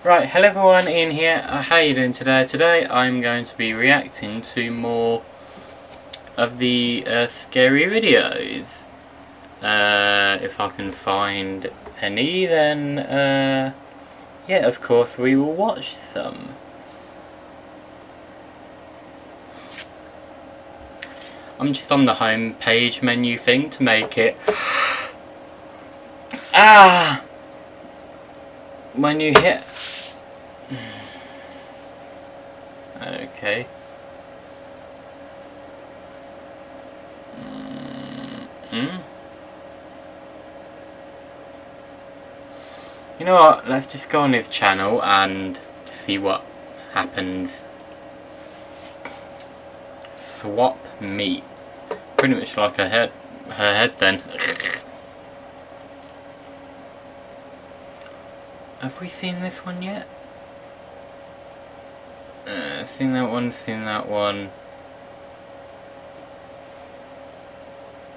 Right, hello everyone, Ian here. How are you doing today? Today I'm going to be reacting to more of the scary videos. If I can find any, then yeah, of course we will watch some. I'm just on the home page menu thing to make it when you hit okay. You know what, let's just go on his channel and see what happens. Swap meat. Pretty much like her head then. Have we seen this one yet? Seen that one.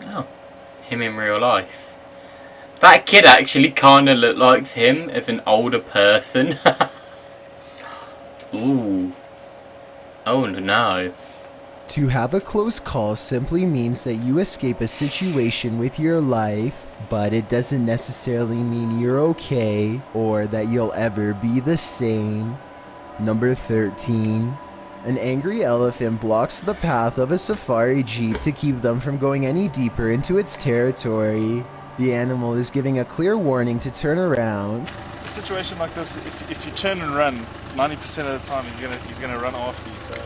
Oh, him in real life. That kid actually kinda looked like him as an older person. Ooh. Oh no. To have a close call simply means that you escape a situation with your life, but it doesn't necessarily mean you're okay or that you'll ever be the same. Number 13. An angry elephant blocks the path of a safari jeep to keep them from going any deeper into its territory. The animal is giving a clear warning to turn around. A situation like this, if you turn and run, 90% of the time he's gonna run after you. So.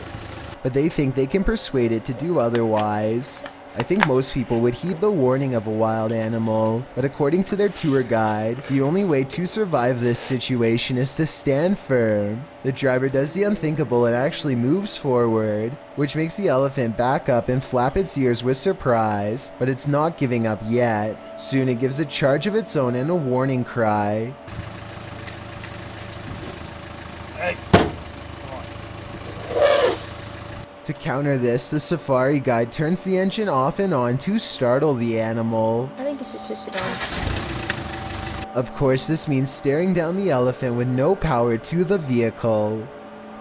But they think they can persuade it to do otherwise. I think most people would heed the warning of a wild animal, but according to their tour guide, the only way to survive this situation is to stand firm. The driver does the unthinkable and actually moves forward, which makes the elephant back up and flap its ears with surprise, but it's not giving up yet. Soon it gives a charge of its own and a warning cry. Hey. To counter this, the safari guide turns the engine off and on to startle the animal. I think you should switch it on. Of course, this means staring down the elephant with no power to the vehicle.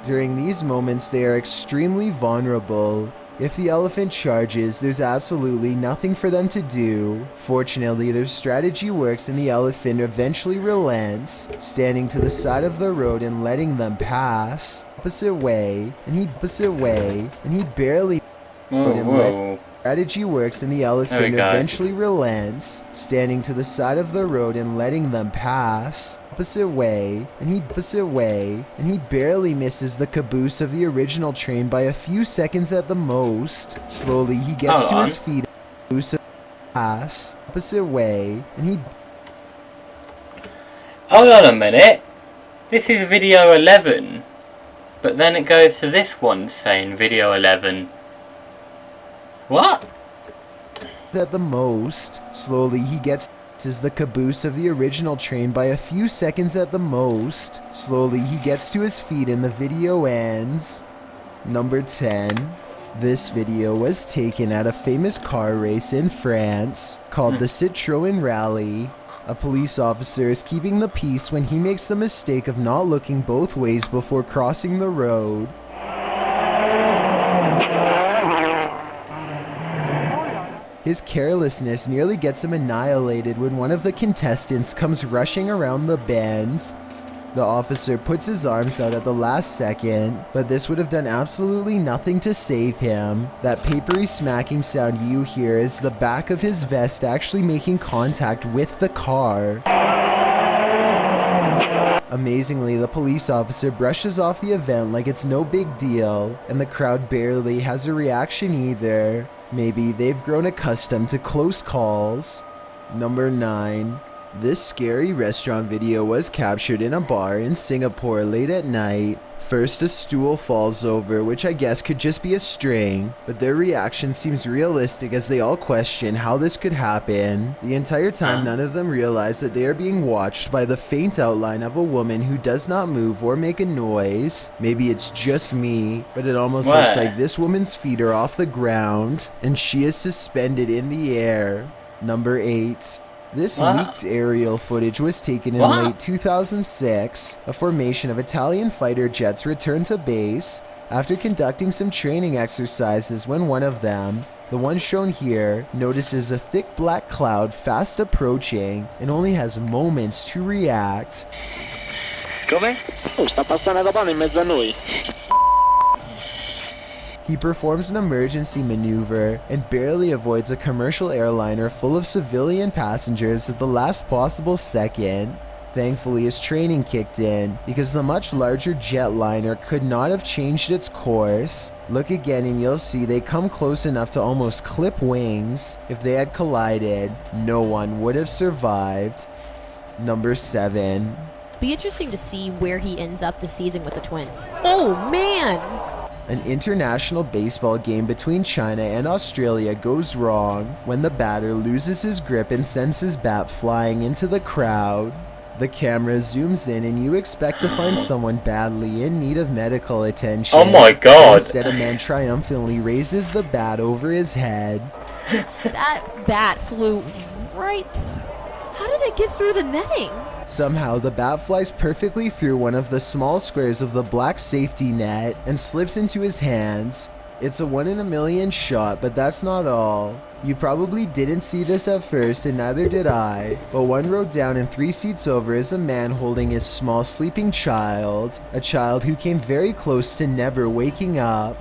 During these moments, they are extremely vulnerable. If the elephant charges, there's absolutely nothing for them to do. Fortunately, their strategy works and the elephant eventually relents, standing to the side of the road and letting them pass. Opposite way, and he barely strategy works and the elephant eventually relents, standing to the side of the road and letting them pass. Opposite way, and he barely misses the caboose of the original train by a few seconds at the most. Slowly he gets to his feet. Pass. Opposite way, and he. Hold on a minute. This is video 11. But then it goes to this one saying video 11. What? At the most. Slowly he gets the caboose of the original train by a few seconds at the most. Slowly he gets to his feet and the video ends. Number 10. This video was taken at a famous car race in France called the Citroën Rally. A police officer is keeping the peace when he makes the mistake of not looking both ways before crossing the road. His carelessness nearly gets him annihilated when one of the contestants comes rushing around the bend. The officer puts his arms out at the last second, but this would have done absolutely nothing to save him. That papery smacking sound you hear is the back of his vest actually making contact with the car. Amazingly, the police officer brushes off the event like it's no big deal, and the crowd barely has a reaction either. Maybe they've grown accustomed to close calls. Number 9. This scary restaurant video was captured in a bar in Singapore late at night. First, a stool falls over, which I guess could just be a string, but their reaction seems realistic as they all question how this could happen. The entire time, none of them realize that they are being watched by the faint outline of a woman who does not move or make a noise. Maybe it's just me, but it almost looks like this woman's feet are off the ground, and she is suspended in the air. Number 8. This What? leaked aerial footage was taken in What? late 2006. A formation of Italian fighter jets returned to base after conducting some training exercises when one of them, the one shown here, notices a thick black cloud fast approaching and only has moments to react. Come? Oh, sta passando aeroplano in mezzo a noi. He performs an emergency maneuver and barely avoids a commercial airliner full of civilian passengers at the last possible second. Thankfully, his training kicked in because the much larger jetliner could not have changed its course. Look again and you'll see they come close enough to almost clip wings. If they had collided, no one would have survived. Number 7. Be interesting to see where he ends up this season with the Twins. Oh man! An international baseball game between China and Australia goes wrong when the batter loses his grip and sends his bat flying into the crowd. The camera zooms in and you expect to find someone badly in need of medical attention. Oh my god. Instead, a man triumphantly raises the bat over his head. That bat flew right... How did it get through the netting? Somehow, the bat flies perfectly through one of the small squares of the black safety net and slips into his hands. It's a 1 in a million shot, but that's not all. You probably didn't see this at first, and neither did I, but one row down and 3 seats over is a man holding his small sleeping child, a child who came very close to never waking up.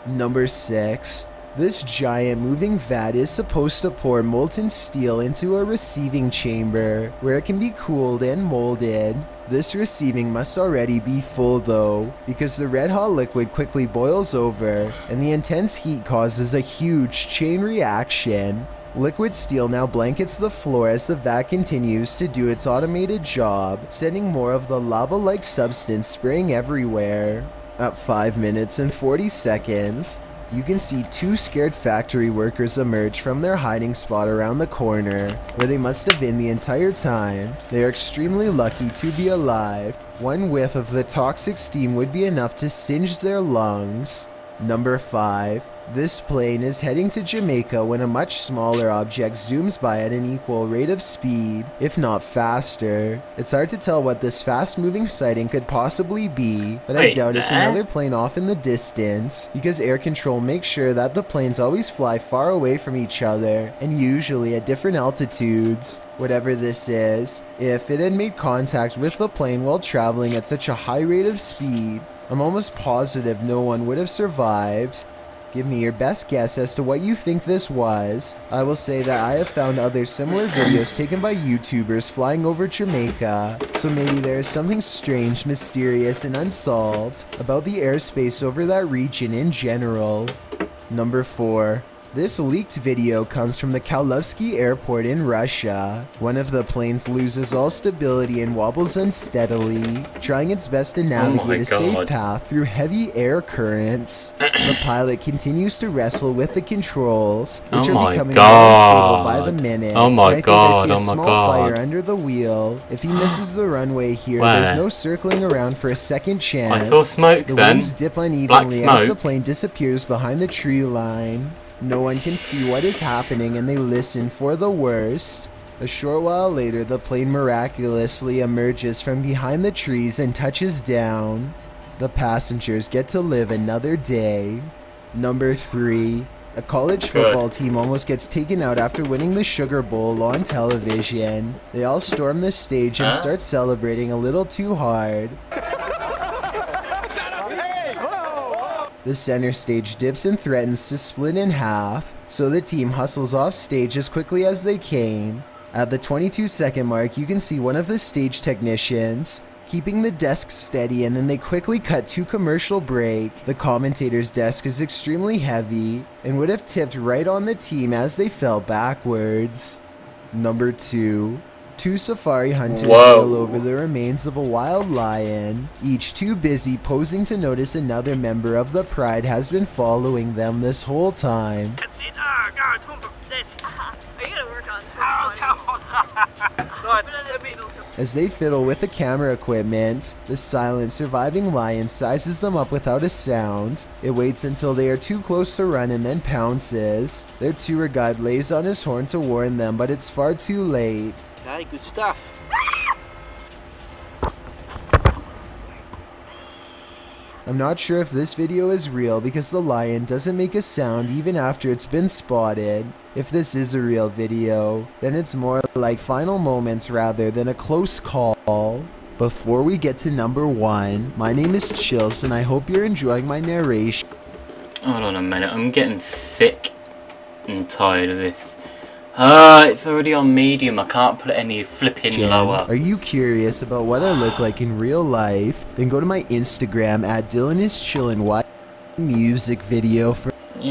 Number 6. This giant moving vat is supposed to pour molten steel into a receiving chamber, where it can be cooled and molded. This receiving must already be full though, because the red hot liquid quickly boils over, and the intense heat causes a huge chain reaction. Liquid steel now blankets the floor as the vat continues to do its automated job, sending more of the lava-like substance spraying everywhere. At 5 minutes and 40 seconds, you can see 2 scared factory workers emerge from their hiding spot around the corner, where they must have been the entire time. They are extremely lucky to be alive. One whiff of the toxic steam would be enough to singe their lungs. Number 5. This plane is heading to Jamaica when a much smaller object zooms by at an equal rate of speed, if not faster. It's hard to tell what this fast-moving sighting could possibly be, but I doubt it's another plane off in the distance, because air control makes sure that the planes always fly far away from each other, and usually at different altitudes. Whatever this is, if it had made contact with the plane while traveling at such a high rate of speed, I'm almost positive no one would have survived. Give me your best guess as to what you think this was. I will say that I have found other similar videos taken by YouTubers flying over Jamaica, so maybe there is something strange, mysterious, and unsolved about the airspace over that region in general. Number 4. This leaked video comes from the Kaluzhsky airport in Russia. One of the planes loses all stability and wobbles unsteadily, trying its best to navigate a safe path through heavy air currents. The pilot continues to wrestle with the controls, which are becoming more unstable by the minute. Oh my god, I see a small fire under the wheel. If he misses the runway here, there's no circling around for a second chance. I saw smoke the then. wings dip unevenly as the plane disappears behind the tree line. No one can see what is happening and they listen for the worst. A short while later, the plane miraculously emerges from behind the trees and touches down. The passengers get to live another day. Number 3. A college football team almost gets taken out after winning the Sugar Bowl on television. They all storm the stage and start celebrating a little too hard. The center stage dips and threatens to split in half, so the team hustles off stage as quickly as they came. At the 22-second mark, you can see one of the stage technicians keeping the desk steady, and then they quickly cut to commercial break. The commentator's desk is extremely heavy and would have tipped right on the team as they fell backwards. Number 2. 2 safari hunters wheel over the remains of a wild lion, each too busy posing to notice another member of the pride has been following them this whole time. Are you gonna work on As they fiddle with the camera equipment, the silent surviving lion sizes them up without a sound. It waits until they are too close to run and then pounces. Their tour guide lays on his horn to warn them, but it's far too late. Okay, good stuff. I'm not sure if this video is real because the lion doesn't make a sound even after it's been spotted. If this is a real video, then it's more like final moments rather than a close call. Before we get to number 1, my name is Chills and I hope you're enjoying my narration. Hold on a minute, I'm getting sick and tired of this. It's already on medium, I can't put it any flipping lower. Are you curious about what I look like in real life? Then go to my Instagram at DylanIsChillin'. Watch music video for pretty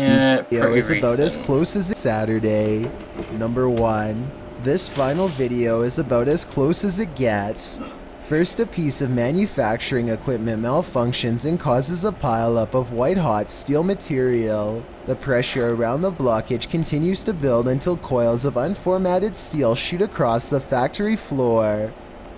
is about as recent. close as Saturday. Number 1. This final video is about as close as it gets. First, a piece of manufacturing equipment malfunctions and causes a pileup of white-hot steel material. The pressure around the blockage continues to build until coils of unformatted steel shoot across the factory floor.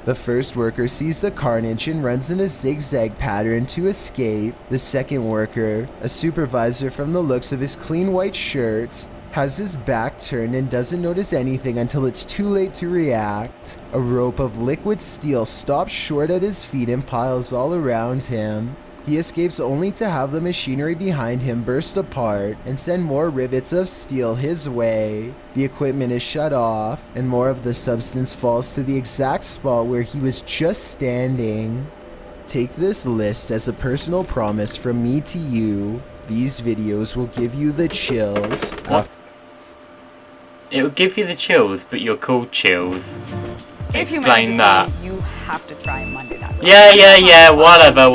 The first worker sees the carnage and runs in a zigzag pattern to escape. The second worker, a supervisor from the looks of his clean white shirt, has his back turned and doesn't notice anything until it's too late to react. A rope of liquid steel stops short at his feet and piles all around him. He escapes only to have the machinery behind him burst apart and send more rivets of steel his way. The equipment is shut off, and more of the substance falls to the exact spot where he was just standing. Take this list as a personal promise from me to you. These videos will give you the chills. It will give you the chills, but you're called Chills. If you Explain manage that. it, you have to try Monday night. Yeah, whatever.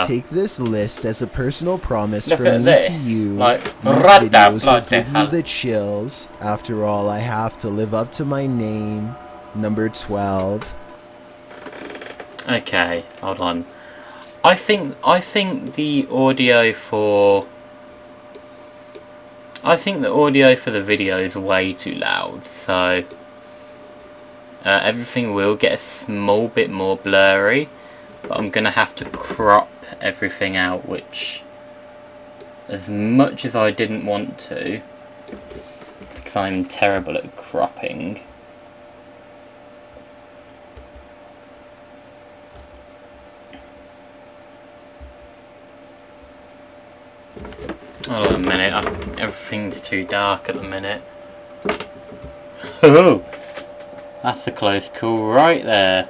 Take this list as a personal promise Look from at me this. to you. Like, These right down, videos will bloody give you hell. the chills. After all, I have to live up to my name. Number 12. Okay, hold on. I think the audio for the video is way too loud, so everything will get a small bit more blurry, but I'm gonna have to crop everything out, which, as much as I didn't want to, because I'm terrible at cropping. Hold on a minute, everything's too dark at the minute. Oh, that's a close call right there.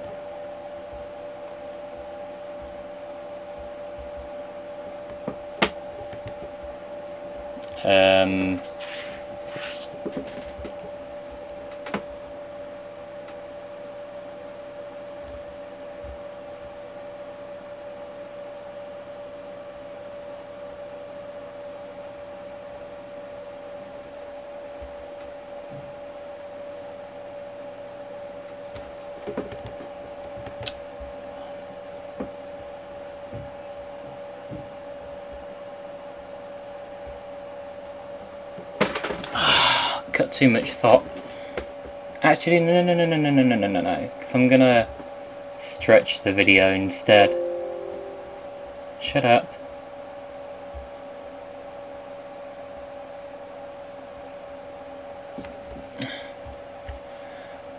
Got too much thought. Actually, no, because I'm gonna stretch the video instead. Shut up.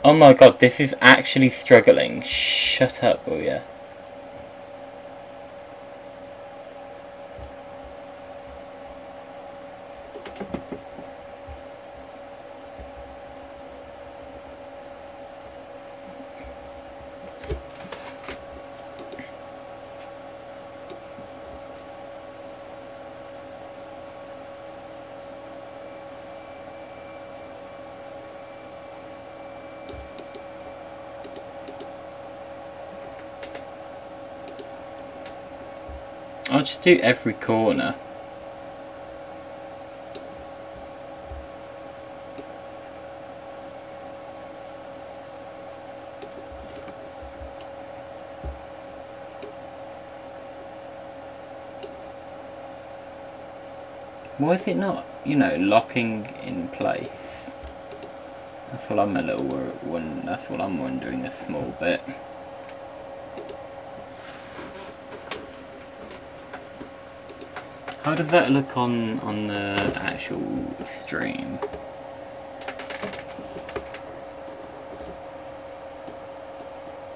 Oh my god, this is actually struggling. Shut up, oh yeah. I'll just do every corner. Why is it not, you know, locking in place? That's what I'm a little that's what I'm wondering a small bit. How does that look on the actual stream?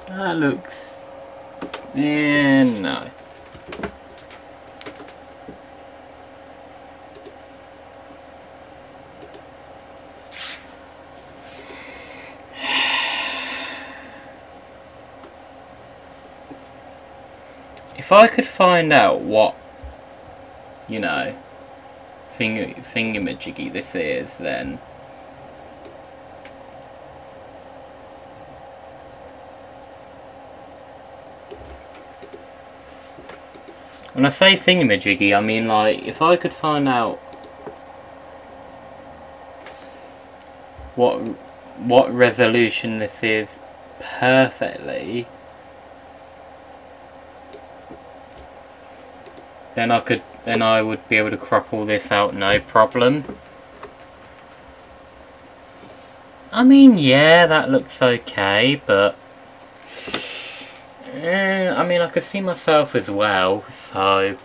That looks... yeah, no. If I could find out what, you know, thingamajiggy this is, then... when I say thingamajiggy, I mean like, if I could find out what resolution this is perfectly, then I would be able to crop all this out, no problem. I mean, yeah, that looks okay, but I mean, I could see myself as well, so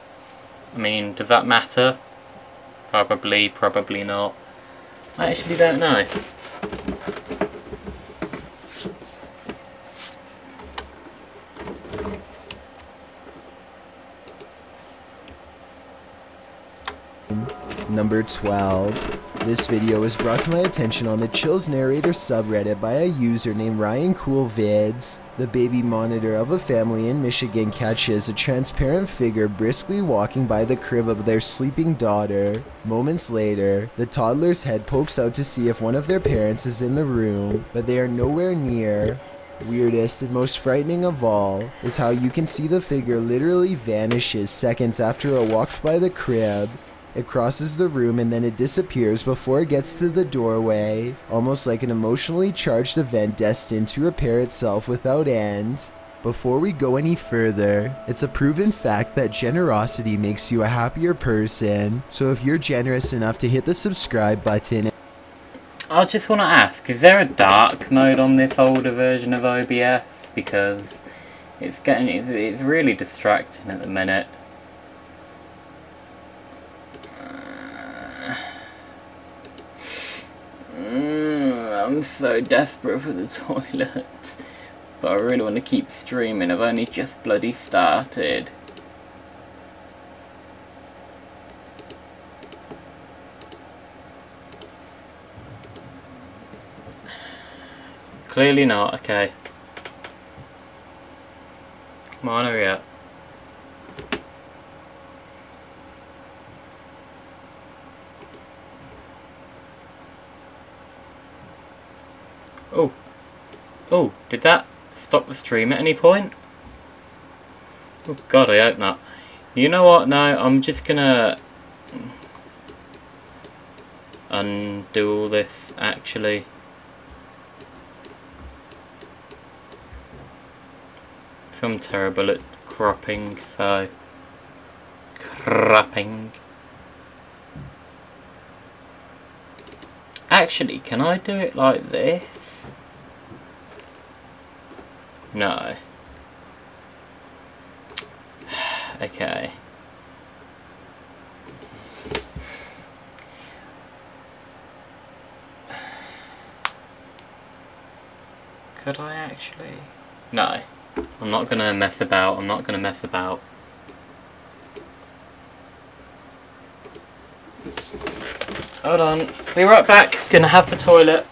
I mean, does that matter? Probably not. I actually don't know. Number 12. This video was brought to my attention on the Chills Narrator subreddit by a user named Ryan Coolvids. The baby monitor of a family in Michigan catches a transparent figure briskly walking by the crib of their sleeping daughter. Moments later, the toddler's head pokes out to see if one of their parents is in the room, but they are nowhere near. Weirdest and most frightening of all is how you can see the figure literally vanishes seconds after it walks by the crib. It crosses the room and then it disappears before it gets to the doorway, almost like an emotionally charged event destined to repair itself without end. Before we go any further, it's a proven fact that generosity makes you a happier person, so if you're generous enough to hit the subscribe button. I just want to ask, is there a dark mode on this older version of OBS? Because it's really distracting at the minute. I'm so desperate for the toilet, but I really want to keep streaming. I've only just bloody started. Clearly not, okay. Come on, hurry up. Oh, did that stop the stream at any point? Oh god, I hope not. You know what, no, I'm just gonna undo all this, actually. I'm terrible at cropping, so... cropping. Actually, can I do it like this? No. Okay. Could I actually? No. I'm not gonna mess about. I'm not gonna mess about. Hold on. Be right back. Gonna have the toilet.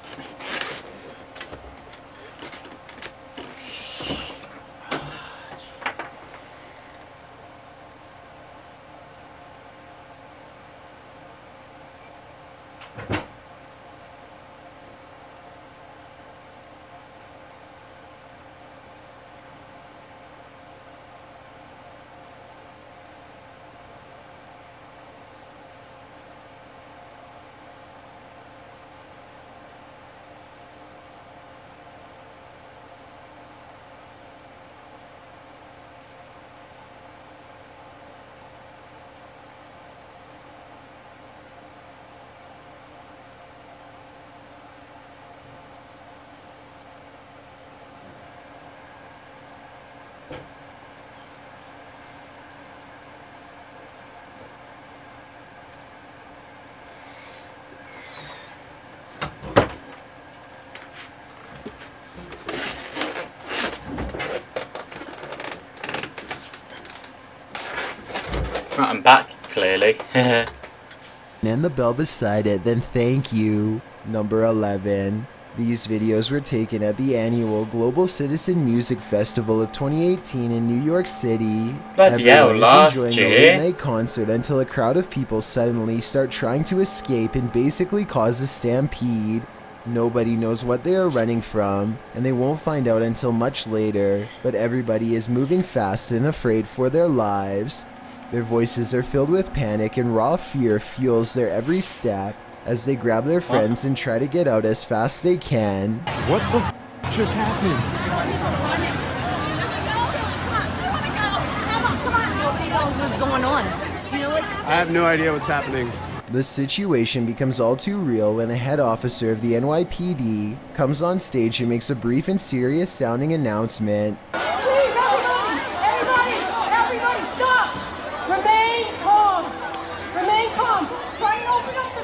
front and back, clearly. And the bell beside it, then thank you. Number 11. These videos were taken at the annual Global Citizen Music Festival of 2018 in New York City. Bloody hell, Everyone is last enjoying year. a late-night concert until a crowd of people suddenly start trying to escape and basically cause a stampede. Nobody knows what they are running from, and they won't find out until much later, but everybody is moving fast and afraid for their lives. Their voices are filled with panic, and raw fear fuels their every step as they grab their friends and try to get out as fast as they can. What the just happened? What's going on? Do you know what's I have no idea what's happening. The situation becomes all too real when a head officer of the NYPD comes on stage and makes a brief and serious sounding announcement. Please, everybody, stop! Remain calm. Remain calm. Try and open up the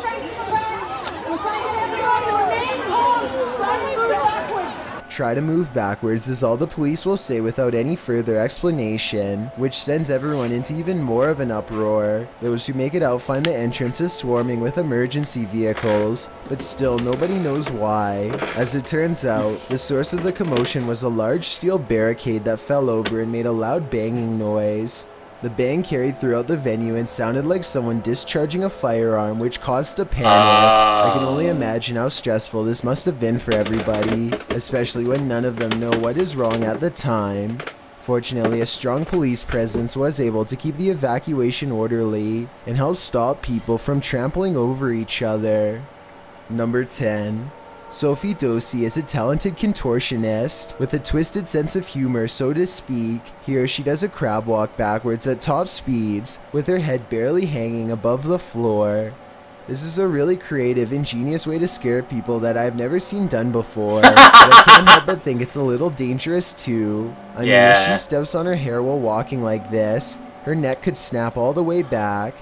fence in the back. We're trying to get everybody to remain calm. Try to move backwards. Try to move backwards is all the police will say without any further explanation, which sends everyone into even more of an uproar. Those who make it out find the entrance is swarming with emergency vehicles, but still nobody knows why. As it turns out, the source of the commotion was a large steel barricade that fell over and made a loud banging noise. The bang carried throughout the venue and sounded like someone discharging a firearm, which caused a panic. I can only imagine how stressful this must have been for everybody, especially when none of them know what is wrong at the time. Fortunately, a strong police presence was able to keep the evacuation orderly and help stop people from trampling over each other. Number 10. Sophie Dosey is a talented contortionist with a twisted sense of humor, so to speak. Here she does a crab walk backwards at top speeds with her head barely hanging above the floor. This is a really creative, ingenious way to scare people that I've never seen done before, but I can't help but think it's a little dangerous too. I mean, if she steps on her hair while walking like this, her neck could snap all the way back.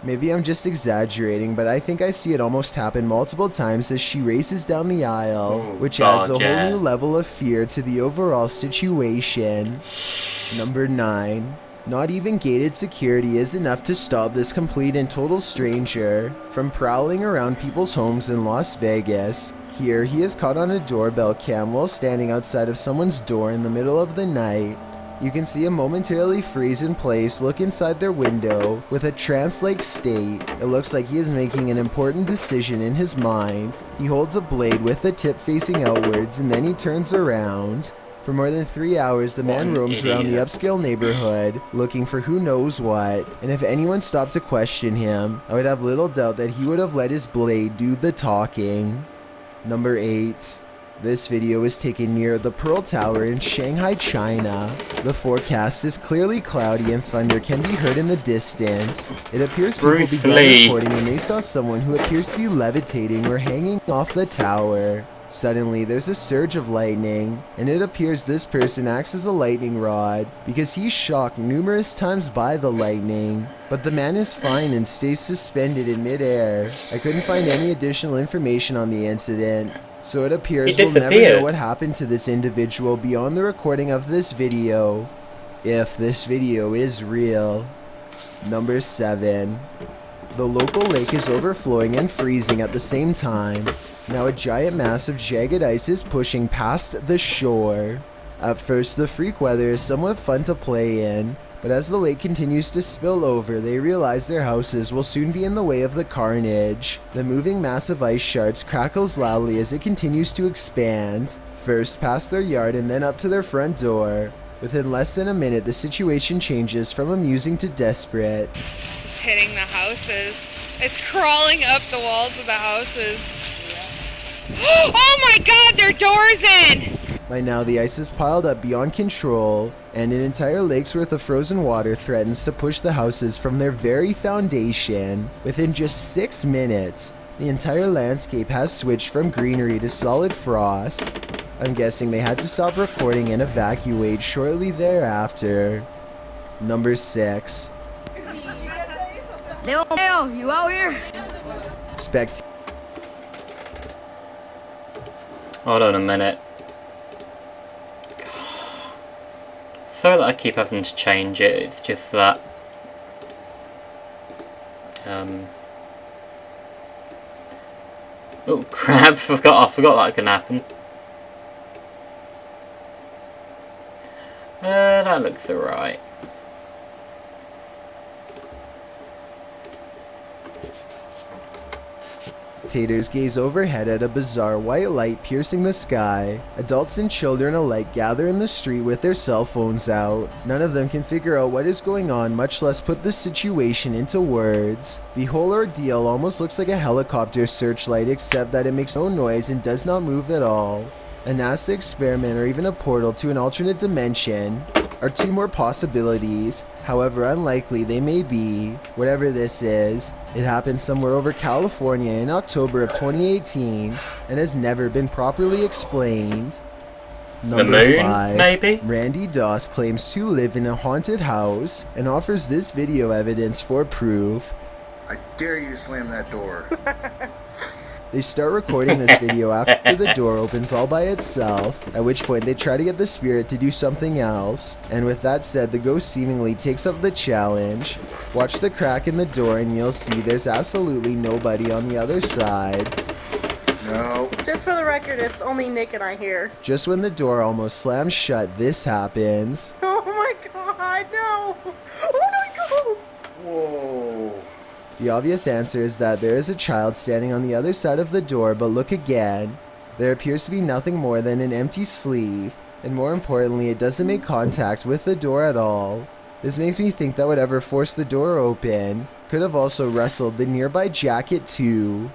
Maybe I'm just exaggerating, but I think I see it almost happen multiple times as she races down the aisle, which adds a whole new level of fear to the overall situation. Number 9. Not even gated security is enough to stop this complete and total stranger from prowling around people's homes in Las Vegas. Here, he is caught on a doorbell cam while standing outside of someone's door in the middle of the night. You can see him momentarily freeze in place, look inside their window with a trance-like state. It looks like he is making an important decision in his mind. He holds a blade with the tip facing outwards and then he turns around. For more than 3 hours, the man roams around the upscale neighborhood looking for who knows what, and if anyone stopped to question him, I would have little doubt that he would have let his blade do the talking. Number 8. This video was taken near the Pearl Tower in Shanghai, China. The forecast is clearly cloudy and thunder can be heard in the distance. It appears people began recording when they saw someone who appears to be levitating or hanging off the tower. Suddenly, there's a surge of lightning, and it appears this person acts as a lightning rod because he's shocked numerous times by the lightning. But the man is fine and stays suspended in midair. I couldn't find any additional information on the incident, so it appears we'll never know what happened to this individual beyond the recording of this video, if this video is real. Number 7. The local lake is overflowing and freezing at the same time. Now a giant mass of jagged ice is pushing past the shore. At first, the freak weather is somewhat fun to play in, but as the lake continues to spill over, they realize their houses will soon be in the way of the carnage. The moving mass of ice shards crackles loudly as it continues to expand, first past their yard and then up to their front door. Within less than a minute, the situation changes from amusing to desperate. It's hitting the houses. It's crawling up the walls of the houses. Oh my god, their door's in! By now, the ice is piled up beyond control, and an entire lake's worth of frozen water threatens to push the houses from their very foundation. Within just 6 minutes, the entire landscape has switched from greenery to solid frost. I'm guessing they had to stop recording and evacuate shortly thereafter. Number 6. Leo, you out here? Hold on a minute. Sorry that I keep having to change it, it's just that Oh crap! I forgot that can happen. That looks alright. Spectators gaze overhead at a bizarre white light piercing the sky. Adults and children alike gather in the street with their cell phones out. None of them can figure out what is going on, much less put the situation into words. The whole ordeal almost looks like a helicopter searchlight, except that it makes no noise and does not move at all. A NASA experiment or even a portal to an alternate dimension are two more possibilities, however unlikely they may be. Whatever this is, it happened somewhere over California in October of 2018 and has never been properly explained. Number the moon, 5. maybe? Randy Doss claims to live in a haunted house and offers this video evidence for proof. I dare you to slam that door. They start recording this video after the door opens all by itself, at which point they try to get the spirit to do something else, and with that said, the ghost seemingly takes up the challenge. Watch the crack in the door and you'll see there's absolutely nobody on the other side. No. Just for the record, it's only Nick and I here. Just when the door almost slams shut, this happens. Oh my god, no! Oh my god! Whoa. The obvious answer is that there is a child standing on the other side of the door, but look again. There appears to be nothing more than an empty sleeve, and more importantly, it doesn't make contact with the door at all. This makes me think that whatever forced the door open could have also wrestled the nearby jacket too.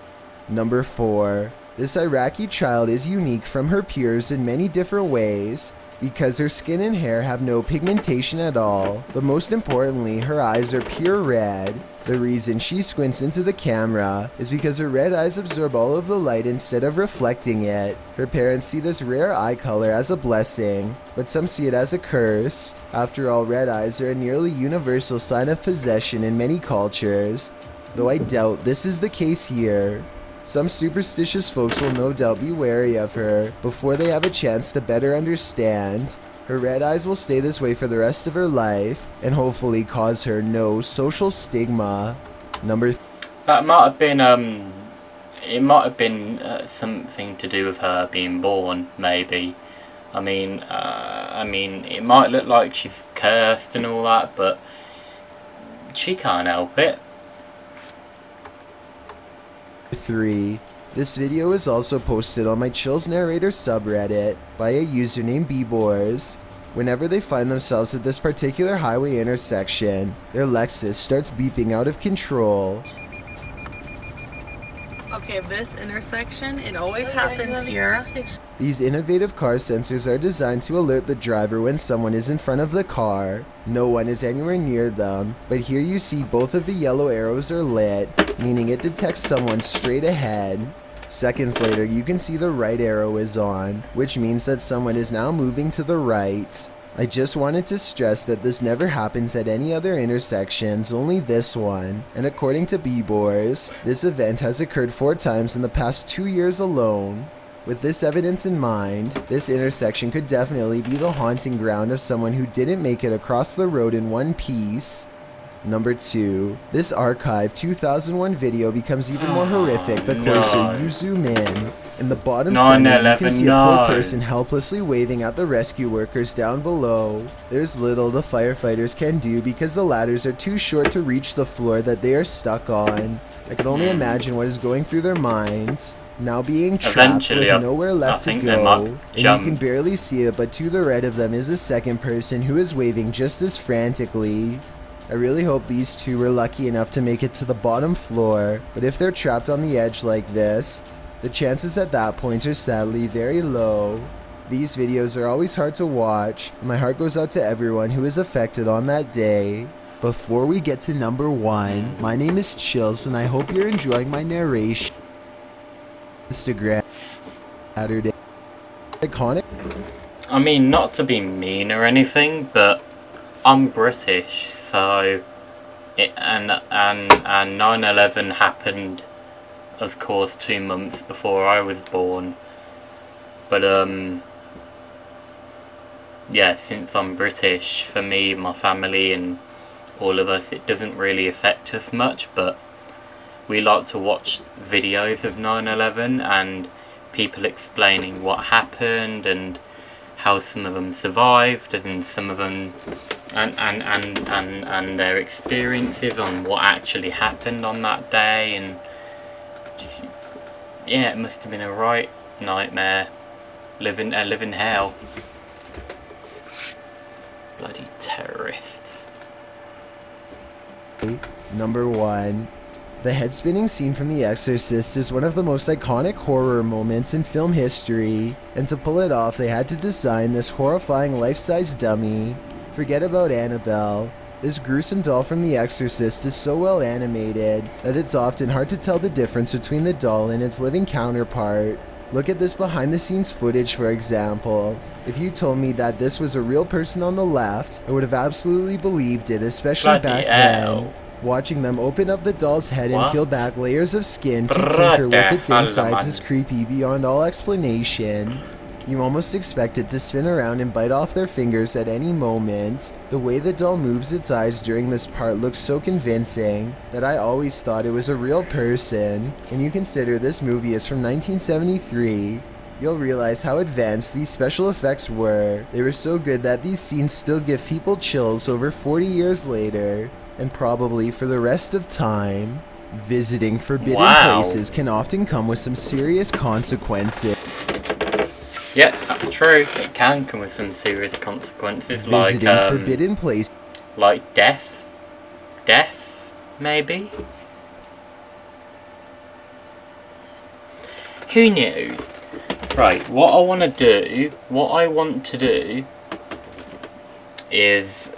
Number 4. This Iraqi child is unique from her peers in many different ways, because her skin and hair have no pigmentation at all, but most importantly, her eyes are pure red. The reason she squints into the camera is because her red eyes absorb all of the light instead of reflecting it. Her parents see this rare eye color as a blessing, but some see it as a curse. After all, red eyes are a nearly universal sign of possession in many cultures, though I doubt this is the case here. Some superstitious folks will no doubt be wary of her before they have a chance to better understand. Her red eyes will stay this way for the rest of her life and hopefully cause her no social stigma. Number 3. That might have been it might have been something to do with her being born, maybe. I mean, it might look like she's cursed and all that, but she can't help it. 3. This video is also posted on my Chills Narrator subreddit by a user named Bboars. Whenever they find themselves at this particular highway intersection, their Lexus starts beeping out of control. Okay, this intersection, it always happens here. These innovative car sensors are designed to alert the driver when someone is in front of the car. No one is anywhere near them, but here you see both of the yellow arrows are lit, meaning it detects someone straight ahead. Seconds later, you can see the right arrow is on, which means that someone is now moving to the right. I just wanted to stress that this never happens at any other intersections, only this one. And according to Bboars, this event has occurred 4 times in the past 2 years alone. With this evidence in mind, this intersection could definitely be the haunting ground of someone who didn't make it across the road in one piece. Number 2. This archived 2001 video becomes even more horrific the closer you zoom in. In the bottom center, you can see a poor person helplessly waving at the rescue workers down below. There's little the firefighters can do because the ladders are too short to reach the floor that they are stuck on. I can only imagine what is going through their minds. Now being trapped with nowhere left to go, and you can barely see it, but to the right of them is a second person who is waving just as frantically. I really hope these two were lucky enough to make it to the bottom floor, but if they're trapped on the edge like this, the chances at that point are sadly very low. These videos are always hard to watch, and my heart goes out to everyone who is affected on that day. Before we get to number 1, my name is Chills, and I hope you're enjoying my narration. Instagram Saturday iconic. I mean, not to be mean or anything, but I'm British, so and 9/11 happened, of course, 2 months before I was born. But yeah, since I'm British, for me, my family, and all of us, it doesn't really affect us much. But we like to watch videos of 9/11 and people explaining what happened and how some of them survived and some of them and their experiences on what actually happened on that day. And just, yeah, it must have been a right nightmare, living hell. Bloody terrorists. Number 1. The head-spinning scene from The Exorcist is one of the most iconic horror moments in film history, and to pull it off they had to design this horrifying life-size dummy. Forget about Annabelle. This gruesome doll from The Exorcist is so well animated that it's often hard to tell the difference between the doll and its living counterpart. Look at this behind-the-scenes footage, for example. If you told me that this was a real person on the left, I would have absolutely believed it, especially back then. Watching them open up the doll's head and peel back layers of skin to tinker with its insides is creepy beyond all explanation. You almost expect it to spin around and bite off their fingers at any moment. The way the doll moves its eyes during this part looks so convincing that I always thought it was a real person. When you consider this movie is from 1973, you'll realize how advanced these special effects were. They were so good that these scenes still give people chills over 40 years later, and probably for the rest of time. Visiting forbidden places can often come with some serious consequences. Yeah, that's true. It can come with some serious consequences, Visiting forbidden places, like death. Death, maybe. Who knows? Right. What I want to do is.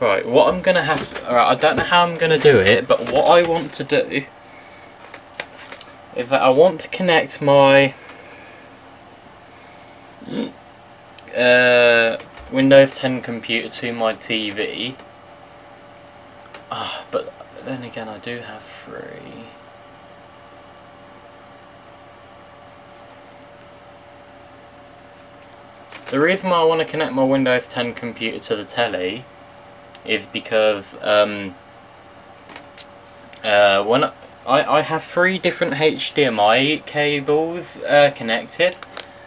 Right. What I'm gonna have. Alright. I don't know how I'm gonna do it, but what I want to do is that I want to connect my Windows 10 computer to my TV. But then again, I do have 3. The reason why I want to connect my Windows 10 computer to the telly is because when I have 3 different HDMI cables connected.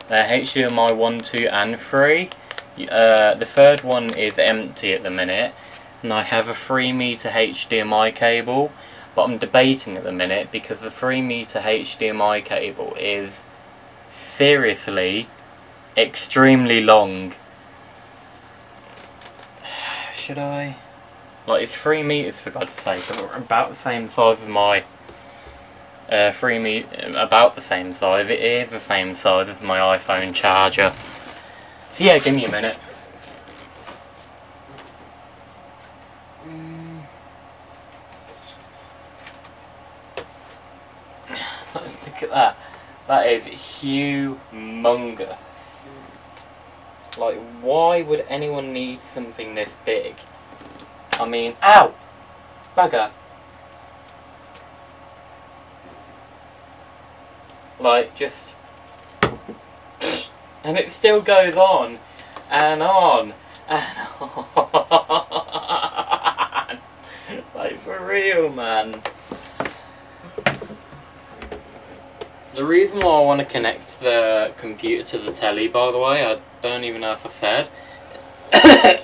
HDMI 1, 2 and 3. The third one is empty at the minute, and I have a 3 meter HDMI cable, but I'm debating at the minute because the 3 meter HDMI cable is seriously extremely long. Should I? Like, it's 3 meters for God's sake, about the same size as my about the same size. It is the same size as my iPhone charger. So yeah, give me a minute. Look at that. That is humongous. Like, why would anyone need something this big? I mean, ow! Bugger. Like, just... And it still goes on, and on, and on. Like, for real, man. The reason why I want to connect the computer to the telly, by the way, I don't even know if I said.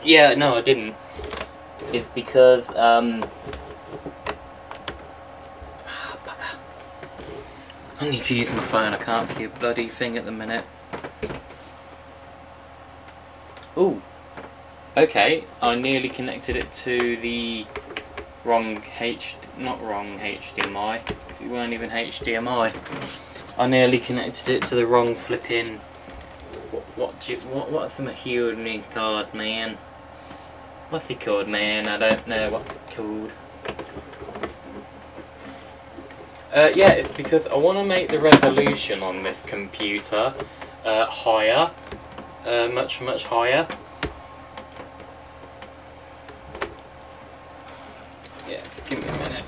Yeah, no, I didn't. Is because, bugger. I need to use my phone, I can't see a bloody thing at the minute. Ooh. Okay, I nearly connected it to the wrong not wrong HDMI, because it weren't even HDMI. I nearly connected it to the wrong flipping... What's the Mahewny card, man? What's it called, man? I don't know what's it called. Yeah, it's because I want to make the resolution on this computer higher. Much higher. Yes, give me a minute.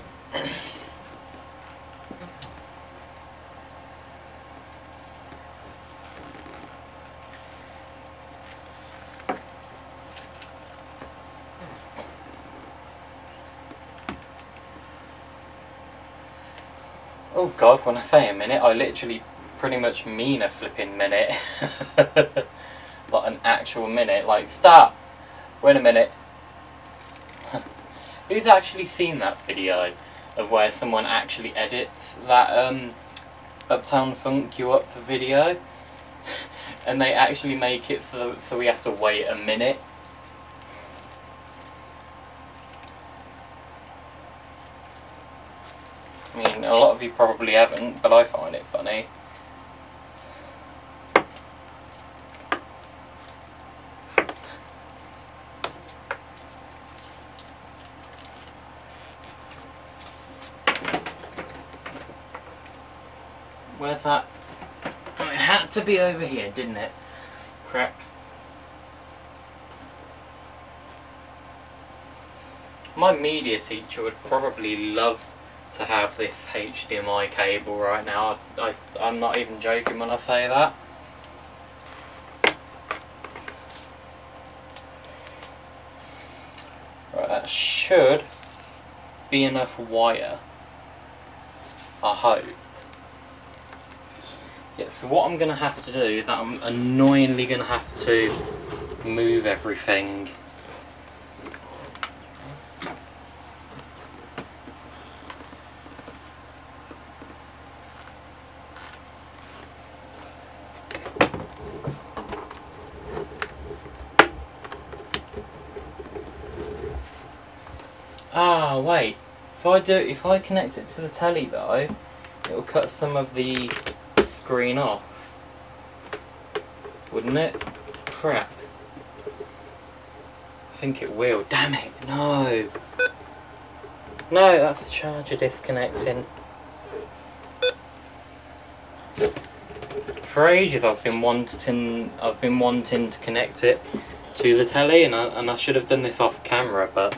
Oh god, when I say a minute, I literally pretty much mean a flipping minute. Like an actual minute. Like, stop! Wait a minute. Who's actually seen that video of where someone actually edits that Uptown Funk You Up video? And they actually make it so we have to wait a minute? I mean, a lot of you probably haven't, but I find it funny. Where's that? Oh, it had to be over here, didn't it? Crap. My media teacher would probably love to have this HDMI cable right now. I'm not even joking when I say that. Right, that should be enough wire. I hope. Yeah, so what I'm going to have to do is that I'm annoyingly going to have to move everything. Ah, wait. If I connect it to the telly though, it'll cut some of the screen off. Wouldn't it? Crap. I think it will. Damn it, no. No, that's the charger disconnecting. For ages I've been wanting to connect it to the telly, and I should have done this off camera, but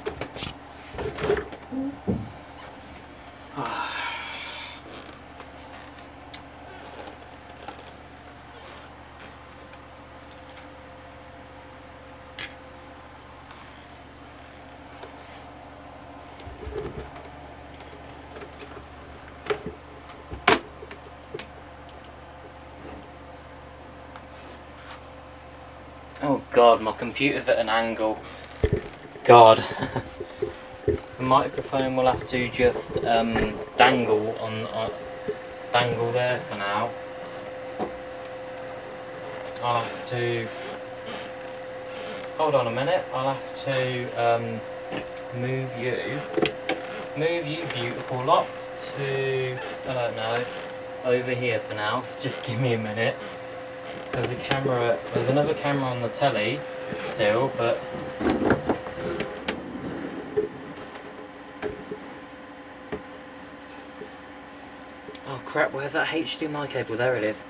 oh god, my computer's at an angle. God. The microphone will have to just dangle dangle there for now. I'll have to hold on a minute. I'll have to move you beautiful lot to, I don't know, over here for now. So just give me a minute. There's another camera on the telly still, but oh crap, where's that HDMI cable? There it is.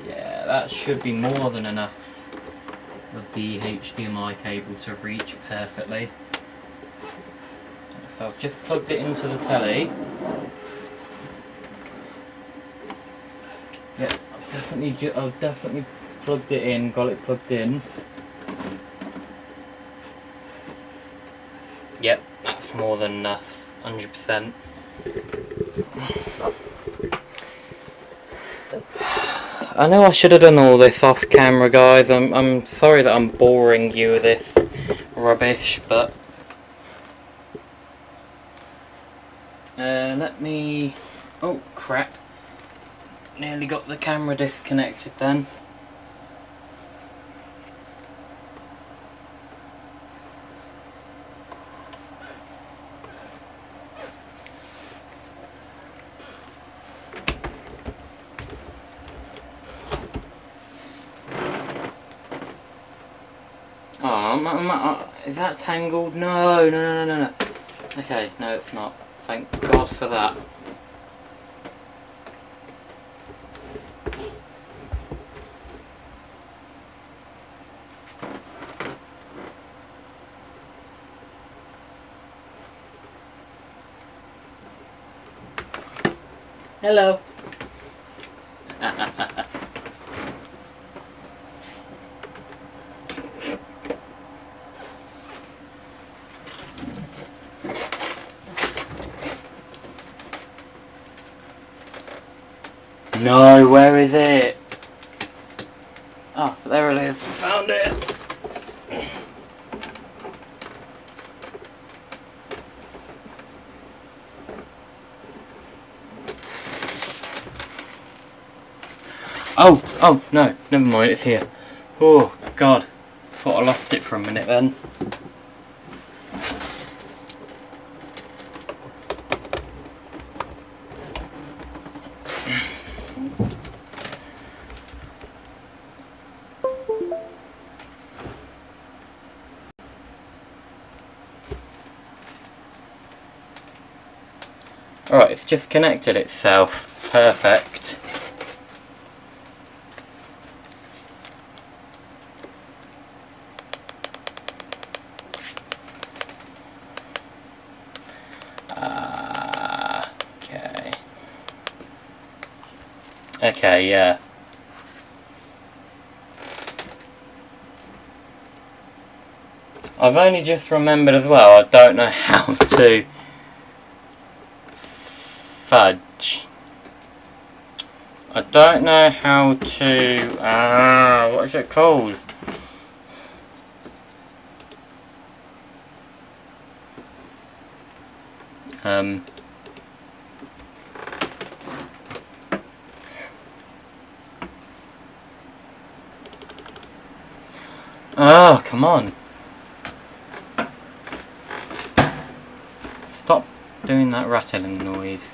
Yeah, that should be more than enough of the HDMI cable to reach perfectly. So I've just plugged it into the telly. Yeah, I've definitely plugged it in, got it plugged in. Yep, that's more than enough, 100%. I know I should have done all this off camera, guys. I'm sorry that I'm boring you with this rubbish, but let me. Oh crap! Nearly got the camera disconnected then. Oh, is that tangled? No. Okay, no it's not. Thank God for that. Hello. No, where is it? Oh, there it is. Found it. Oh, no, never mind, it's here. Oh, God. Thought I lost it for a minute then. Alright, it's just connected itself. Perfect. Okay. Okay, yeah. I've only just remembered as well, I don't know how to fudge. I don't know how to, what is it called? Oh, come on. Stop doing that rattling noise.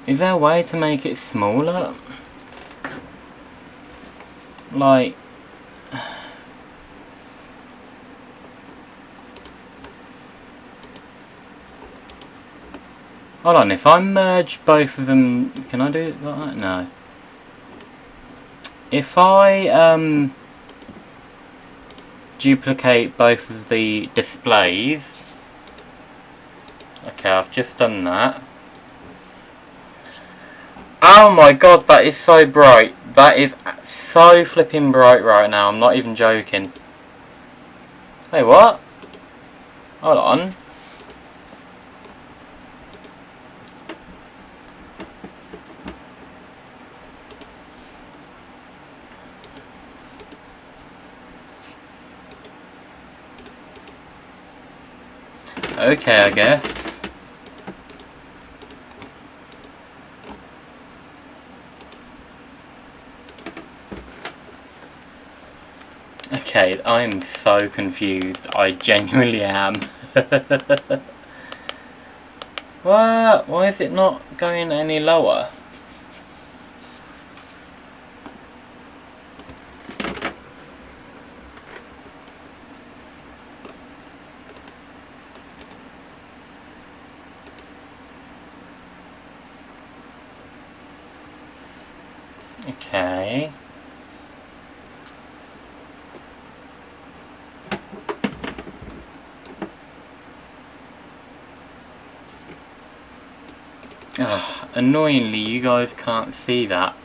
Is there a way to make it smaller? Like... Hold on, if I merge both of them... Can I do it like that? No. If I duplicate both of the displays... Okay, I've just done that. Oh my god, that is so bright. That is so flipping bright right now. I'm not even joking. Hey, what? Hold on. Okay, I guess. Okay, I'm so confused. I genuinely am. What? Why is it not going any lower? Okay. Annoyingly, you guys can't see that.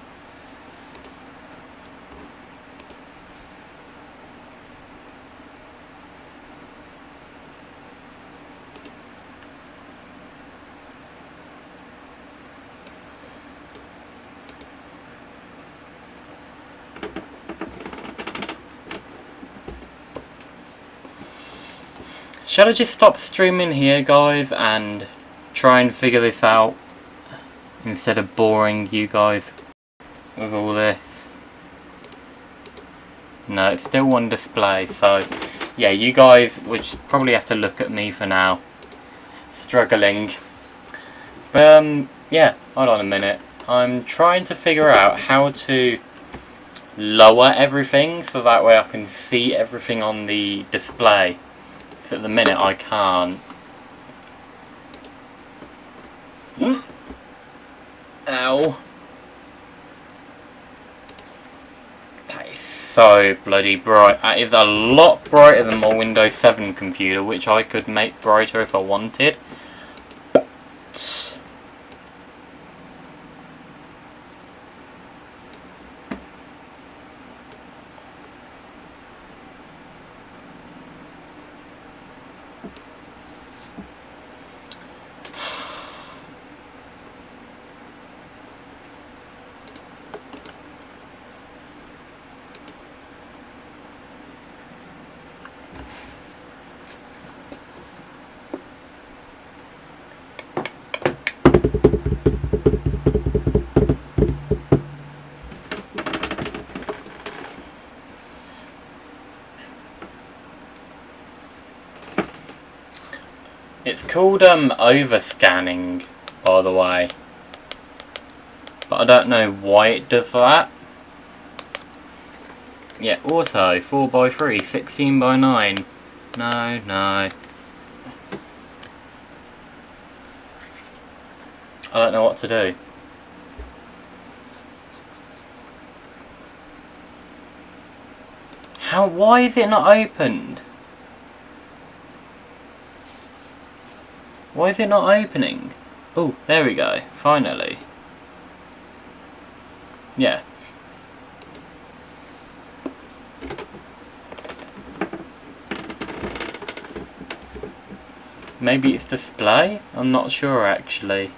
Shall I just stop streaming here, guys, and try and figure this out instead of boring you guys with all this? No, it's still one display, so yeah, you guys would probably have to look at me for now. Struggling. But yeah, hold on a minute. I'm trying to figure out how to lower everything so that way I can see everything on the display. So at the minute I can't. Ow. That is so bloody bright. That is a lot brighter than my Windows 7 computer, which I could make brighter if I wanted. But called overscanning, by the way. But I don't know why it does that. Yeah, auto, 4x3, 16x9. No, no. I don't know what to do. Why is it not opened? Why is it not opening? Oh, there we go, finally. Yeah. Maybe it's display? I'm not sure actually.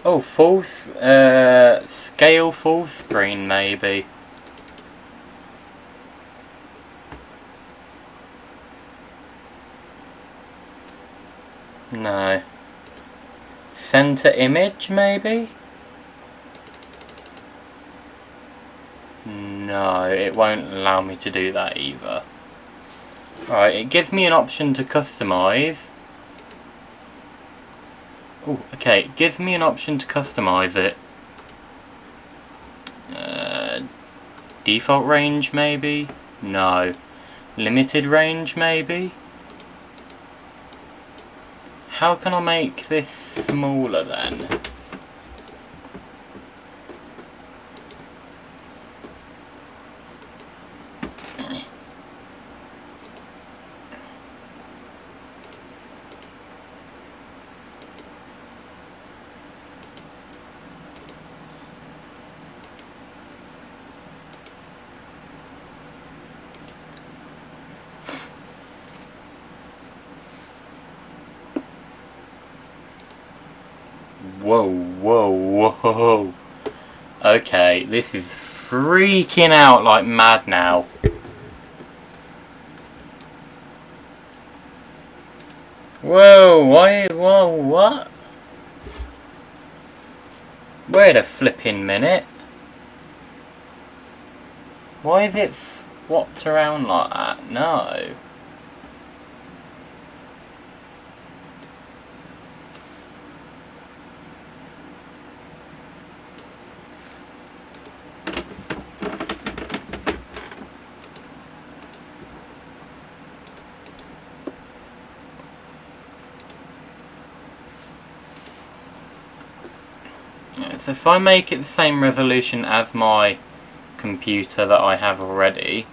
Oh, scale full screen maybe. No. Center image maybe? No, it won't allow me to do that either. Right, it gives me an option to customize. Oh, okay, it gives me an option to customize it. Default range maybe? No. Limited range maybe? How can I make this smaller then? Whoa, whoa, whoa. Okay, this is freaking out like mad now. Whoa, whoa, what? Wait a flipping minute. Why is it swapped around like that? No. So if I make it the same resolution as my computer that I have already.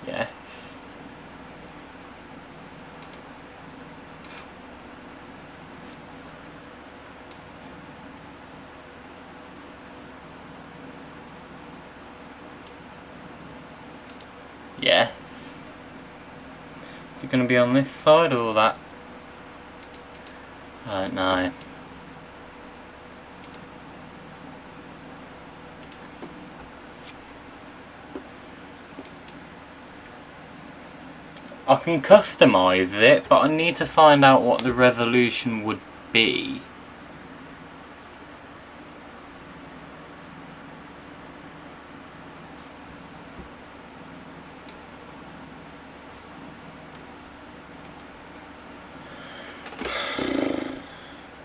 Yes. Yes. Is it going to be on this side or that? I don't know. I can customize it, but I need to find out what the resolution would be.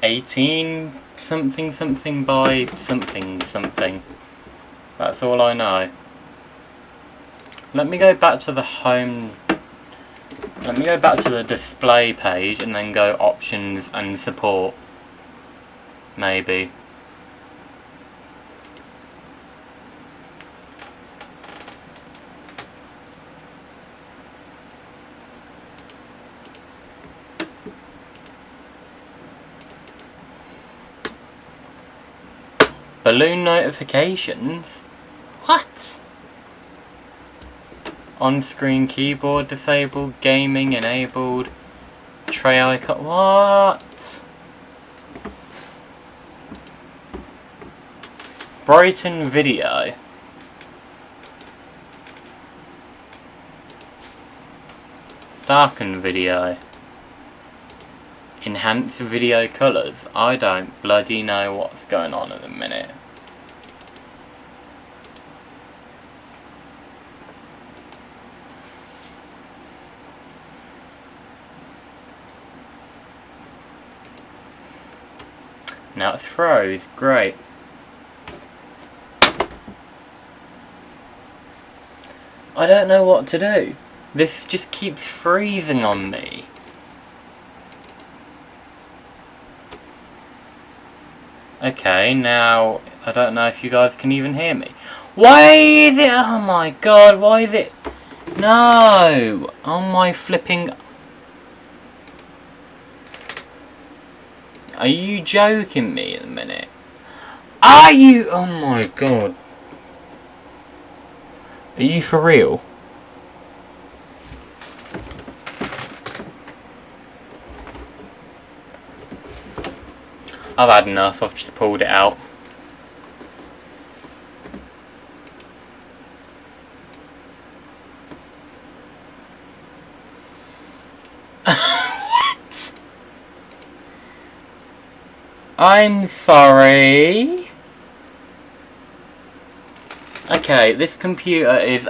$18 something something by something something. That's all I know. Let me go back to the home. Let me go back to the display page and then go options and support. Maybe. Balloon notifications? What? On-screen keyboard disabled, gaming enabled, tray icon. What? Brighten video. Darken video. Enhance video colours. I don't bloody know what's going on at the minute. Now it's froze. Great. I don't know what to do. This just keeps freezing on me. Okay, now I don't know if you guys can even hear me. Why is it? Oh my god, why is it? No! Oh my flipping... Are you joking me at the minute? Are you? Oh my god. Are you for real? I've had enough, I've just pulled it out. What? I'm sorry. Okay, this computer is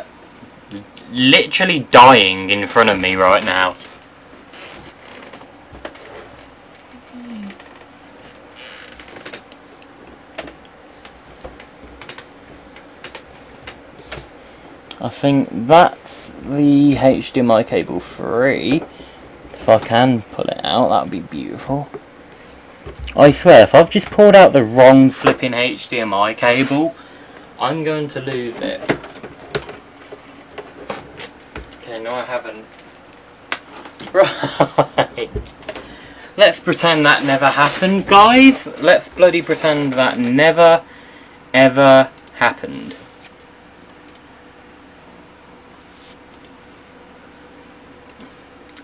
literally dying in front of me right now. I think that's the HDMI cable 3. If I can pull it out, that would be beautiful. I swear, if I've just pulled out the wrong flipping HDMI cable, I'm going to lose it. Okay, no I haven't. Right. Let's pretend that never happened, guys. Let's bloody pretend that never, ever happened.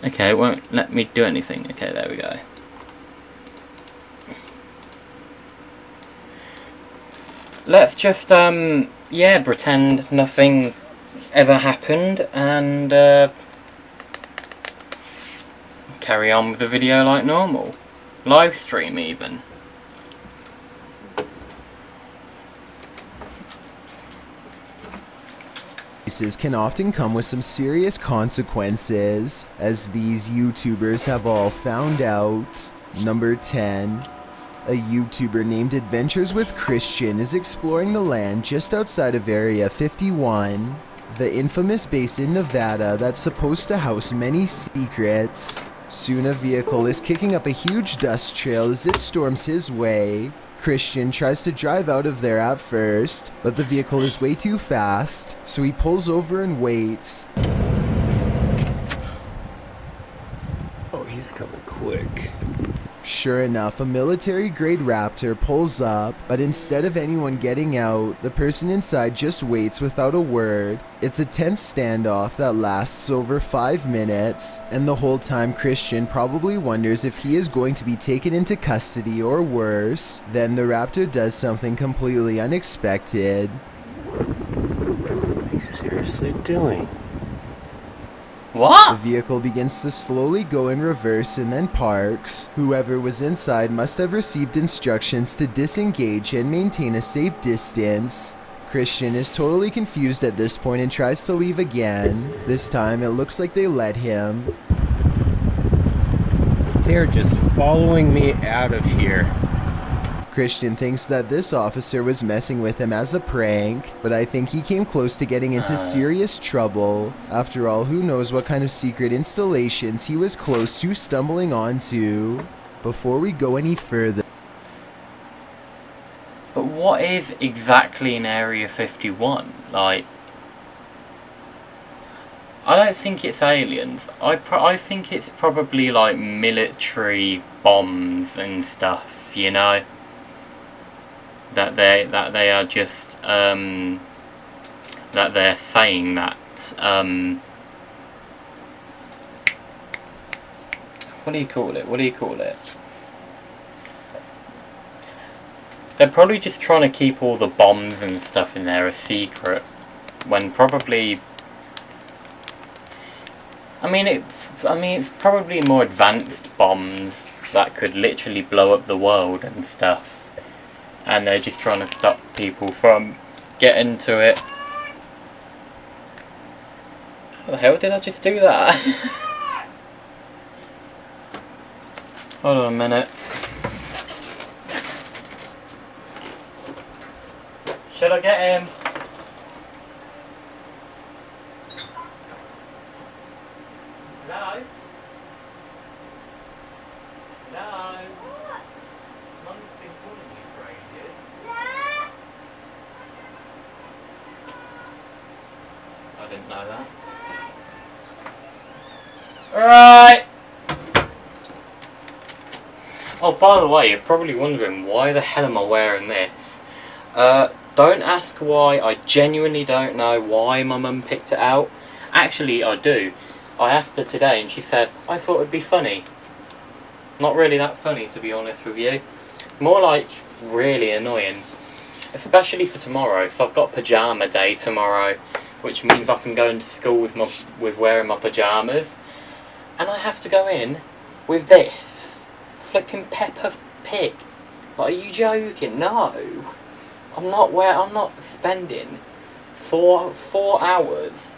Okay, it won't let me do anything. Okay, there we go. Let's just, yeah, pretend nothing ever happened and carry on with the video like normal. Live stream even. Can often come with some serious consequences, as these YouTubers have all found out. Number 10. A YouTuber named Adventures with Christian is exploring the land just outside of Area 51, the infamous base in Nevada that's supposed to house many secrets. Soon a vehicle is kicking up a huge dust trail as it storms his way. Christian tries to drive out of there at first, but the vehicle is way too fast, so he pulls over and waits. Oh, he's coming quick. Sure enough, a military-grade Raptor pulls up, but instead of anyone getting out, the person inside just waits without a word. It's a tense standoff that lasts over 5 minutes, and the whole time Christian probably wonders if he is going to be taken into custody or worse. Then the Raptor does something completely unexpected. What is he seriously doing? What? The vehicle begins to slowly go in reverse and then parks. Whoever was inside must have received instructions to disengage and maintain a safe distance. Christian is totally confused at this point and tries to leave again. This time it looks like they let him. They're just following me out of here. Christian thinks that this officer was messing with him as a prank, but I think he came close to getting into serious trouble. After all, who knows what kind of secret installations he was close to stumbling onto. Before we go any further... But what is exactly in Area 51? Like... I don't think it's aliens. I think it's probably like military bombs and stuff, you know? That they are just that they're saying that what do you call it? They're probably just trying to keep all the bombs and stuff in there a secret, when probably... I mean, it's probably more advanced bombs that could literally blow up the world and stuff. And they're just trying to stop people from getting to it. How the hell did I just do that? Hold on a minute. Should I get him? Hello? Hello? Mum's been calling you for ages. I didn't know that. Alright! Oh, by the way, you're probably wondering, why the hell am I wearing this? Don't ask why. I genuinely don't know why my mum picked it out. Actually, I do. I asked her today and she said, I thought it'd be funny. Not really that funny, to be honest with you. More like really annoying. Especially for tomorrow, because I've got pyjama day tomorrow, which means I can go into school with wearing my pyjamas. And I have to go in with this. Flipping Peppa Pig. Like, are you joking? No. I'm not spending four hours.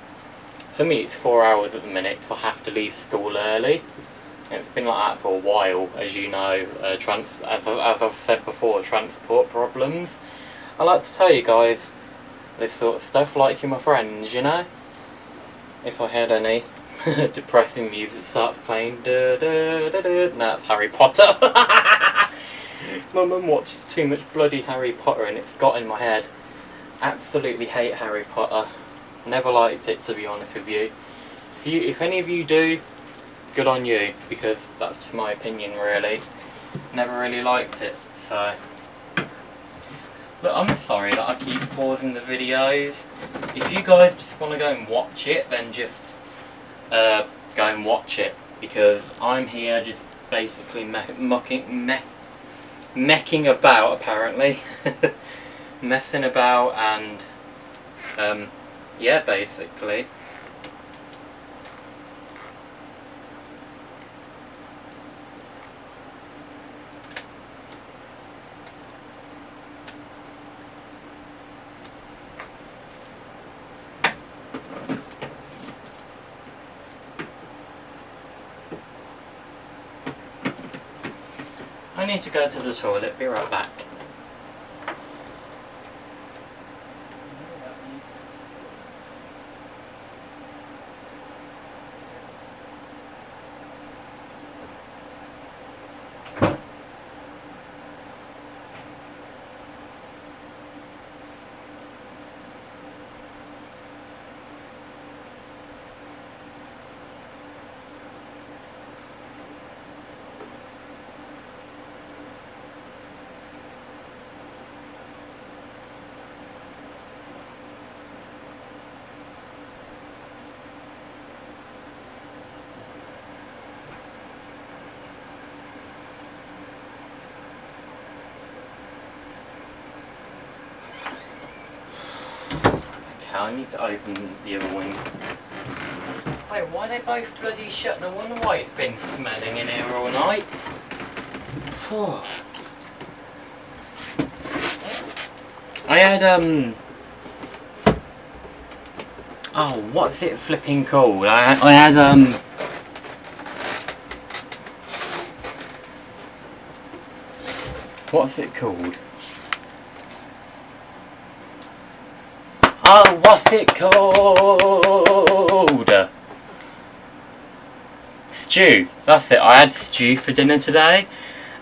For me, it's 4 hours at the minute, because I have to leave school early. And it's been like that for a while, as you know. As I've said before, transport problems. I like to tell you guys this sort of stuff, like you're my friends, you know. If I had any depressing music starts playing, that's Harry Potter. My mum watches too much bloody Harry Potter and it's got in my head. Absolutely hate Harry Potter. Never liked it, to be honest with you. If any of you do, good on you, because that's just my opinion, really. Never really liked it, so... Look, I'm sorry that I keep pausing the videos. If you guys just want to go and watch it, then just go and watch it, because I'm here just basically mecking about, apparently. Messing about and yeah, basically. I need to go to the toilet, be right back. I need to open the other wing. Wait, why are they both bloody shut? No wonder why it's been smelling in here all night. I had oh, what's it flipping called? I had what's it called? Oh, what's it called? Stew. That's it. I had stew for dinner today,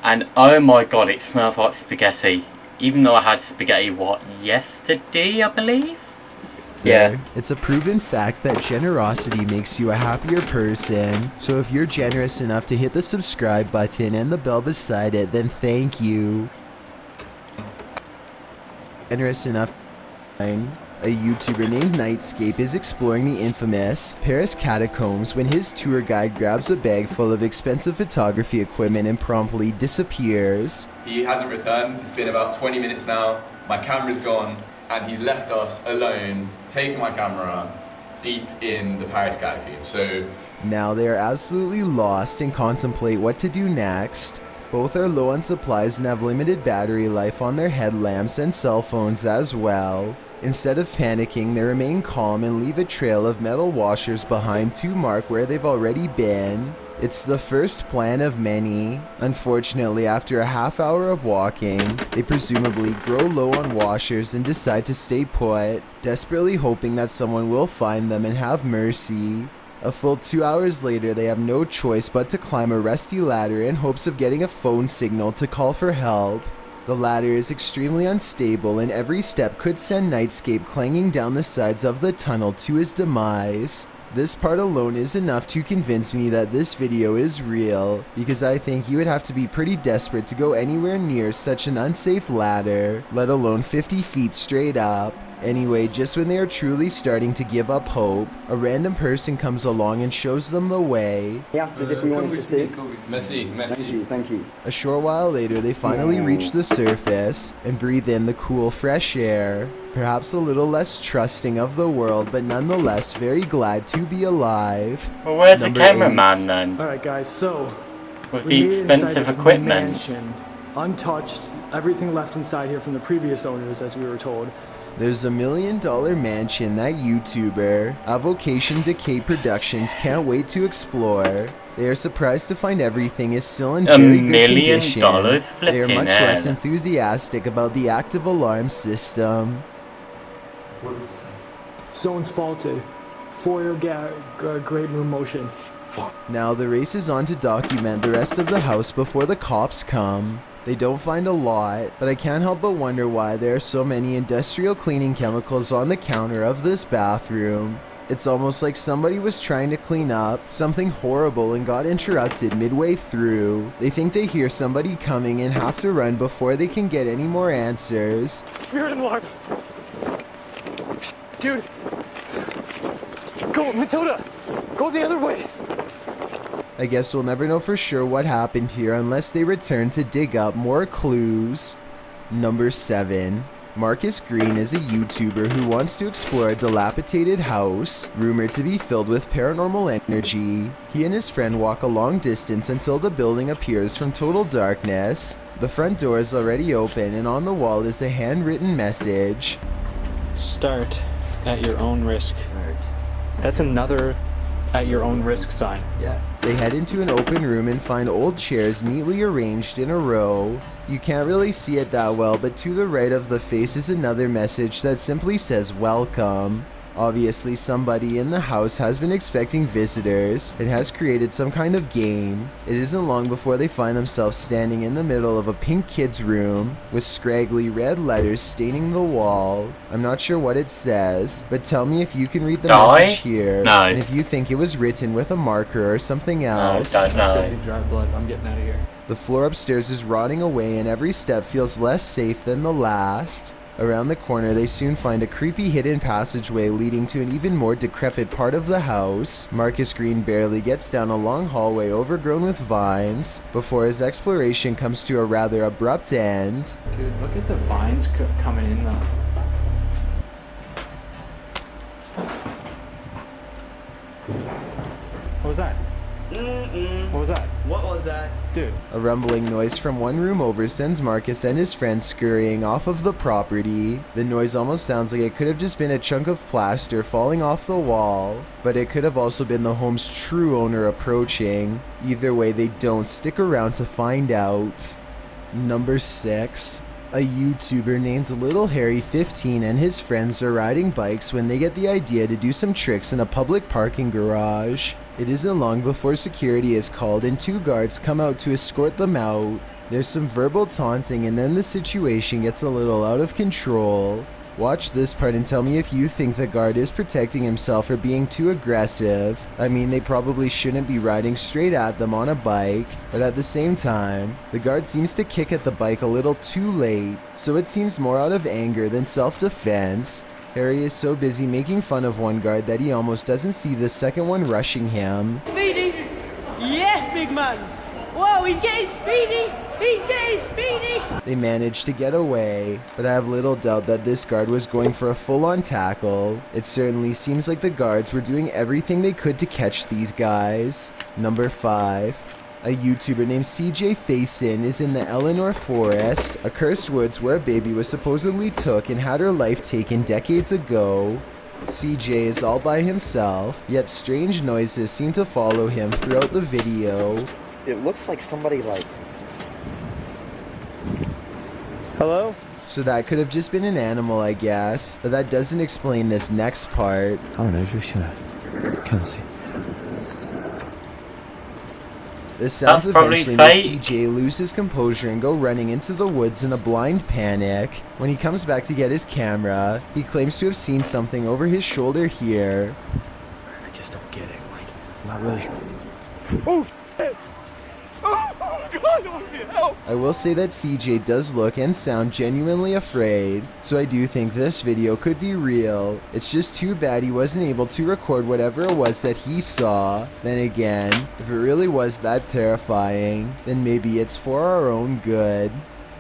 and oh my god, it smells like spaghetti. Even though I had spaghetti, what, yesterday, I believe? Yeah. It's a proven fact that generosity makes you a happier person. So if you're generous enough to hit the subscribe button and the bell beside it, then thank you. Generous enough. A YouTuber named Nightscape is exploring the infamous Paris catacombs when his tour guide grabs a bag full of expensive photography equipment and promptly disappears. He hasn't returned. It's been about 20 minutes now. My camera's gone, and he's left us alone, taking my camera deep in the Paris catacombs. So now they are absolutely lost and contemplate what to do next. Both are low on supplies and have limited battery life on their headlamps and cell phones as well. Instead of panicking, they remain calm and leave a trail of metal washers behind to mark where they've already been. It's the first plan of many. Unfortunately, after a half hour of walking, they presumably grow low on washers and decide to stay put, desperately hoping that someone will find them and have mercy. A full 2 hours later, they have no choice but to climb a rusty ladder in hopes of getting a phone signal to call for help. The ladder is extremely unstable and every step could send Nightscape clanging down the sides of the tunnel to his demise. This part alone is enough to convince me that this video is real, because I think you would have to be pretty desperate to go anywhere near such an unsafe ladder, let alone 50 feet straight up. Anyway, just when they are truly starting to give up hope, a random person comes along and shows them the way. He asked us if we wanted to see. Merci. Thank you. A short while later, they finally reach the surface and breathe in the cool, fresh air. Perhaps a little less trusting of the world, but nonetheless very glad to be alive. Well, where's Number the cameraman 8. then? Alright guys, so With we the made it inside expensive this equipment. mansion, untouched, everything left inside here from the previous owners, as we were told. There's $1 million mansion that YouTuber, Avocation Decay Productions, can't wait to explore. They are surprised to find everything is still in very good condition. $1 million? They are Flipping much less hell. enthusiastic about the active alarm system. what is this? Someone's faulted. Foil great room motion. Now the race is on to document the rest of the house before the cops come. They don't find a lot, but I can't help but wonder why there are so many industrial cleaning chemicals on the counter of this bathroom. It's almost like somebody was trying to clean up something horrible and got interrupted midway through. They think they hear somebody coming and have to run before they can get any more answers. We heard an alarm. Dude. Go, Matilda. Go the other way. I guess we'll never know for sure what happened here unless they return to dig up more clues. Number 7. Marcus Green is a YouTuber who wants to explore a dilapidated house, rumored to be filled with paranormal energy. He and his friend walk a long distance until the building appears from total darkness. The front door is already open and on the wall is a handwritten message. Start at your own risk. That's another at your own risk sign. Yeah. They head into an open room and find old chairs neatly arranged in a row. You can't really see it that well, but to the right of the face is another message that simply says welcome. Obviously, somebody in the house has been expecting visitors and has created some kind of game. It isn't long before they find themselves standing in the middle of a pink kid's room with scraggly red letters staining the wall. I'm not sure what it says, but tell me if you can read the message here. No. And if you think it was written with a marker or something else. No, don't know. Okay, dry blood. I'm getting out of here. The floor upstairs is rotting away and every step feels less safe than the last. Around the corner, they soon find a creepy hidden passageway leading to an even more decrepit part of the house. Marcus Green barely gets down a long hallway overgrown with vines before his exploration comes to a rather abrupt end. Dude, look at the vines coming in though. What was that? What was that? What was that? Dude. A rumbling noise from one room over sends Marcus and his friends scurrying off of the property. The noise almost sounds like it could have just been a chunk of plaster falling off the wall, but it could have also been the home's true owner approaching. Either way, they don't stick around to find out. Number 6. A YouTuber named Little Harry 15 and his friends are riding bikes when they get the idea to do some tricks in a public parking garage. It isn't long before security is called and 2 guards come out to escort them out. There's some verbal taunting and then the situation gets a little out of control. Watch this part and tell me if you think the guard is protecting himself or being too aggressive. I mean, they probably shouldn't be riding straight at them on a bike, but at the same time, the guard seems to kick at the bike a little too late, so it seems more out of anger than self-defense. Harry is so busy making fun of one guard that he almost doesn't see the second one rushing him. Speedy! Yes, big man! Whoa, he's getting speedy! He's getting speedy! They managed to get away, but I have little doubt that this guard was going for a full-on tackle. It certainly seems like the guards were doing everything they could to catch these guys. Number 5. A YouTuber named CJ Faison is in the Eleanor Forest, a cursed woods where a baby was supposedly took and had her life taken decades ago. CJ is all by himself, yet strange noises seem to follow him throughout the video. It looks like somebody like... Hello? So that could have just been an animal, I guess, but that doesn't explain this next part. This sounds eventually makes CJ lose his composure and go running into the woods in a blind panic. When he comes back to get his camera, he claims to have seen something over his shoulder here. I just don't get it. Like, I'm not really sure. Oh, shit! Oh, God, I need help! I will say that CJ does look and sound genuinely afraid, so I do think this video could be real. It's just too bad he wasn't able to record whatever it was that he saw. Then again, if it really was that terrifying, then maybe it's for our own good.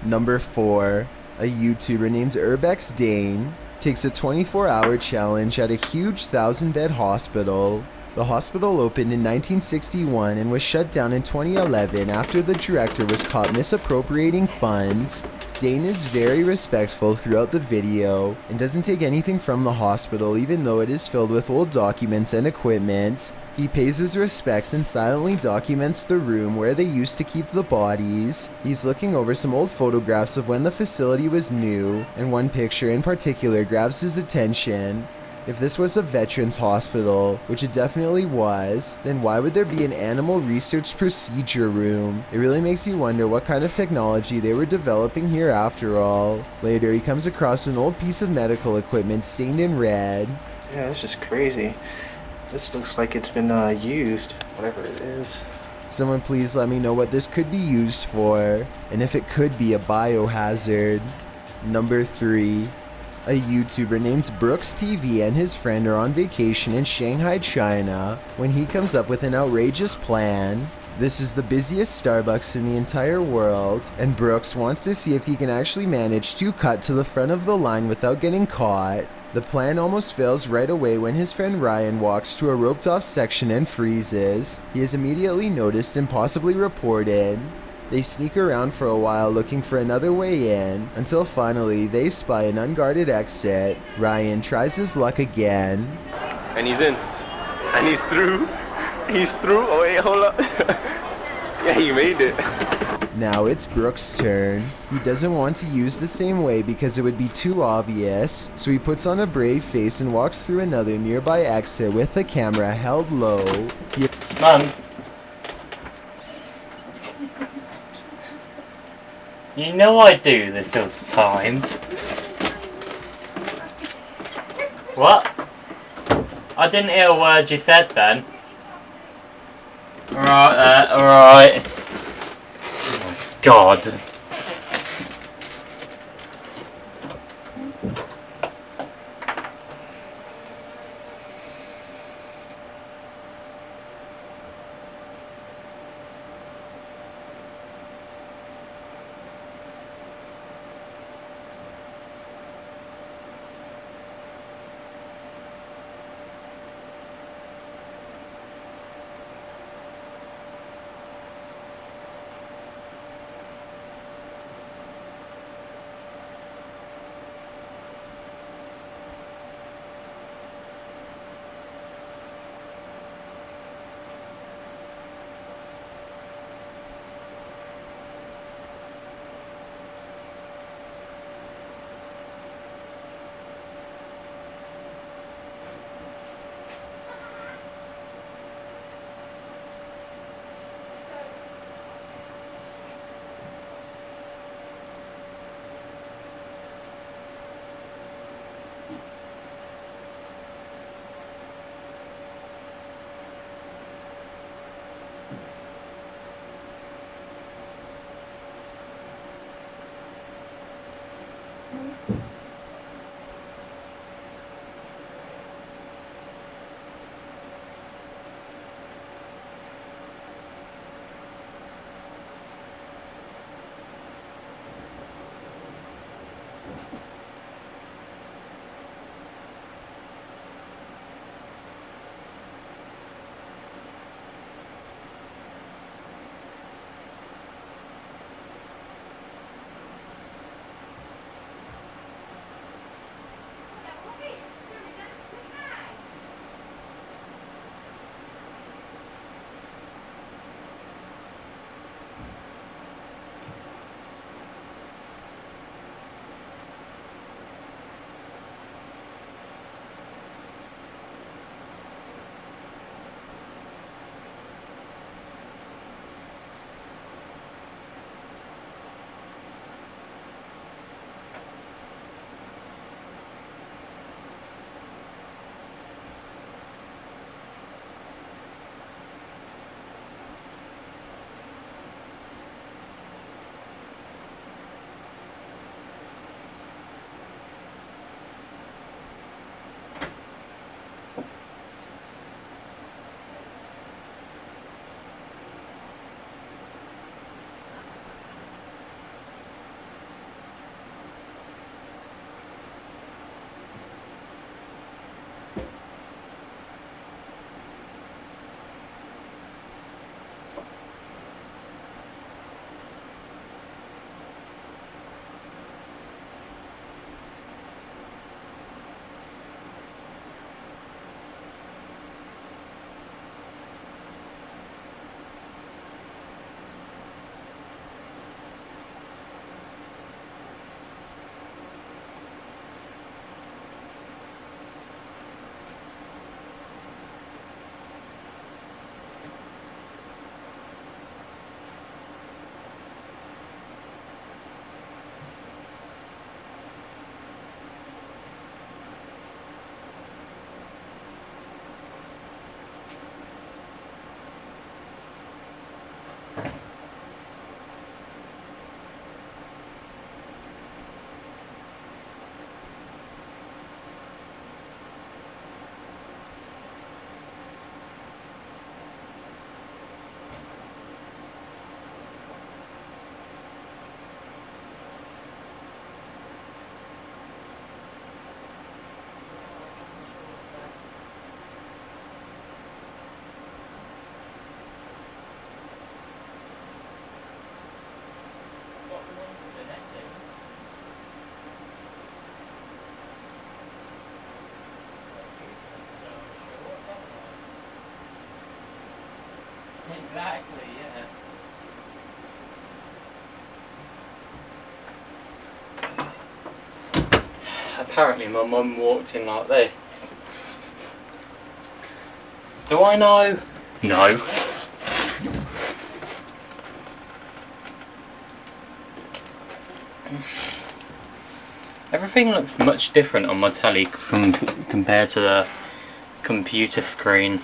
Number 4. A YouTuber named Urbex Dane takes a 24-hour challenge at a huge 1,000-bed hospital. The hospital opened in 1961 and was shut down in 2011 after the director was caught misappropriating funds. Dane is very respectful throughout the video and doesn't take anything from the hospital even though it is filled with old documents and equipment. He pays his respects and silently documents the room where they used to keep the bodies. He's looking over some old photographs of when the facility was new, and one picture in particular grabs his attention. If this was a veterans hospital, which it definitely was, then why would there be an animal research procedure room? It really makes you wonder what kind of technology they were developing here after all. Later, he comes across an old piece of medical equipment stained in red. Yeah, this is crazy. This looks like it's been used, whatever it is. Someone please let me know what this could be used for, and if it could be a biohazard. Number 3. A YouTuber named Brooks TV and his friend are on vacation in Shanghai, China, when he comes up with an outrageous plan. This is the busiest Starbucks in the entire world, and Brooks wants to see if he can actually manage to cut to the front of the line without getting caught. The plan almost fails right away when his friend Ryan walks to a roped off section and freezes. He is immediately noticed and possibly reported. They sneak around for a while looking for another way in, until finally they spy an unguarded exit. Ryan tries his luck again. And he's in. And he's through. He's through. Oh wait, hold up. Yeah, he made it. Now it's Brooks' turn. He doesn't want to use the same way because it would be too obvious, so he puts on a brave face and walks through another nearby exit with the camera held low. Mum. You know I do this all the time. What? I didn't hear a word you said then. Alright, alright. Oh my God. Exactly, yeah. Apparently my mum walked in like this. Do I know? No. Everything looks much different on my telly compared to the computer screen.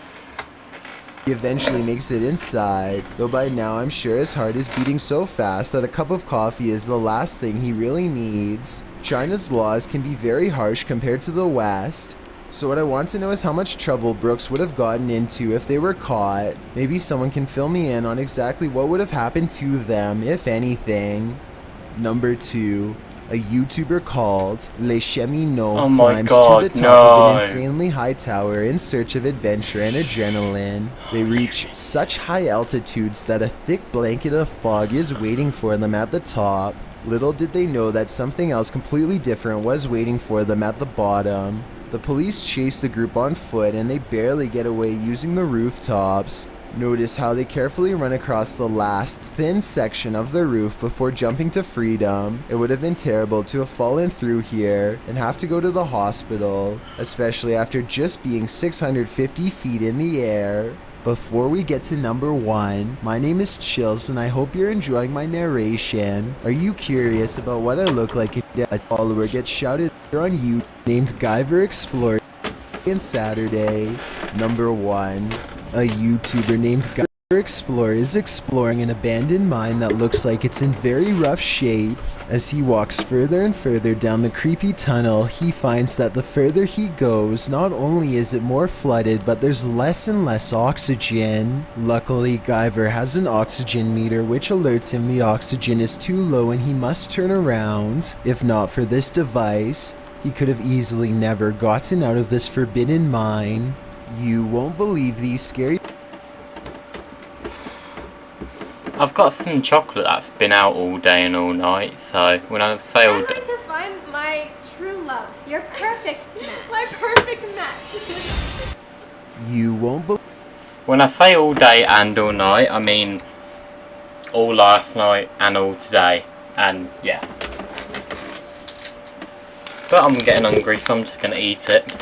He eventually makes it inside, though by now I'm sure his heart is beating so fast that a cup of coffee is the last thing he really needs. China's laws can be very harsh compared to the West, so what I want to know is how much trouble Brooks would have gotten into if they were caught. Maybe someone can fill me in on exactly what would have happened to them, if anything. Number 2. A YouTuber called Les Cheminots climbs to the top of an insanely high tower in search of adventure and adrenaline. They reach such high altitudes that a thick blanket of fog is waiting for them at the top. Little did they know that something else completely different was waiting for them at the bottom. The police chase the group on foot and they barely get away using the rooftops. Notice how they carefully run across the last thin section of the roof before jumping to freedom. It would have been terrible to have fallen through here and have to go to the hospital, especially after just being 650 feet in the air. Before we get to number 1, my name is Chills and I hope you're enjoying my narration. Are you curious about what I look like if a follower gets shouted on you named Guyver Explorer on Saturday? Number 1. A YouTuber named Guyver Explorer is exploring an abandoned mine that looks like it's in very rough shape. As he walks further and further down the creepy tunnel, he finds that the further he goes, not only is it more flooded, but there's less and less oxygen. Luckily, Guyver has an oxygen meter which alerts him the oxygen is too low and he must turn around. If not for this device, he could have easily never gotten out of this forbidden mine. You won't believe these scary... I've got some chocolate that's been out all day and all night, so when I say all I'm day... going to find my true love. Your perfect match. My perfect match. You won't believe... When I say all day and all night, I mean all last night and all today, and yeah. But I'm getting hungry, so I'm just gonna eat it.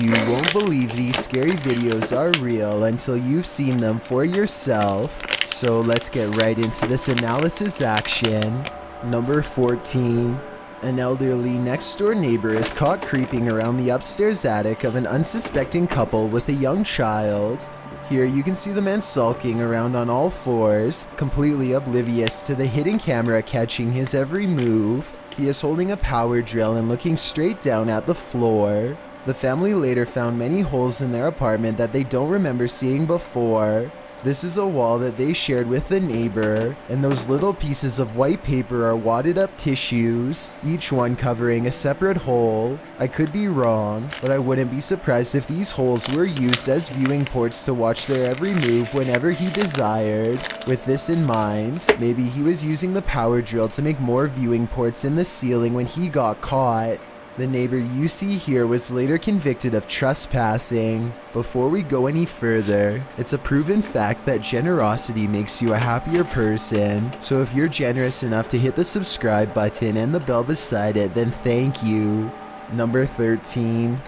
You won't believe these scary videos are real until you've seen them for yourself. So let's get right into this analysis action. Number 14. An elderly next-door neighbor is caught creeping around the upstairs attic of an unsuspecting couple with a young child. Here you can see the man sulking around on all fours, completely oblivious to the hidden camera catching his every move. He is holding a power drill and looking straight down at the floor. The family later found many holes in their apartment that they don't remember seeing before. This is a wall that they shared with the neighbor, and those little pieces of white paper are wadded up tissues, each one covering a separate hole. I could be wrong, but I wouldn't be surprised if these holes were used as viewing ports to watch their every move whenever he desired. With this in mind, maybe he was using the power drill to make more viewing ports in the ceiling when he got caught. The neighbor you see here was later convicted of trespassing. Before we go any further, it's a proven fact that generosity makes you a happier person. So if you're generous enough to hit the subscribe button and the bell beside it, then thank you. Number 13.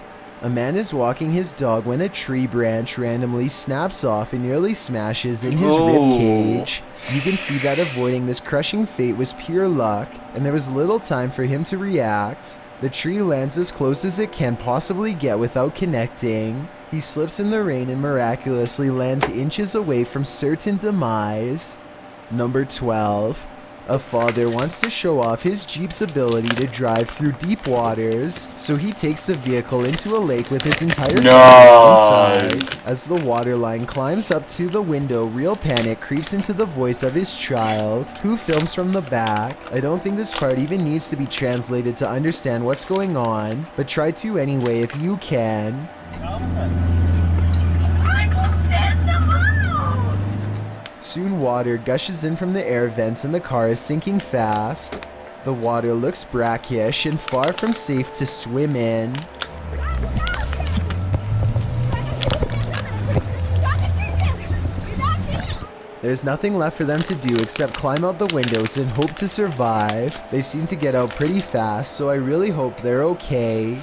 A man is walking his dog when a tree branch randomly snaps off and nearly smashes in his ribcage. You can see that avoiding this crushing fate was pure luck, and there was little time for him to react. The tree lands as close as it can possibly get without connecting. He slips in the rain and miraculously lands inches away from certain demise. Number 12. A father wants to show off his Jeep's ability to drive through deep waters, so he takes the vehicle into a lake with his entire family inside. As the water line climbs up to the window, real panic creeps into the voice of his child, who films from the back. I don't think this part even needs to be translated to understand what's going on, but try to anyway if you can. Soon water gushes in from the air vents and the car is sinking fast. The water looks brackish and far from safe to swim in. There's nothing left for them to do except climb out the windows and hope to survive. They seem to get out pretty fast, so I really hope they're okay.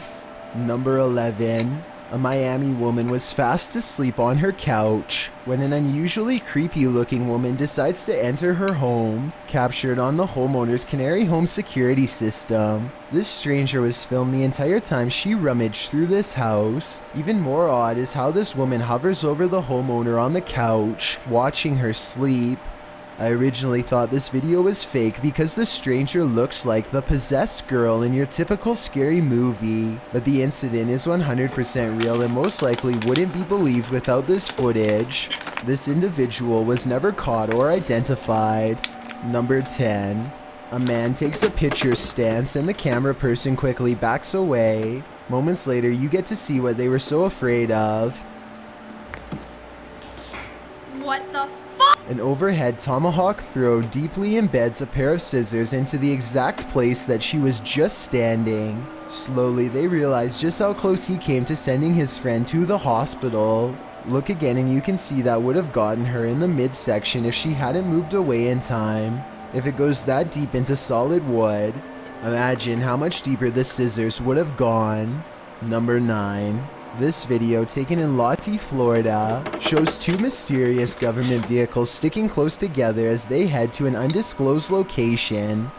Number 11. A Miami woman was fast asleep on her couch when an unusually creepy looking woman decides to enter her home, captured on the homeowner's Canary home security system. This stranger was filmed the entire time she rummaged through this house. Even more odd is how this woman hovers over the homeowner on the couch, watching her sleep. I originally thought this video was fake because the stranger looks like the possessed girl in your typical scary movie, but the incident is 100% real and most likely wouldn't be believed without this footage. This individual was never caught or identified. Number 10. A man takes a picture stance and the camera person quickly backs away. Moments later, you get to see what they were so afraid of. What the An overhead tomahawk throw deeply embeds a pair of scissors into the exact place that she was just standing. Slowly, they realize just how close he came to sending his friend to the hospital. Look again and you can see that would have gotten her in the midsection if she hadn't moved away in time. If it goes that deep into solid wood, imagine how much deeper the scissors would have gone. Number 9. This video, taken in Lottie, Florida, shows two mysterious government vehicles sticking close together as they head to an undisclosed location.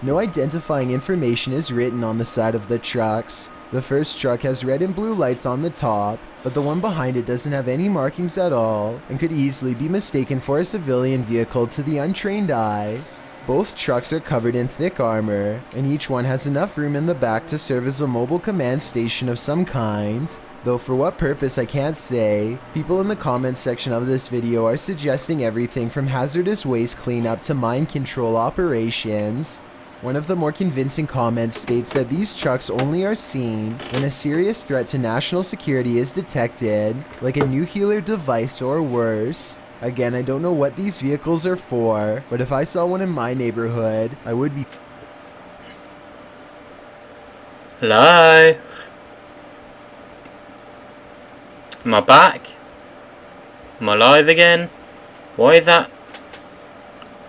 No identifying information is written on the side of the trucks. The first truck has red and blue lights on the top, but the one behind it doesn't have any markings at all and could easily be mistaken for a civilian vehicle to the untrained eye. Both trucks are covered in thick armor, and each one has enough room in the back to serve as a mobile command station of some kind. Though for what purpose I can't say. People in the comments section of this video are suggesting everything from hazardous waste cleanup to mind control operations. One of the more convincing comments states that these trucks only are seen when a serious threat to national security is detected, like a nuclear device or worse. Again, I don't know what these vehicles are for, but if I saw one in my neighborhood, I would be... Hello? Am I back? Am I live again? Why is that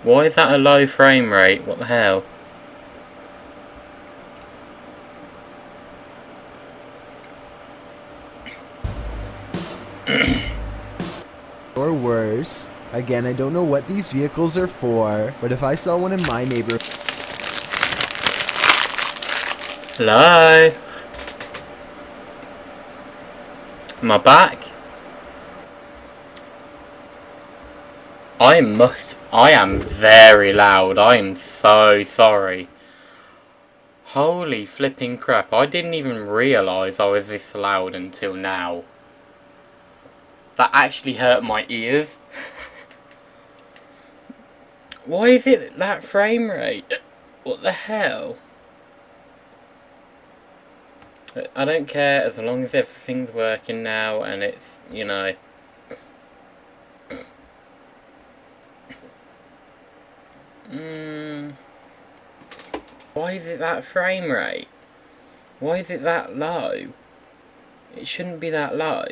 a low frame rate? What the hell? or worse. Again, I don't know what these vehicles are for, but if I saw one in my neighborhood... Hello? Am I back? I am very loud. I am so sorry. Holy flipping crap. I didn't even realise I was this loud until now. That actually hurt my ears. Why is it that frame rate? What the hell? I don't care as long as everything's working now and it's, you know... Why is it that frame rate? Why is it that low? It shouldn't be that low.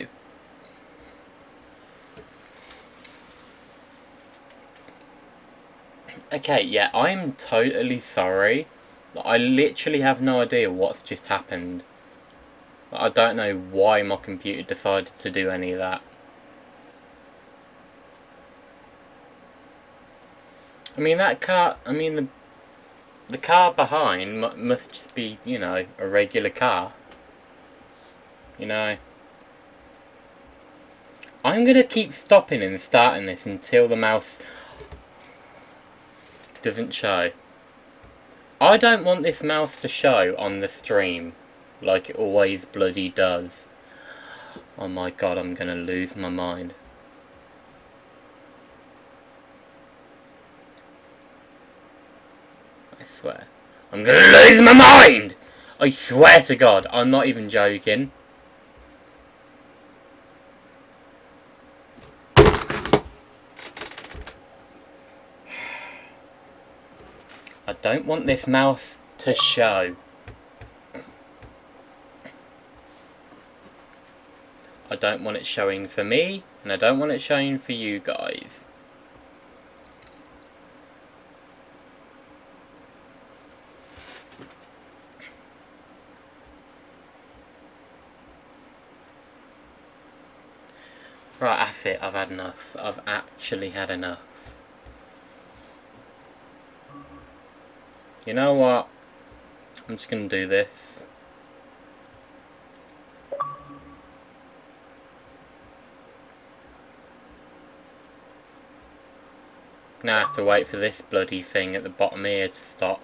Okay, yeah, I'm totally sorry. I literally have no idea what's just happened. I don't know why my computer decided to do any of that. I mean, that car, I mean, the car behind must just be, you know, a regular car. You know. I'm gonna keep stopping and starting this until the mouse doesn't show. I don't want this mouse to show on the stream like it always bloody does. Oh my god, I'm gonna lose my mind. I swear. I'm gonna lose my mind! I swear to god, I'm not even joking. I don't want this mouse to show. don't want it showing for me, and I don't want it showing for you guys. Right, that's it. I've had enough. I've actually had enough. You know what? I'm just going to do this. Now I have to wait for this bloody thing at the bottom here to stop.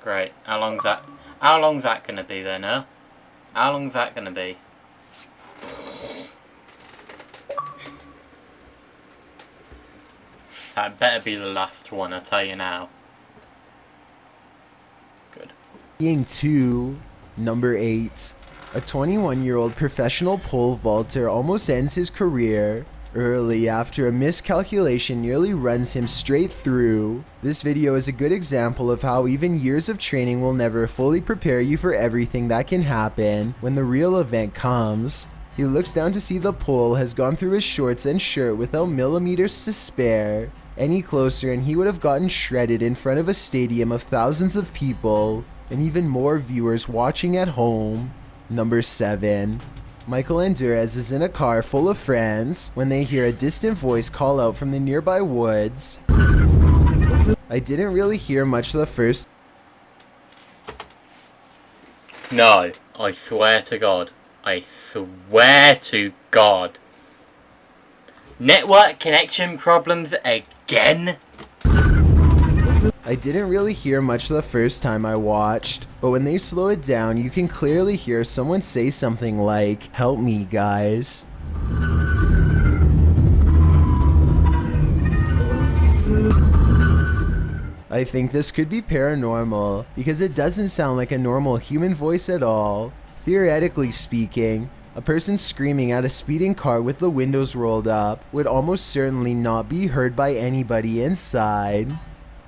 Great. How long's that going to be then, huh? How long's that going to be? That better be the last one, I tell you now. Good. Game 2, number 8. A 21-year-old professional pole vaulter almost ends his career early after a miscalculation nearly runs him straight through. This video is a good example of how even years of training will never fully prepare you for everything that can happen when the real event comes. He looks down to see the pole has gone through his shorts and shirt without millimeters to spare. Any closer and he would have gotten shredded in front of a stadium of thousands of people and even more viewers watching at home. Number 7. Michael Andurez is in a car full of friends when they hear a distant voice call out from the nearby woods. I didn't really hear much the first. No, I swear to God. I swear to God. Network connection problems again? I didn't really hear much the first time I watched, but when they slow it down, you can clearly hear someone say something like, "Help me, guys." I think this could be paranormal, because it doesn't sound like a normal human voice at all. Theoretically speaking, a person screaming at a speeding car with the windows rolled up would almost certainly not be heard by anybody inside.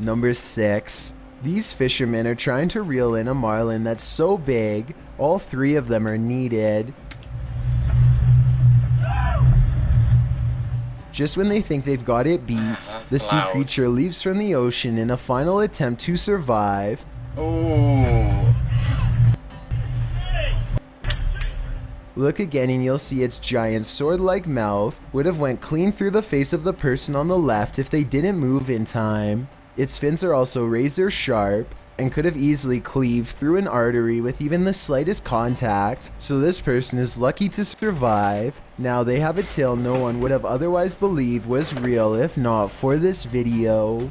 Number 6. These fishermen are trying to reel in a marlin that's so big, all 3 of them are needed. Just when they think they've got it beat, the sea creature leaves from the ocean in a final attempt to survive. Ooh. Look again and you'll see its giant sword-like mouth would have went clean through the face of the person on the left if they didn't move in time. Its fins are also razor sharp and could have easily cleaved through an artery with even the slightest contact, so this person is lucky to survive. Now they have a tail no one would have otherwise believed was real if not for this video.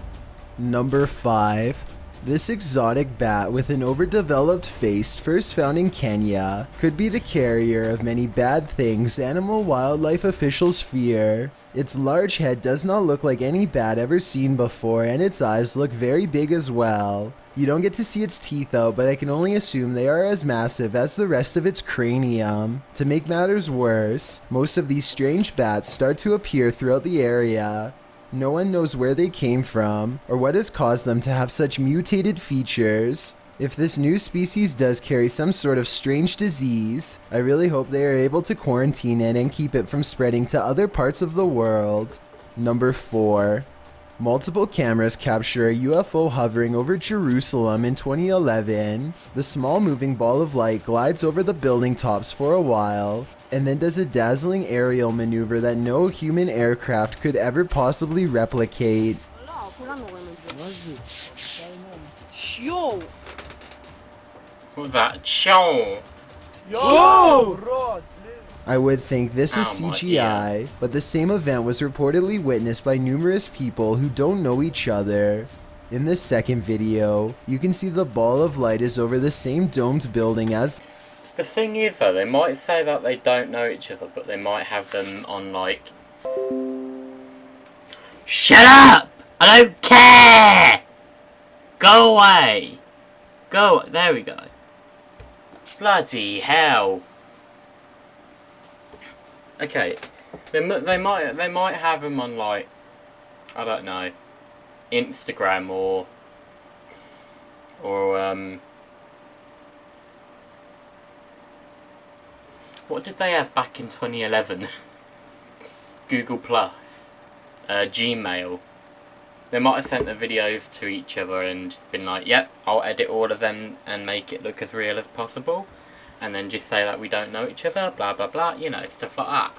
Number 5. This exotic bat with an overdeveloped face, first found in Kenya, could be the carrier of many bad things animal wildlife officials fear. Its large head does not look like any bat ever seen before, and its eyes look very big as well. You don't get to see its teeth out, but I can only assume they are as massive as the rest of its cranium. To make matters worse, most of these strange bats start to appear throughout the area. No one knows where they came from, or what has caused them to have such mutated features. If this new species does carry some sort of strange disease, I really hope they are able to quarantine it and keep it from spreading to other parts of the world. Number 4. Multiple cameras capture a UFO hovering over Jerusalem in 2011. The small moving ball of light glides over the building tops for a while, and then does a dazzling aerial maneuver that no human aircraft could ever possibly replicate. What was that? Show! I would think this is CGI, but the same event was reportedly witnessed by numerous people who don't know each other. In this second video, you can see the ball of light is over the same domed building as. The thing is though, they might say that they don't know each other, but they might have them on like... Shut up! I don't care! Go away! Go, there we go. Bloody hell. Okay, they might have them on like, I don't know, Instagram or What did they have back in 2011? Google Plus, Gmail. They might have sent the videos to each other and just been like, yep, I'll edit all of them and make it look as real as possible. And then just say that we don't know each other, blah blah blah, you know, stuff like that.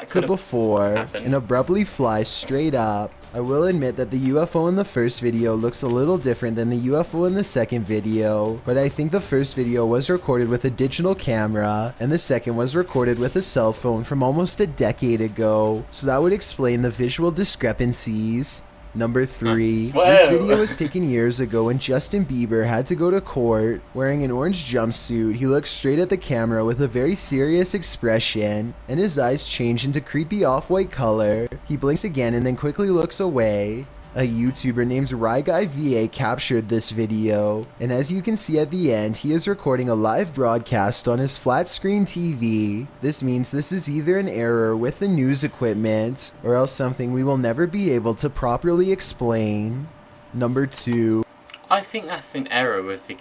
To before and abruptly flies straight up. I will admit that the UFO in the first video looks a little different than the UFO in the second video, but I think the first video was recorded with a digital camera and the second was recorded with a cell phone from almost a decade ago, so that would explain the visual discrepancies. Number 3. This video was taken years ago when Justin Bieber had to go to court. Wearing an orange jumpsuit, he looks straight at the camera with a very serious expression, and his eyes change into creepy off-white color. He blinks again and then quickly looks away. A YouTuber named RyGuyVA captured this video, and as you can see at the end, he is recording a live broadcast on his flat screen TV. This means this is either an error with the news equipment, or else something we will never be able to properly explain. Number 2. I think that's an error with the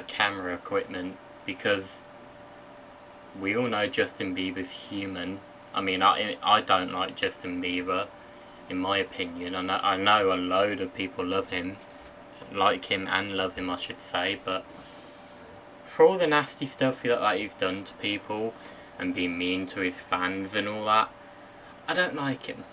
camera equipment, because we all know Justin Bieber's human. I mean, I don't like Justin Bieber. In my opinion, I know a load of people love him, like him and love him I should say, but for all the nasty stuff that he's done to people and being mean to his fans and all that, I don't like him.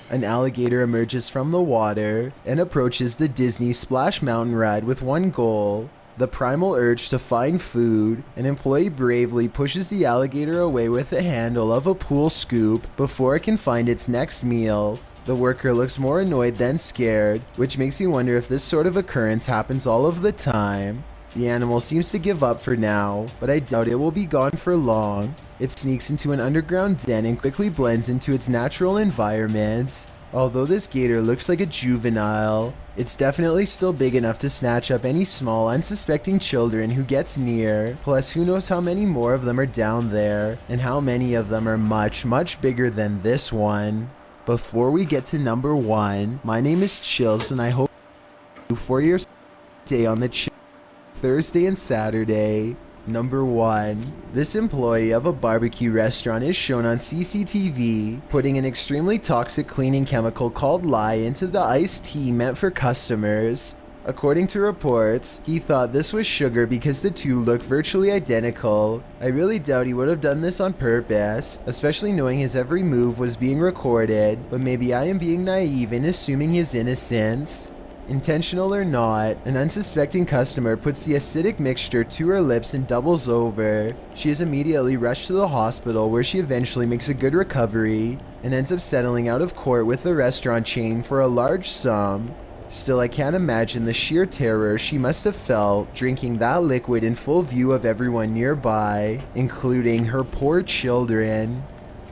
An alligator emerges from the water and approaches the Disney Splash Mountain ride with one goal: the primal urge to find food. An employee bravely pushes the alligator away with the handle of a pool scoop before it can find its next meal. The worker looks more annoyed than scared, which makes you wonder if this sort of occurrence happens all of the time. The animal seems to give up for now, but I doubt it will be gone for long. It sneaks into an underground den and quickly blends into its natural environment. Although this gator looks like a juvenile, it's definitely still big enough to snatch up any small, unsuspecting children who gets near. Plus, who knows how many more of them are down there, and how many of them are much, much bigger than this one. Before we get to number 1, my name is Chills, and I hope you for your day on the Thursday and Saturday. Number 1. This employee of a barbecue restaurant is shown on CCTV putting an extremely toxic cleaning chemical called lye into the iced tea meant for customers. According to reports, he thought this was sugar because the two look virtually identical. I really doubt he would have done this on purpose, especially knowing his every move was being recorded, but maybe I am being naive in assuming his innocence. Intentional or not, an unsuspecting customer puts the acidic mixture to her lips and doubles over. She is immediately rushed to the hospital where she eventually makes a good recovery and ends up settling out of court with the restaurant chain for a large sum. Still, I can't imagine the sheer terror she must have felt drinking that liquid in full view of everyone nearby, including her poor children.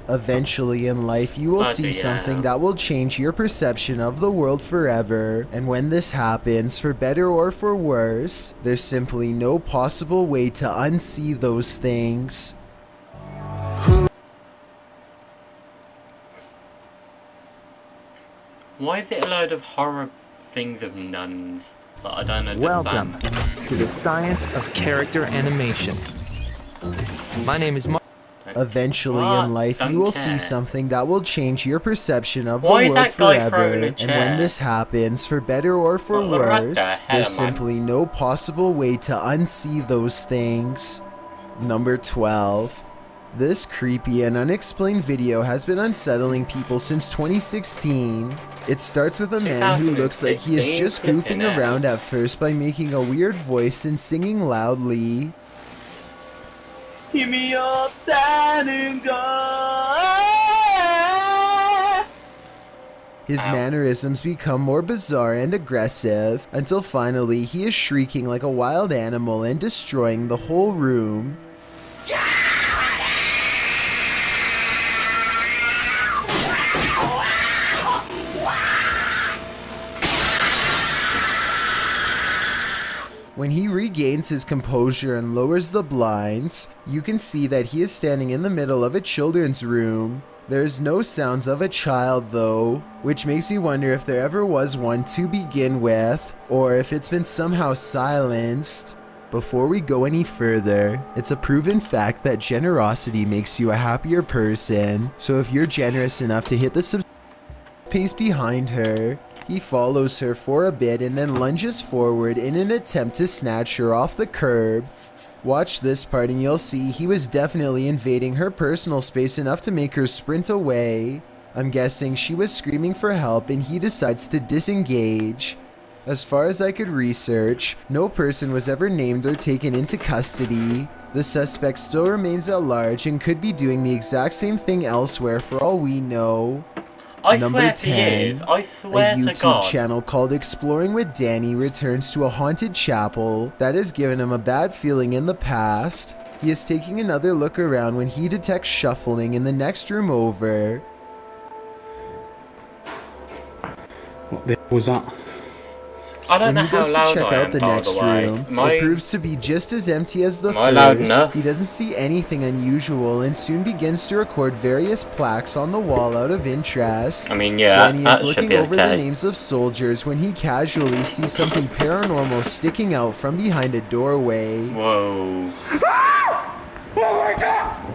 Eventually in life, you will see something that will change your perception of the world forever, and when this happens, for better or for worse, there's simply no possible way to unsee those things. Why is it a load of horror things of nuns that I don't understand? Welcome to the science of character animation. My name is Mark. Eventually in life, you will see something that will change your perception of the world forever, and when this happens, for better or for worse, there's simply no possible way to unsee those things. Number 12. This creepy and unexplained video has been unsettling people since 2016. It starts with a man who looks like he is just goofing around at first by making a weird voice and singing loudly. His mannerisms become more bizarre and aggressive, until finally he is shrieking like a wild animal and destroying the whole room. When he regains his composure and lowers the blinds, you can see that he is standing in the middle of a children's room. There's no sounds of a child though, which makes me wonder if there ever was one to begin with, or if it's been somehow silenced. Before we go any further, it's a proven fact that generosity makes you a happier person. So if you're generous enough to hit the pace behind her, he follows her for a bit and then lunges forward in an attempt to snatch her off the curb. Watch this part and you'll see he was definitely invading her personal space enough to make her sprint away. I'm guessing she was screaming for help and he decides to disengage. As far as I could research, no person was ever named or taken into custody. The suspect still remains at large and could be doing the exact same thing elsewhere for all we know. Number 10, a YouTube channel called Exploring with Danny returns to a haunted chapel that has given him a bad feeling in the past. He is taking another look around when he detects shuffling in the next room over. What the hell was that? I don't know When he goes to check out the next room, it proves to be just as empty as the first. He doesn't see anything unusual and soon begins to record various plaques on the wall out of interest. I mean, yeah, Danny is looking over the names of soldiers when he casually sees something paranormal sticking out from behind a doorway. Whoa. Oh my god!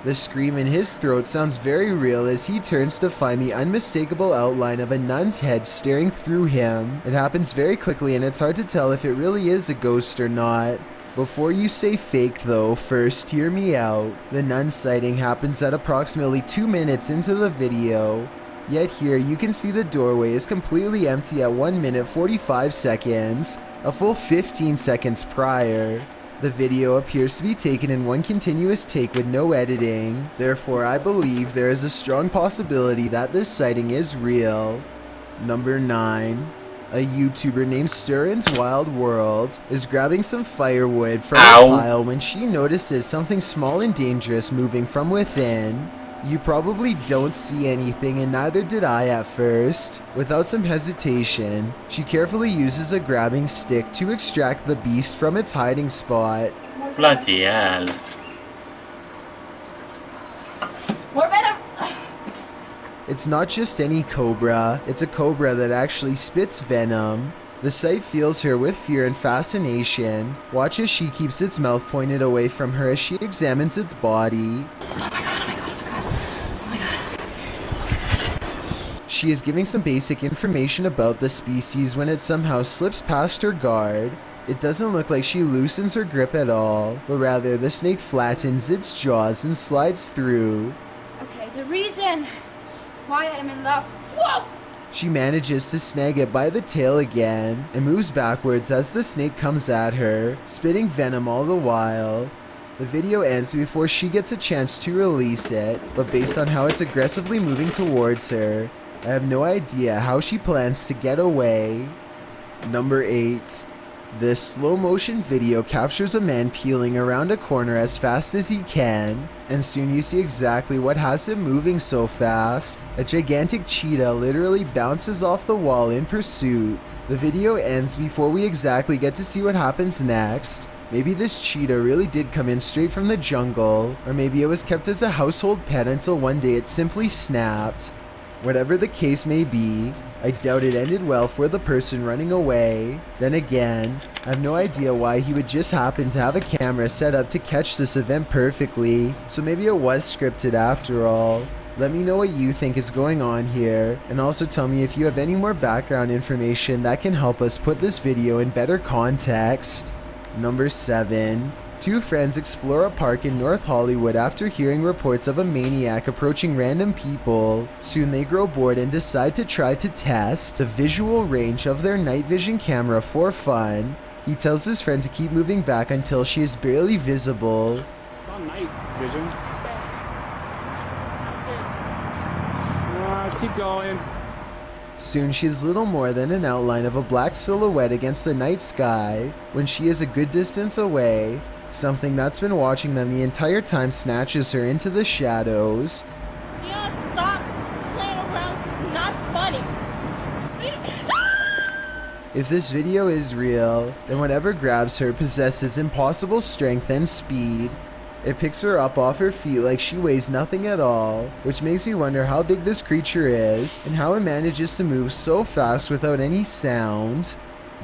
The scream in his throat sounds very real as he turns to find the unmistakable outline of a nun's head staring through him. It happens very quickly and it's hard to tell if it really is a ghost or not. Before you say fake though, first hear me out. The nun sighting happens at approximately 2 minutes into the video. Yet here you can see the doorway is completely empty at 1 minute 45 seconds, a full 15 seconds prior. The video appears to be taken in one continuous take with no editing. Therefore, I believe there is a strong possibility that this sighting is real. Number 9. A YouTuber named Stirrin's Wild World is grabbing some firewood from a pile when she notices something small and dangerous moving from within. You probably don't see anything and neither did I at first. Without some hesitation, she carefully uses a grabbing stick to extract the beast from its hiding spot. Bloody hell. More venom! It's not just any cobra, it's a cobra that actually spits venom. The sight fills her with fear and fascination. Watch as she keeps its mouth pointed away from her as she examines its body. She is giving some basic information about the species when it somehow slips past her guard. It doesn't look like she loosens her grip at all, but rather the snake flattens its jaws and slides through. Okay, the reason why I'm in love. Whoa! She manages to snag it by the tail again and moves backwards as the snake comes at her, spitting venom all the while. The video ends before she gets a chance to release it, but based on how it's aggressively moving towards her, I have no idea how she plans to get away. Number 8. This slow motion video captures a man peeling around a corner as fast as he can, and soon you see exactly what has him moving so fast. A gigantic cheetah literally bounces off the wall in pursuit. The video ends before we exactly get to see what happens next. Maybe this cheetah really did come in straight from the jungle, or maybe it was kept as a household pet until one day it simply snapped. Whatever the case may be, I doubt it ended well for the person running away. Then again, I have no idea why he would just happen to have a camera set up to catch this event perfectly, so maybe it was scripted after all. Let me know what you think is going on here, and also tell me if you have any more background information that can help us put this video in better context. Number 7. Two friends explore a park in North Hollywood after hearing reports of a maniac approaching random people. Soon they grow bored and decide to try to test the visual range of their night vision camera for fun. He tells his friend to keep moving back until she is barely visible. It's on night vision. Keep going. Soon she is little more than an outline of a black silhouette against the night sky. When she is a good distance away, something that's been watching them the entire time snatches her into the shadows. Just stop playing around. It's not funny. If this video is real, then whatever grabs her possesses impossible strength and speed. It picks her up off her feet like she weighs nothing at all, which makes me wonder how big this creature is and how it manages to move so fast without any sound.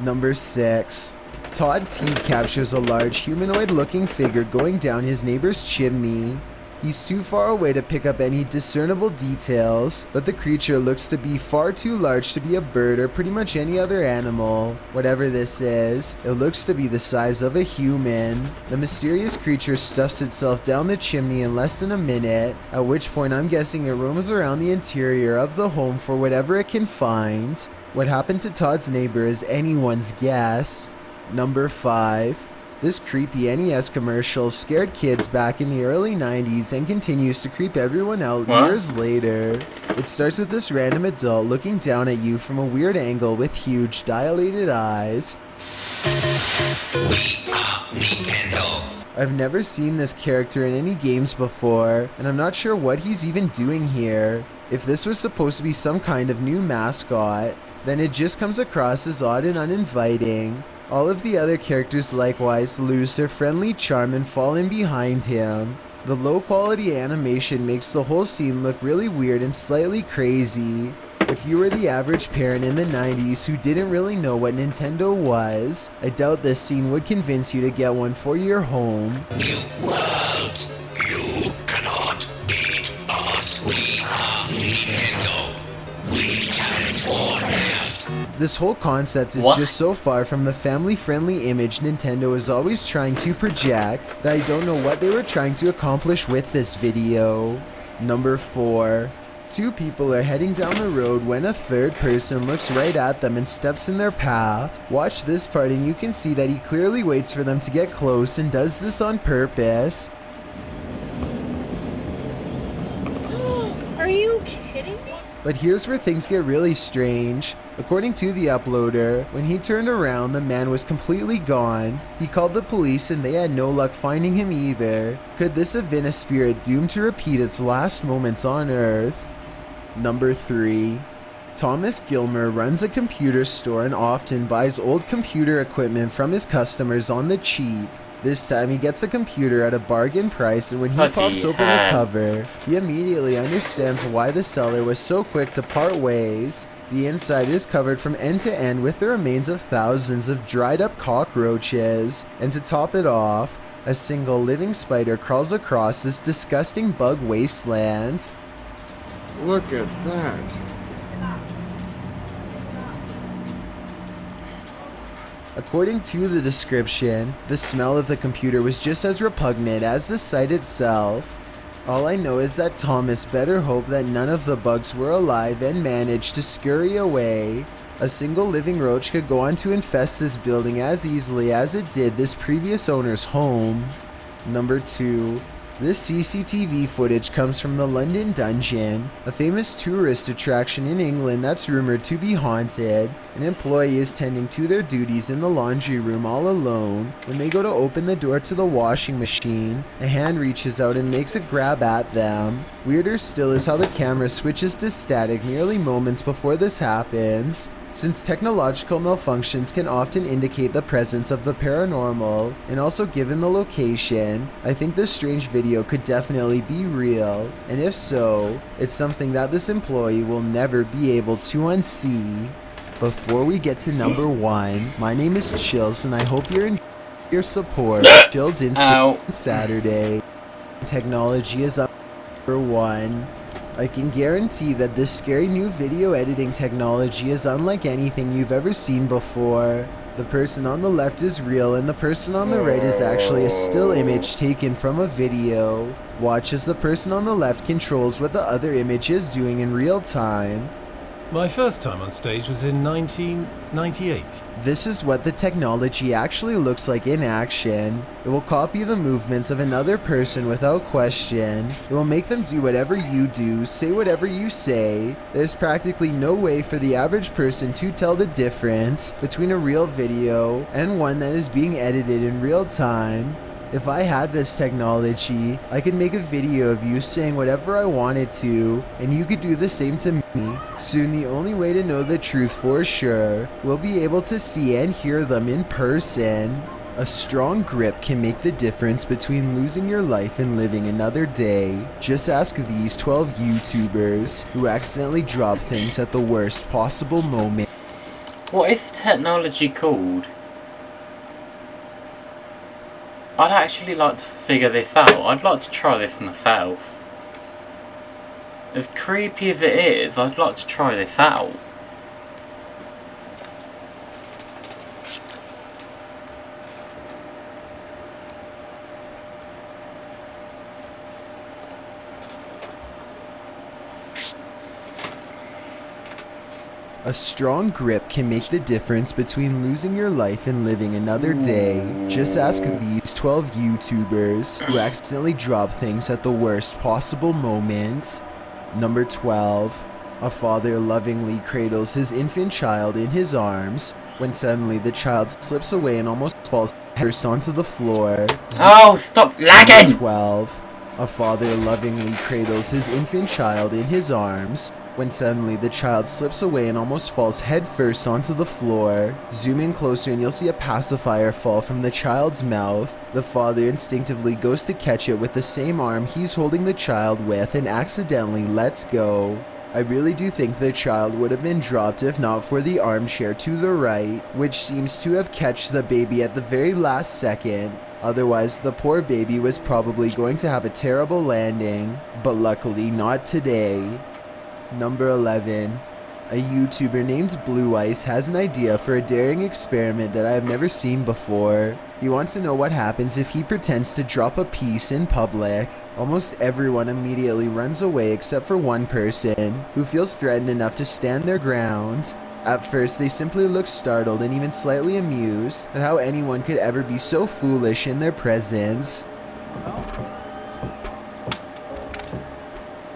Number 6. Todd T captures a large humanoid-looking figure going down his neighbor's chimney. He's too far away to pick up any discernible details, but the creature looks to be far too large to be a bird or pretty much any other animal. Whatever this is, it looks to be the size of a human. The mysterious creature stuffs itself down the chimney in less than a minute, at which point I'm guessing it roams around the interior of the home for whatever it can find. What happened to Todd's neighbor is anyone's guess. Number 5. This creepy NES commercial scared kids back in the early 90s and continues to creep everyone out years later. It starts with this random adult looking down at you from a weird angle with huge dilated eyes. We are Nintendo. I've never seen this character in any games before, and I'm not sure what he's even doing here. If this was supposed to be some kind of new mascot, then it just comes across as odd and uninviting. All of the other characters likewise lose their friendly charm and fall in behind him. The low quality animation makes the whole scene look really weird and slightly crazy. If you were the average parent in the 90s who didn't really know what Nintendo was, I doubt this scene would convince you to get one for your home. New worlds. You cannot beat us. We are Nintendo. We challenge warriors. This whole concept is just so far from the family-friendly image Nintendo is always trying to project that I don't know what they were trying to accomplish with this video. Number 4. 2 people are heading down the road when a third person looks right at them and steps in their path. Watch this part and you can see that he clearly waits for them to get close and does this on purpose. Are you kidding me? But here's where things get really strange. According to the uploader, when he turned around, the man was completely gone. He called the police and they had no luck finding him either. Could this have been a spirit doomed to repeat its last moments on Earth? Number 3. Thomas Gilmer runs a computer store and often buys old computer equipment from his customers on the cheap. This time he gets a computer at a bargain price, and when he pops open the cover, he immediately understands why the seller was so quick to part ways. The inside is covered from end to end with the remains of thousands of dried up cockroaches, and to top it off, a single living spider crawls across this disgusting bug wasteland. Look at that. According to the description, the smell of the computer was just as repugnant as the site itself. All I know is that Thomas better hope that none of the bugs were alive and managed to scurry away. A single living roach could go on to infest this building as easily as it did this previous owner's home. Number 2. This CCTV footage comes from the London Dungeon, a famous tourist attraction in England that's rumored to be haunted. An employee is tending to their duties in the laundry room all alone. When they go to open the door to the washing machine, a hand reaches out and makes a grab at them. Weirder still is how the camera switches to static merely moments before this happens. Since technological malfunctions can often indicate the presence of the paranormal, and also given the location, I think this strange video could definitely be real, and if so, it's something that this employee will never be able to unsee. Before we get to number 1, my name is Chills and I hope you're enjoying your support. Chills Instant Saturday. Technology is up number 1. I can guarantee that this scary new video editing technology is unlike anything you've ever seen before. The person on the left is real and the person on the right is actually a still image taken from a video. Watch as the person on the left controls what the other image is doing in real time. My first time on stage was in 1998. This is what the technology actually looks like in action. It will copy the movements of another person without question. It will make them do whatever you do, say whatever you say. There's practically no way for the average person to tell the difference between a real video and one that is being edited in real time. If I had this technology, I could make a video of you saying whatever I wanted to, and you could do the same to me. Soon the only way to know the truth for sure will be able to see and hear them in person. A strong grip can make the difference between losing your life and living another day. Just ask these 12 YouTubers who accidentally drop things at the worst possible moment. What is the technology called? I'd actually like to figure this out. I'd like to try this myself. As creepy as it is, I'd like to try this out. A strong grip can make the difference between losing your life and living another day. Just ask these 12 YouTubers who accidentally drop things at the worst possible moment. Number 12. A father lovingly cradles his infant child in his arms when suddenly the child slips away and almost falls first onto the floor. Oh, stop lagging! Number 12. A father lovingly cradles his infant child in his arms when suddenly the child slips away and almost falls headfirst onto the floor. Zoom in closer and you'll see a pacifier fall from the child's mouth. The father instinctively goes to catch it with the same arm he's holding the child with and accidentally lets go. I really do think the child would have been dropped if not for the armchair to the right, which seems to have catched the baby at the very last second. Otherwise, the poor baby was probably going to have a terrible landing, but luckily not today. Number 11. A YouTuber named Blue Ice has an idea for a daring experiment that I have never seen before. He wants to know what happens if he pretends to drop a piece in public. Almost everyone immediately runs away except for one person, who feels threatened enough to stand their ground. At first, they simply look startled and even slightly amused at how anyone could ever be so foolish in their presence.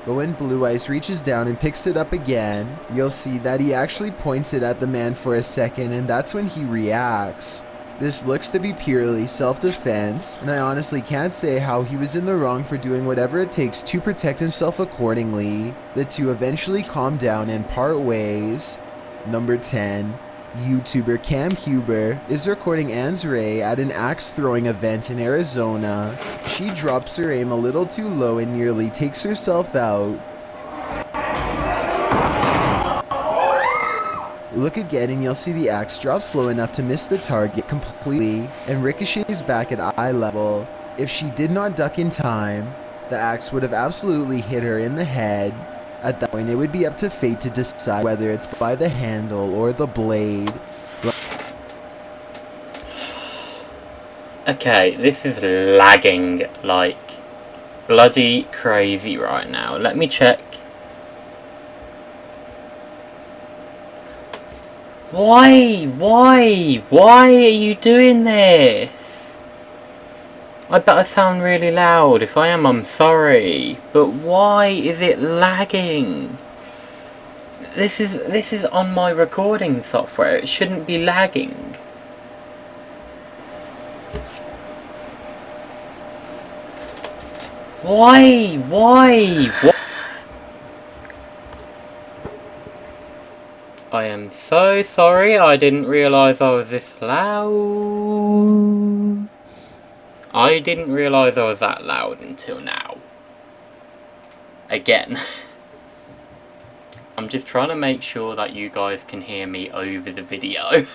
But when Blue Ice reaches down and picks it up again, you'll see that he actually points it at the man for a second, and that's when he reacts. This looks to be purely self-defense, and I honestly can't say how he was in the wrong for doing whatever it takes to protect himself accordingly. The two eventually calm down and part ways. Number 10. YouTuber Cam Huber is recording Anne's Ray at an axe throwing event in Arizona. She drops her aim a little too low and nearly takes herself out. Look again and you'll see the axe drop slow enough to miss the target completely and ricochets back at eye level. If she did not duck in time, the axe would have absolutely hit her in the head. At that point, it would be up to fate to decide whether it's by the handle or the blade. Okay, this is lagging like bloody crazy right now. Let me check. Why are you doing this? I bet I sound really loud. If I am, I'm sorry. But why is it lagging? This is on my recording software. It shouldn't be lagging. Why? I am so sorry. I didn't realise I was this loud. I didn't realise I was that loud until now. Again. I'm just trying to make sure that you guys can hear me over the video.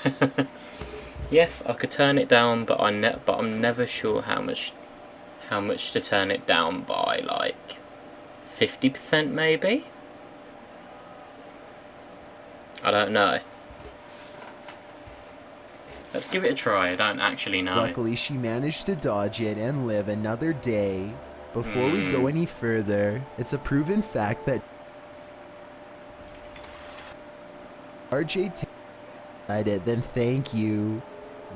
Yes, I could turn it down, but I'm never sure how much to turn it down by, like 50% maybe? I don't know. Let's give it a try. I don't actually know. Luckily, she managed to dodge it and live another day. Before we go any further, it's a proven fact that RJ tried it, then thank you.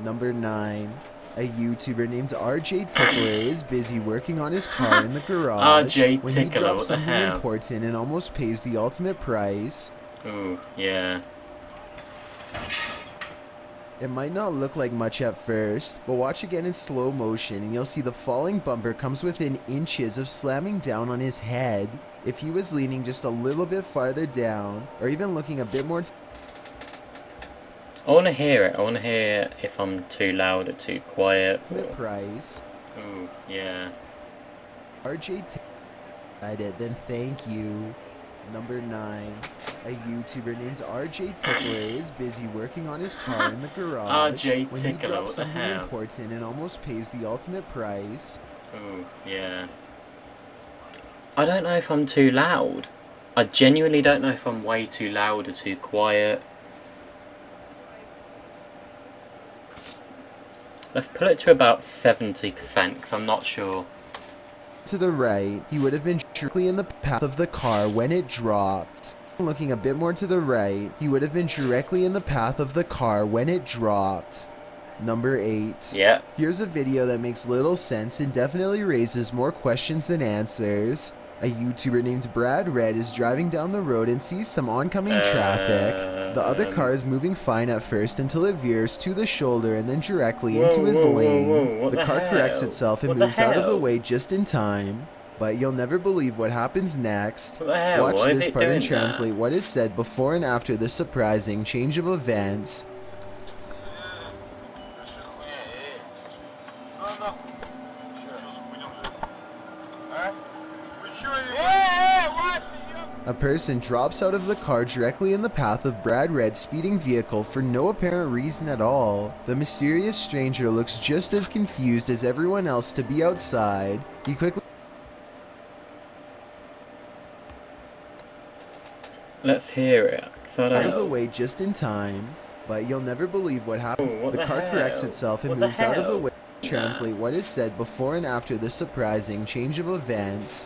Number 9. A YouTuber named RJ Tickler is busy working on his car in the garage RJ when he Tickler, drops what the something hell? important and almost pays the ultimate price. Ooh, yeah. It might not look like much at first, but watch again in slow motion and you'll see the falling bumper comes within inches of slamming down on his head. If he was leaning just a little bit farther down, or even looking a bit more I want to hear it. I want to hear if I'm too loud or too quiet. Ultimate price. Oh, yeah. RJ decided, then thank you. Number 9. A YouTuber named RJ Tickler is busy working on his car in the garage RJ when Tickler, he drops what the something hell? important and almost pays the ultimate price. Oh, yeah. I don't know if I'm too loud. I genuinely don't know if I'm way too loud or too quiet. Let's put it to about 70% because I'm not sure. To the right, he would have been directly in the path of the car when it dropped. Looking a bit more to the right, he would have been directly in the path of the car when it dropped. Number 8. Yeah. Here's a video that makes little sense and definitely raises more questions than answers. A YouTuber named Brad Red is driving down the road and sees some oncoming traffic. The other car is moving fine at first until it veers to the shoulder and then directly into his lane. The car corrects itself and moves out of the way just in time. But you'll never believe what happens next. Watch this part and translate what is said before and after this surprising change of events. A person drops out of the car directly in the path of Brad Red's speeding vehicle for no apparent reason at all. The mysterious stranger looks just as confused as everyone else to be outside. He quickly... Let's hear it. Out of the way just in time. But you'll never believe what happened. The car corrects itself and moves out of the way. Translate what is said before and after this surprising change of events.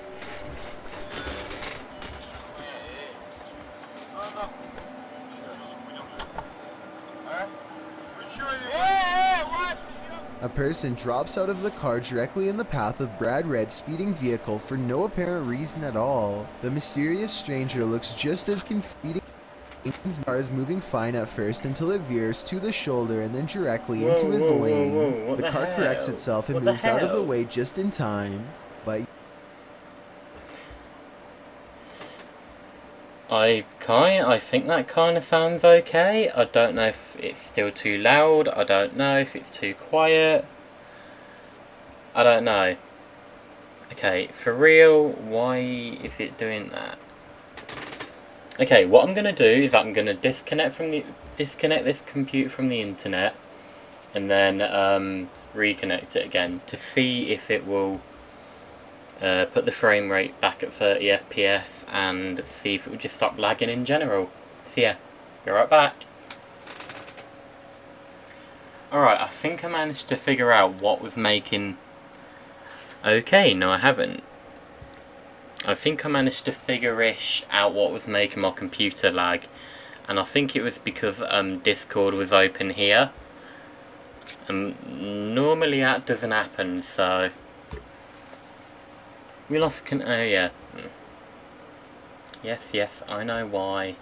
A person drops out of the car directly in the path of Brad Red's speeding vehicle for no apparent reason at all. The mysterious stranger looks just as confused. The car is moving fine at first until it veers to the shoulder and then directly into his lane. The car corrects itself and moves out of the way just in time. But I think that kind of sounds okay. I don't know if it's still too loud. I don't know if it's too quiet. I don't know. Okay, for real, why is it doing that? Okay, what I'm gonna do is I'm gonna disconnect this computer from the internet, and then reconnect it again to see if it will put the frame rate back at 30 FPS and see if it would just stop lagging in general. So yeah, be right back. Alright, I think I managed to figure out what was making... Okay, no I haven't. I think I managed to figure-ish out what was making my computer lag, and I think it was because Discord was open here. Normally that doesn't happen, so... We lost oh yeah. Yes, I know why.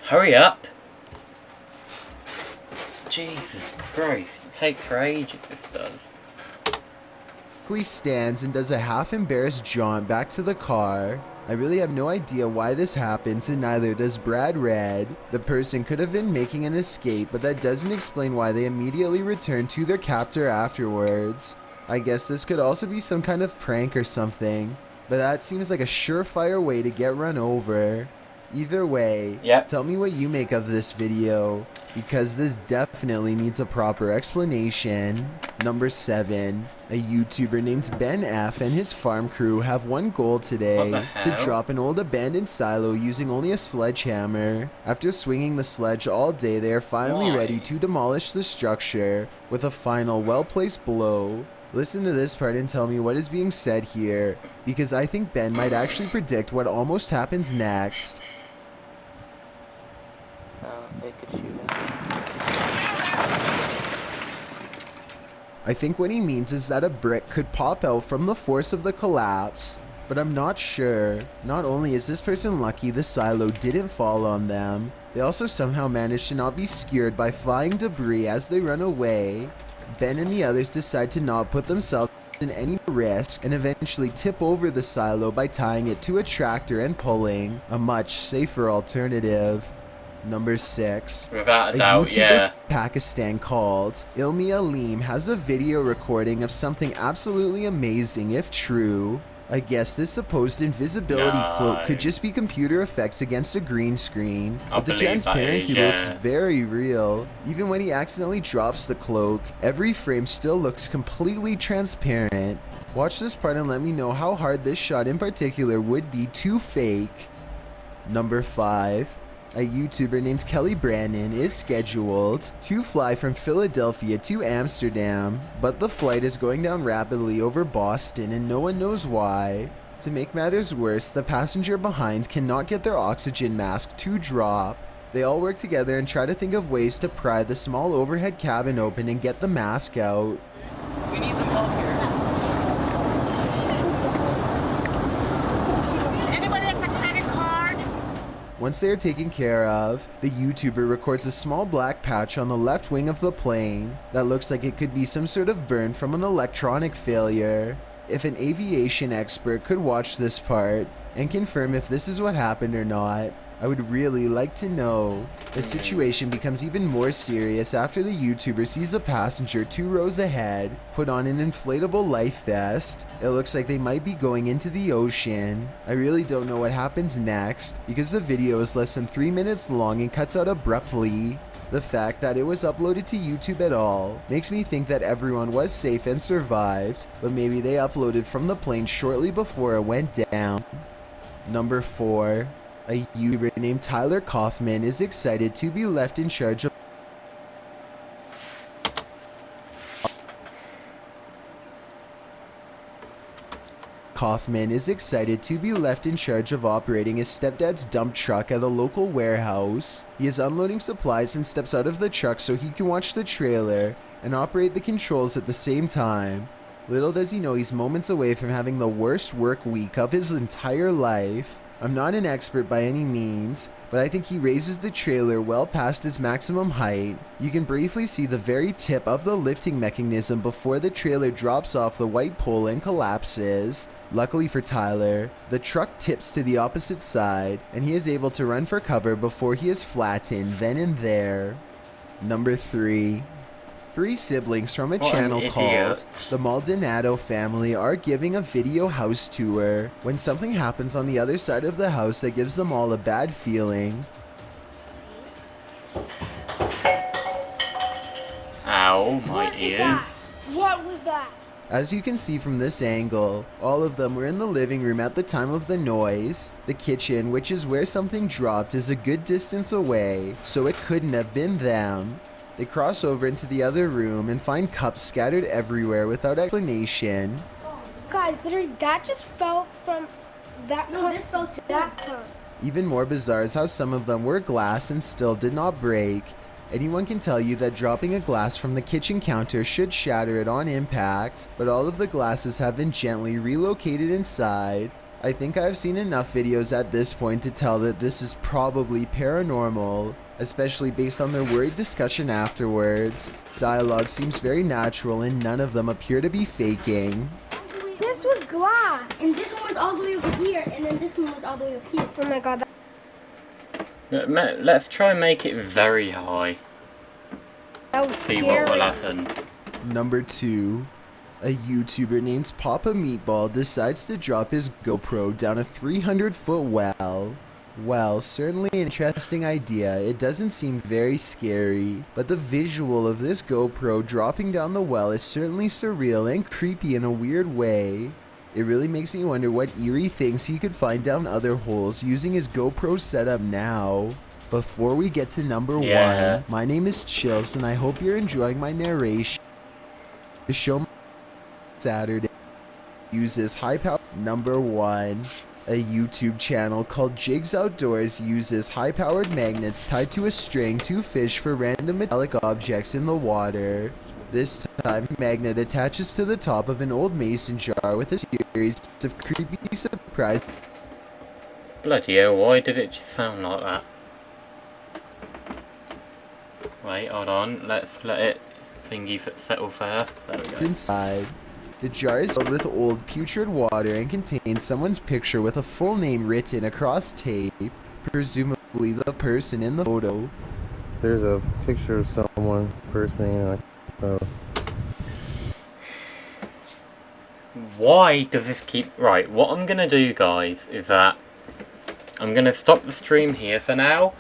Hurry up! Jesus Christ, it takes for ages, this does. he stands and does a half-embarrassed jaunt back to the car. I really have no idea why this happens, and neither does Brad Red. The person could have been making an escape, but that doesn't explain why they immediately return to their captor afterwards. I guess this could also be some kind of prank or something, but that seems like a surefire way to get run over. Either way, tell me what you make of this video, because this definitely needs a proper explanation. Number 7. A YouTuber named Ben F and his farm crew have one goal today, to drop an old abandoned silo using only a sledgehammer. After swinging the sledge all day, they are finally ready to demolish the structure with a final well-placed blow. Listen to this part and tell me what is being said here, because I think Ben might actually predict what almost happens next. They could shoot him. I think what he means is that a brick could pop out from the force of the collapse, but I'm not sure. Not only is this person lucky the silo didn't fall on them, they also somehow managed to not be skewered by flying debris as they run away. Ben and the others decide to not put themselves in any risk and eventually tip over the silo by tying it to a tractor and pulling, a much safer alternative. Number 6. Without a doubt, YouTuber yeah. from Pakistan called Ilmi Aleem has a video recording of something absolutely amazing if true. I guess this supposed invisibility cloak could just be computer effects against a green screen, but the transparency looks very real. Even when he accidentally drops the cloak, every frame still looks completely transparent. Watch this part and let me know how hard this shot in particular would be to fake. Number 5. A YouTuber named Kelly Brandon is scheduled to fly from Philadelphia to Amsterdam, but the flight is going down rapidly over Boston and no one knows why. To make matters worse, the passenger behind cannot get their oxygen mask to drop. They all work together and try to think of ways to pry the small overhead cabin open and get the mask out. We need some help here. Anybody has a credit card? Once they are taken care of, the YouTuber records a small black patch on the left wing of the plane that looks like it could be some sort of burn from an electronic failure. If an aviation expert could watch this part and confirm if this is what happened or not, I would really like to know. The situation becomes even more serious after the YouTuber sees a passenger 2 rows ahead put on an inflatable life vest. It looks like they might be going into the ocean. I really don't know what happens next because the video is less than 3 minutes long and cuts out abruptly. The fact that it was uploaded to YouTube at all makes me think that everyone was safe and survived, but maybe they uploaded from the plane shortly before it went down. Number 4. A YouTuber named Tyler Kaufman is excited to be left in charge of operating his stepdad's dump truck at a local warehouse. He is unloading supplies and steps out of the truck so he can watch the trailer and operate the controls at the same time. Little does he know he's moments away from having the worst work week of his entire life. I'm not an expert by any means, but I think he raises the trailer well past its maximum height. You can briefly see the very tip of the lifting mechanism before the trailer drops off the white pole and collapses. Luckily for Tyler, the truck tips to the opposite side, and he is able to run for cover before he is flattened then and there. Number 3. 3 siblings from a channel called the Maldonado family are giving a video house tour when something happens on the other side of the house that gives them all a bad feeling. Ow, my ears. What was that? As you can see from this angle, all of them were in the living room at the time of the noise. The kitchen, which is where something dropped, is a good distance away, so it couldn't have been them. They cross over into the other room and find cups scattered everywhere without explanation. Guys, literally, that just fell from that cup to that cup. Even more bizarre is how some of them were glass and still did not break. Anyone can tell you that dropping a glass from the kitchen counter should shatter it on impact, but all of the glasses have been gently relocated inside. I think I've seen enough videos at this point to tell that this is probably paranormal, especially based on their worried discussion afterwards. Dialogue seems very natural and none of them appear to be faking. This was glass. And this one was all the way over here, and then this one was all the way up here. Oh my god. Let's try and make it very high. That was See scary. what will happen. Number 2. A YouTuber named Papa Meatball decides to drop his GoPro down a 300-foot well. Well, certainly an interesting idea. It doesn't seem very scary, but the visual of this GoPro dropping down the well is certainly surreal and creepy in a weird way. It really makes me wonder what eerie things he could find down other holes using his GoPro setup now. Before we get to number 1, my name is Chills and I hope you're enjoying my narration. The show Saturday uses high power. Number 1. A YouTube channel called Jigs Outdoors uses high-powered magnets tied to a string to fish for random metallic objects in the water. This time, the magnet attaches to the top of an old mason jar with a series of creepy surprises. Bloody hell, why did it just sound like that? Wait, hold on, let's let it thingy settle first. There we go. Inside. The jar is filled with old putrid water and contains someone's picture with a full name written across tape, presumably the person in the photo. There's a picture of someone, first name, Why does this keep... Right, what I'm going to do, guys, is that I'm going to stop the stream here for now,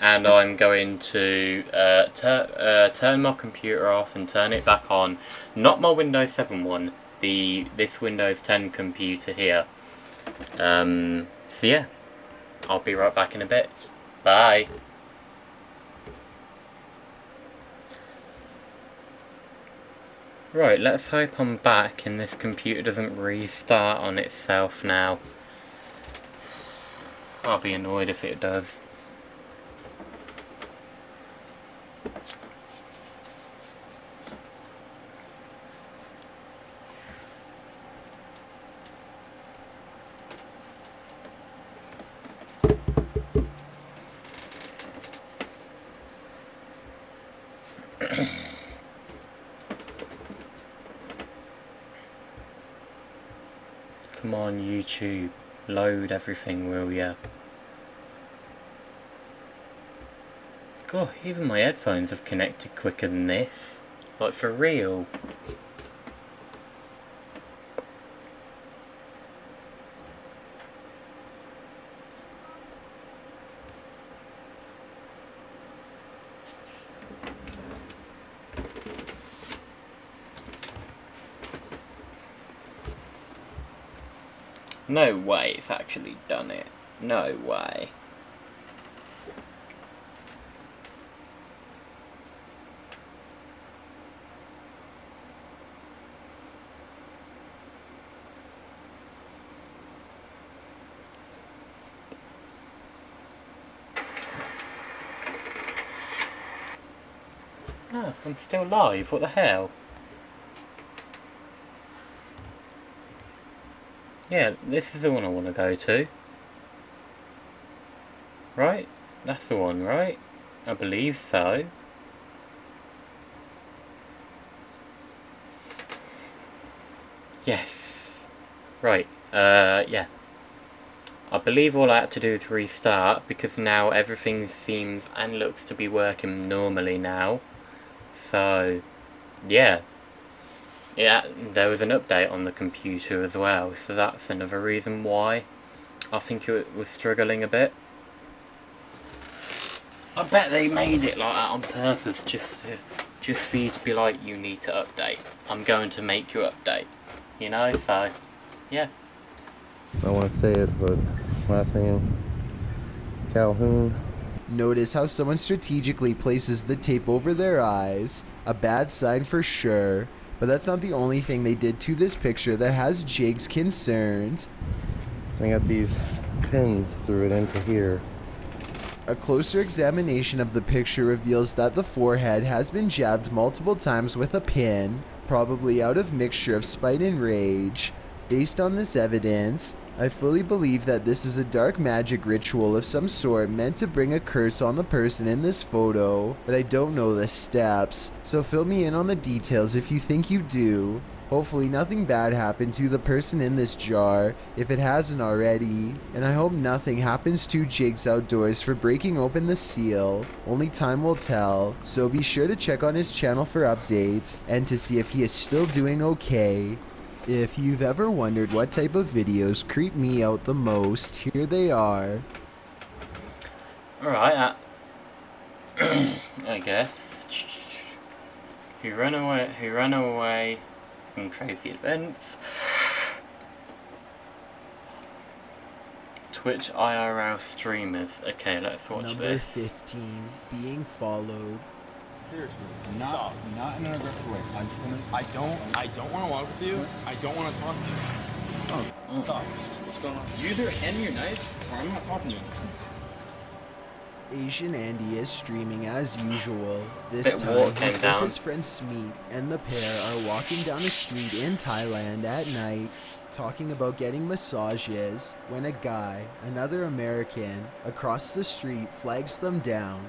and I'm going to turn my computer off and turn it back on. Not my Windows 7 one, this Windows 10 computer here. So yeah, I'll be right back in a bit. Bye. Right, let's hope I'm back and this computer doesn't restart on itself now. I'll be annoyed if it does. Come on, YouTube, load everything, will ya? God, even my headphones have connected quicker than this. Like, for real. No way it's actually done it. No way. No, I'm still live. What the hell? Yeah, this is the one I want to go to. Right? That's the one, right? I believe so. Yes. Right, yeah. I believe all I had to do is restart because now everything seems and looks to be working normally now. So, yeah. Yeah, there was an update on the computer as well, so that's another reason why I think it was struggling a bit. I bet they made it like that on purpose, just for you to be like, you need to update. I'm going to make you update, you know. So, yeah. I want to say it, but last name Calhoun. Notice how someone strategically places the tape over their eyes. A bad sign for sure. But that's not the only thing they did to this picture that has Jake's concerned. They got these pins through it into here. A closer examination of the picture reveals that the forehead has been jabbed multiple times with a pin, probably out of mixture of spite and rage. Based on this evidence, I fully believe that this is a dark magic ritual of some sort meant to bring a curse on the person in this photo, but I don't know the steps, so fill me in on the details if you think you do. Hopefully nothing bad happened to the person in this jar, if it hasn't already, and I hope nothing happens to Jake's Outdoors for breaking open the seal. Only time will tell, so be sure to check on his channel for updates, and to see if he is still doing okay. If you've ever wondered what type of videos creep me out the most, here they are. Alright, I guess. Who ran away from crazy events. Twitch IRL streamers. Okay, let's watch Number this. 15, being followed. Seriously, not in an aggressive way. I don't want to walk with you. I don't want to talk to you. Oh, stop. What's going on? You either hand me your knife, or I'm not talking to you. Asian Andy is streaming as usual. This time he's with his friend Smeet, and the pair are walking down a street in Thailand at night, talking about getting massages, when a guy, another American, across the street flags them down.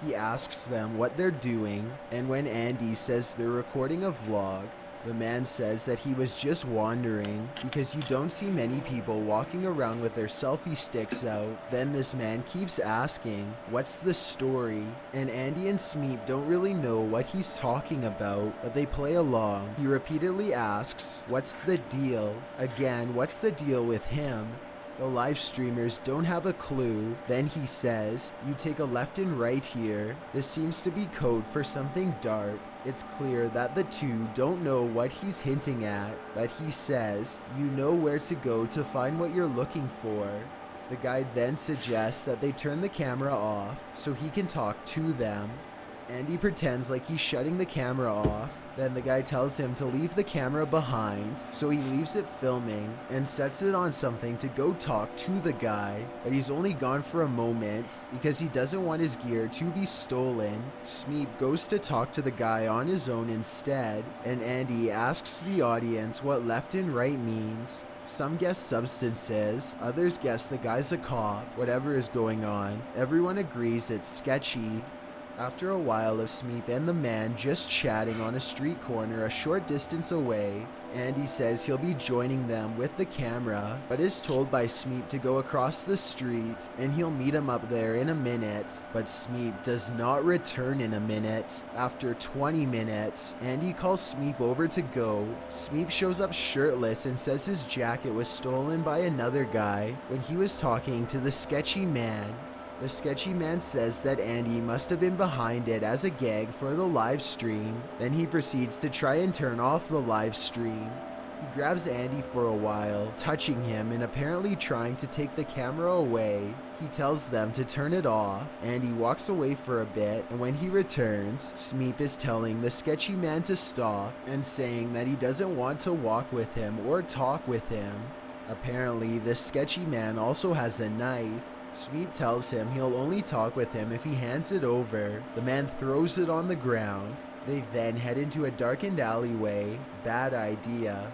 He asks them what they're doing, and when Andy says they're recording a vlog, The man says that he was just wandering because you don't see many people walking around with their selfie sticks out. Then this man keeps asking, what's the story? And Andy and Smeep don't really know what he's talking about, but they play along. He repeatedly asks, what's the deal? Again, what's the deal with him? The live streamers don't have a clue. Then he says, you take a left and right here. This seems to be code for something dark. It's clear that the two don't know what he's hinting at, but he says, you know where to go to find what you're looking for. The guy then suggests that they turn the camera off so he can talk to them. Andy pretends like he's shutting the camera off. Then the guy tells him to leave the camera behind, so he leaves it filming and sets it on something to go talk to the guy, but he's only gone for a moment because he doesn't want his gear to be stolen. Smeep goes to talk to the guy on his own instead, and Andy asks the audience what left and right means. Some guess substances, others guess the guy's a cop. Whatever is going on, everyone agrees it's sketchy. After a while of Smeep and the man just chatting on a street corner a short distance away, Andy says he'll be joining them with the camera, but is told by Smeep to go across the street and he'll meet him up there in a minute. But Smeep does not return in a minute. After 20 minutes, Andy calls Smeep over to go. Smeep shows up shirtless and says his jacket was stolen by another guy when he was talking to the sketchy man. The sketchy man says that Andy must have been behind it as a gag for the live stream. Then he proceeds to try and turn off the live stream. He grabs Andy for a while, touching him and apparently trying to take the camera away. He tells them to turn it off. Andy walks away for a bit, and when he returns, Smeep is telling the sketchy man to stop and saying that he doesn't want to walk with him or talk with him. Apparently, the sketchy man also has a knife. Smeep tells him he'll only talk with him if he hands it over. The man throws it on the ground. They then head into a darkened alleyway. Bad idea.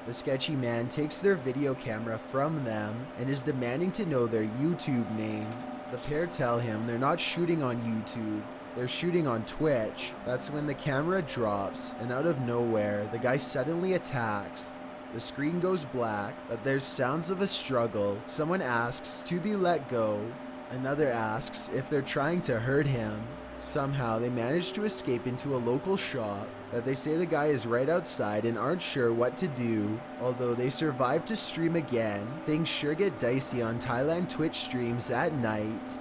The sketchy man takes their video camera from them and is demanding to know their YouTube name. The pair tell him they're not shooting on YouTube. They're shooting on Twitch. That's when the camera drops, and out of nowhere, the guy suddenly attacks. The screen goes black, but there's sounds of a struggle. Someone asks to be let go. Another asks if they're trying to hurt him. Somehow they manage to escape into a local shop, but they say the guy is right outside and aren't sure what to do. Although they survive to stream again, things sure get dicey on Thailand Twitch streams at night.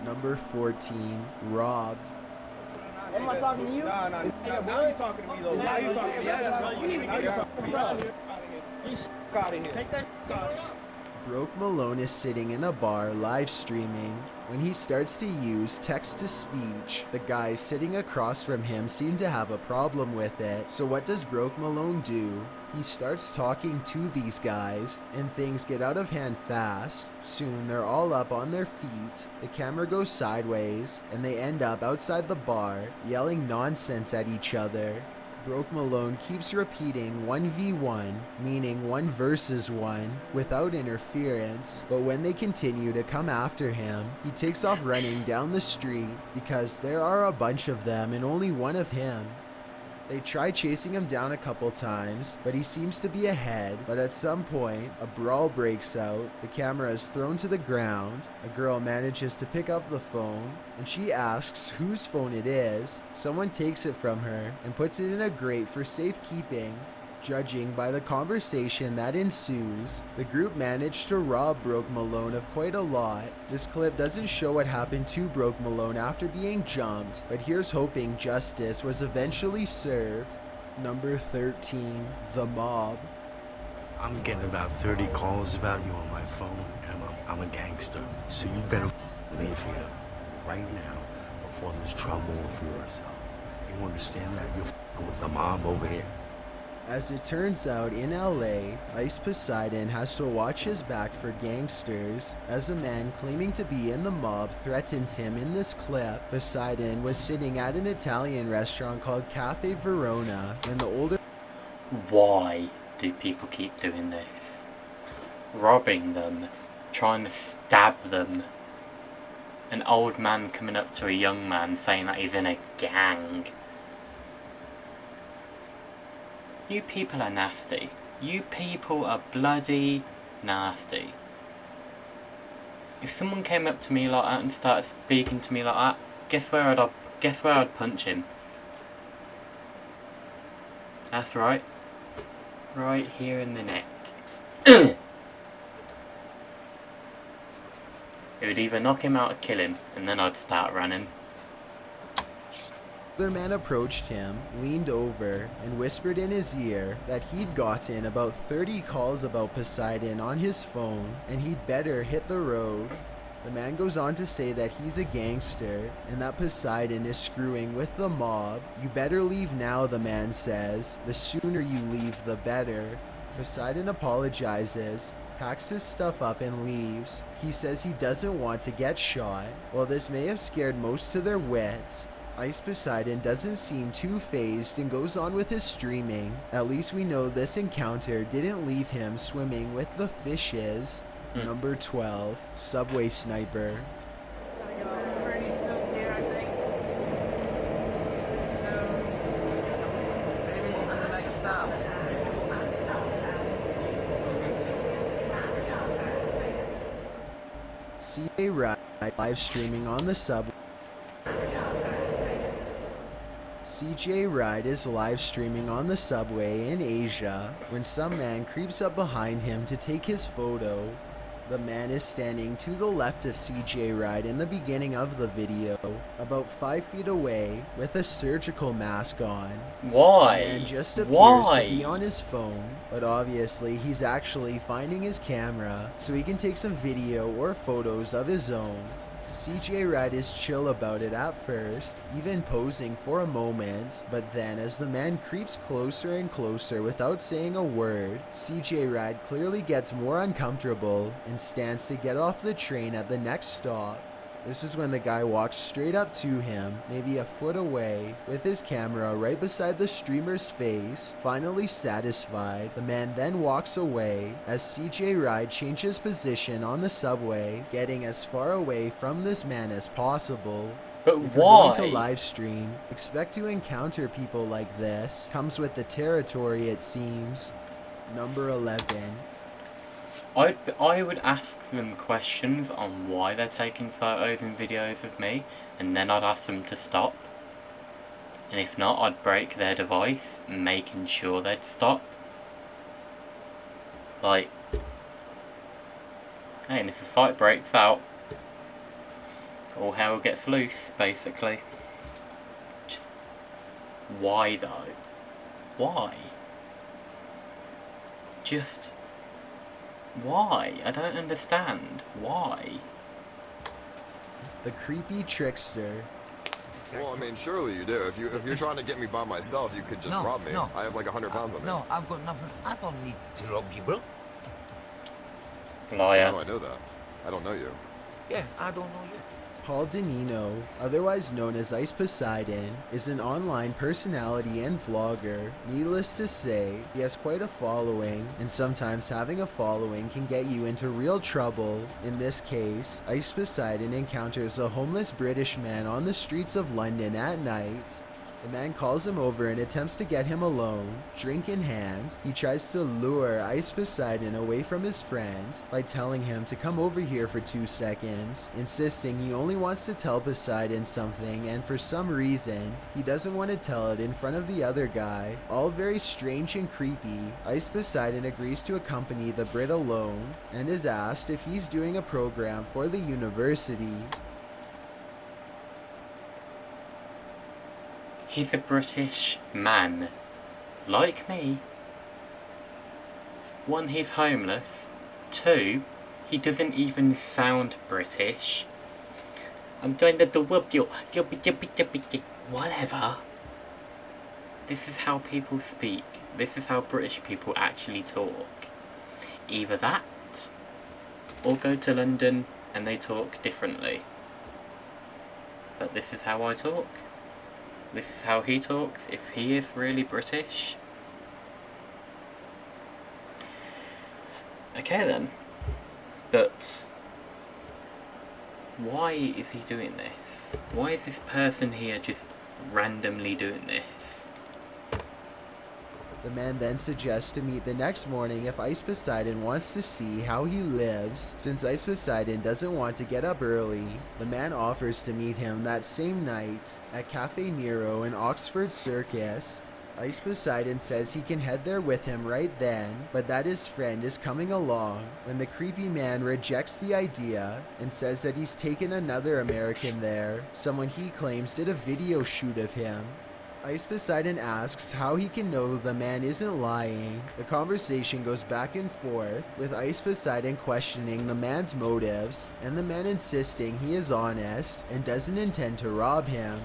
Number 14, robbed. Am I talking to you? No, now you're talking to me though. Now you're talking to me. Now you're talking to me. Out of here. Take that Broke Malone is sitting in a bar live streaming. When he starts to use text-to-speech, the guys sitting across from him seem to have a problem with it. So what does Broke Malone do? He starts talking to these guys, and things get out of hand fast. Soon they're all up on their feet, the camera goes sideways, and they end up outside the bar, yelling nonsense at each other. Broke Malone keeps repeating 1v1, meaning 1 versus 1, without interference, but when they continue to come after him, he takes off running down the street because there are a bunch of them and only one of him. They try chasing him down a couple times, but he seems to be ahead. But at some point, a brawl breaks out, the camera is thrown to the ground, a girl manages to pick up the phone, and she asks whose phone it is. Someone takes it from her and puts it in a grate for safekeeping. Judging by the conversation that ensues, the group managed to rob Broke Malone of quite a lot. This clip doesn't show what happened to Broke Malone after being jumped, but here's hoping justice was eventually served. Number 13, The Mob. I'm getting about 30 calls about you on my phone, and I'm a gangster. So you better leave here right now before there's trouble for yourself. You understand that? You're with the mob over here. As it turns out, in LA, Ice Poseidon has to watch his back for gangsters, as a man claiming to be in the mob threatens him in this clip. Poseidon was sitting at an Italian restaurant called Cafe Verona when the older... Why do people keep doing this? Robbing them, trying to stab them. An old man coming up to a young man saying that he's in a gang. You people are nasty. You people are bloody nasty. If someone came up to me like that and started speaking to me like that, guess where I'd punch him? That's right. Right here in the neck. It would either knock him out or kill him, and then I'd start running. The man approached him, leaned over, and whispered in his ear that he'd gotten about 30 calls about Poseidon on his phone, and he'd better hit the road. The man goes on to say that he's a gangster, and that Poseidon is screwing with the mob. You better leave now, the man says. The sooner you leave, the better. Poseidon apologizes, packs his stuff up and leaves. He says he doesn't want to get shot. While this may have scared most to their wits, Ice Poseidon doesn't seem too fazed and goes on with his streaming. At least we know this encounter didn't leave him swimming with the fishes. Number 12, Subway Sniper. CJ Ride live streaming on the subway. CJ Ride is live streaming on the subway in Asia when some man creeps up behind him to take his photo. The man is standing to the left of CJ Ride in the beginning of the video, about 5 feet away, with a surgical mask on. Why? The man just appears to be on his phone, but obviously he's actually finding his camera so he can take some video or photos of his own. CJ Ride is chill about it at first, even posing for a moment, but then as the man creeps closer and closer without saying a word, CJ Ride clearly gets more uncomfortable and stands to get off the train at the next stop. This is when the guy walks straight up to him, maybe a foot away, with his camera right beside the streamer's face. Finally satisfied, the man then walks away as CJ Ride changes position on the subway, getting as far away from this man as possible. But if why? you're going to live stream, expect to encounter people like this. Comes with the territory, it seems. Number 11. I would ask them questions on why they're taking photos and videos of me, and then I'd ask them to stop. And if not, I'd break their device, making sure they'd stop. Like, hey, and if a fight breaks out, all hell gets loose, basically. Just, why though? Why? Just... why? I don't understand. Why? The creepy trickster. Well, I mean, surely you do. If you're trying to get me by myself, you could just rob me. No. I have like 100 pounds on me. No, I've got nothing. I don't need to rob you, bro. Liar. How do I know that? I don't know you. Yeah, I don't know you. Paul Danino, otherwise known as Ice Poseidon, is an online personality and vlogger. Needless to say, he has quite a following, and sometimes having a following can get you into real trouble. In this case, Ice Poseidon encounters a homeless British man on the streets of London at night. The man calls him over and attempts to get him alone. Drink in hand, he tries to lure Ice Poseidon away from his friend by telling him to come over here for 2 seconds, insisting he only wants to tell Poseidon something, and for some reason, he doesn't want to tell it in front of the other guy. All very strange and creepy. Ice Poseidon agrees to accompany the Brit alone and is asked if he's doing a program for the university. He's a British man, like me. 1, he's homeless. 2, he doesn't even sound British. I'm doing the whoop whatever. This is how people speak. This is how British people actually talk. Either that, or go to London and they talk differently. But this is how I talk. This is how he talks, if he is really British. Okay then. But why is he doing this? Why is this person here just randomly doing this? The man then suggests to meet the next morning if Ice Poseidon wants to see how he lives, since Ice Poseidon doesn't want to get up early. The man offers to meet him that same night at Cafe Nero in Oxford Circus. Ice Poseidon says he can head there with him right then, but that his friend is coming along, when the creepy man rejects the idea and says that he's taken another American there, someone he claims did a video shoot of him. Ice Poseidon asks how he can know the man isn't lying. The conversation goes back and forth, with Ice Poseidon questioning the man's motives, and the man insisting he is honest and doesn't intend to rob him.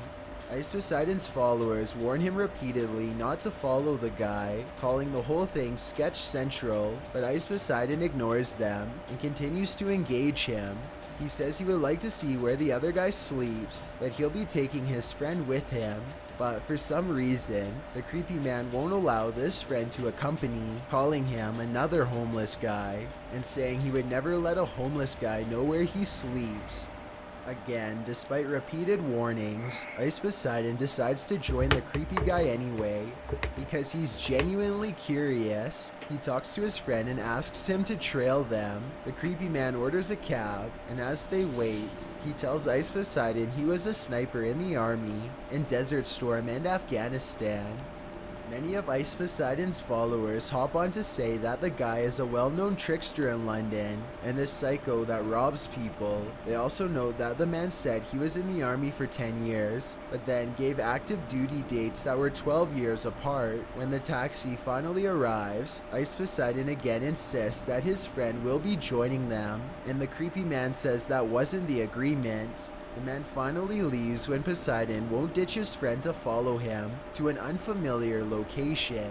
Ice Poseidon's followers warn him repeatedly not to follow the guy, calling the whole thing sketch central, but Ice Poseidon ignores them and continues to engage him. He says he would like to see where the other guy sleeps, but he'll be taking his friend with him. But for some reason, the creepy man won't allow this friend to accompany, calling him another homeless guy, and saying he would never let a homeless guy know where he sleeps. Again, despite repeated warnings, Ice Poseidon decides to join the creepy guy anyway, because he's genuinely curious. He talks to his friend and asks him to trail them. The creepy man orders a cab, and as they wait, he tells Ice Poseidon he was a sniper in the army, in Desert Storm and Afghanistan. Many of Ice Poseidon's followers hop on to say that the guy is a well-known trickster in London and a psycho that robs people. They also note that the man said he was in the army for 10 years, but then gave active duty dates that were 12 years apart. When the taxi finally arrives, Ice Poseidon again insists that his friend will be joining them, and the creepy man says that wasn't the agreement. The man finally leaves when Poseidon won't ditch his friend to follow him to an unfamiliar location.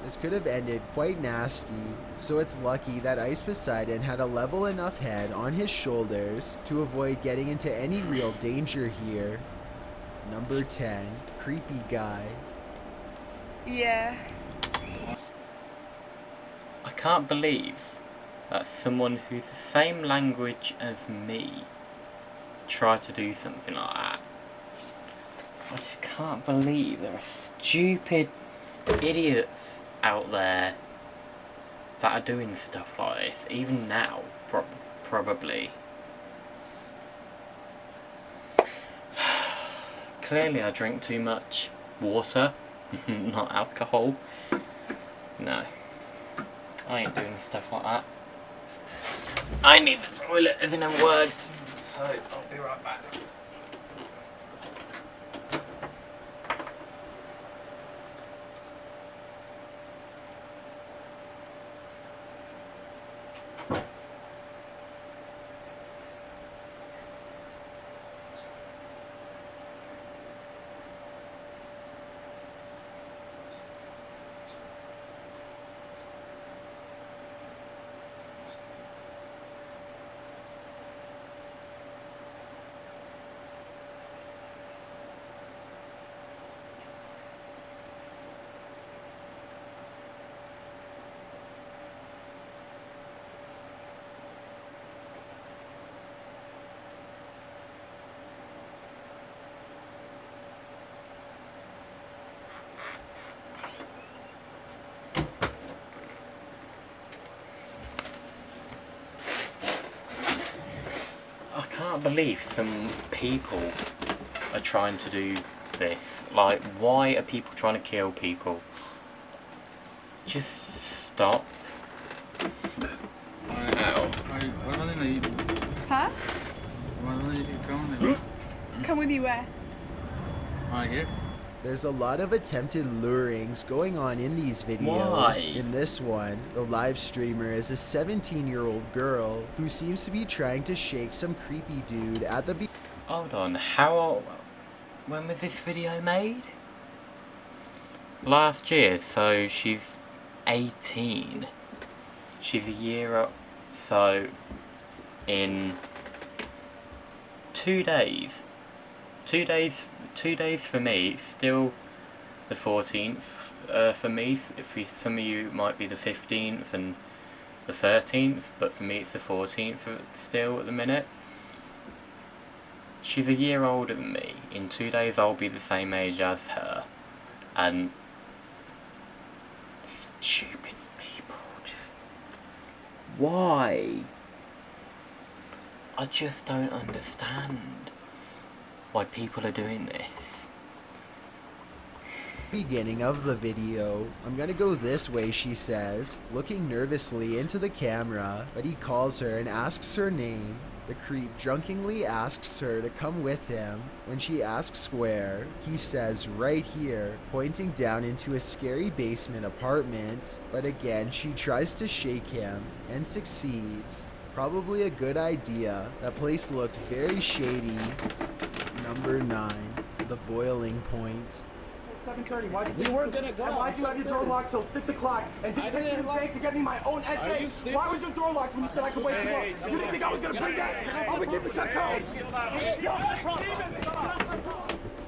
This could have ended quite nasty, so it's lucky that Ice Poseidon had a level enough head on his shoulders to avoid getting into any real danger here. Number 10, Creepy Guy. Yeah. I can't believe that someone who's the same language as me try to do something like that. I just can't believe there are stupid idiots out there that are doing stuff like this, even now, probably. Clearly I drink too much water, not alcohol. No, I ain't doing stuff like that. I need the toilet, as in words. So, I'll be right back. I can't believe some people are trying to do this. Like, why are people trying to kill people? Just stop. Ow. Huh? Come with you where? Right here. There's a lot of attempted lurings going on in these videos. Why? In this one, the live streamer is a 17-year-old girl who seems to be trying to shake some creepy dude at the Hold on, when was this video made? Last year, so she's 18. She's a year up, so in 2 days. 2 days for me, still the 14th for me. For some of you it might be the 15th and the 13th, but for me it's the 14th still at the minute. She's a year older than me. In 2 days I'll be the same age as her, and Stupid people. Why? I just don't understand why people are doing this. Beginning of the video. I'm gonna go this way, she says, looking nervously into the camera, but he calls her and asks her name. The creep drunkenly asks her to come with him. When she asks where, he says right here, pointing down into a scary basement apartment. But again, she tries to shake him and succeeds. Probably a good idea. That place looked very shady. Number 9, the boiling point. 7:30. Why you weren't gonna go? And why'd you have your door locked till 6 o'clock? And didn't take me to the bank to get me my own essay? Why was your door locked when you said I could wake you up? You didn't think I was gonna bring that? I'm gonna keep it cut.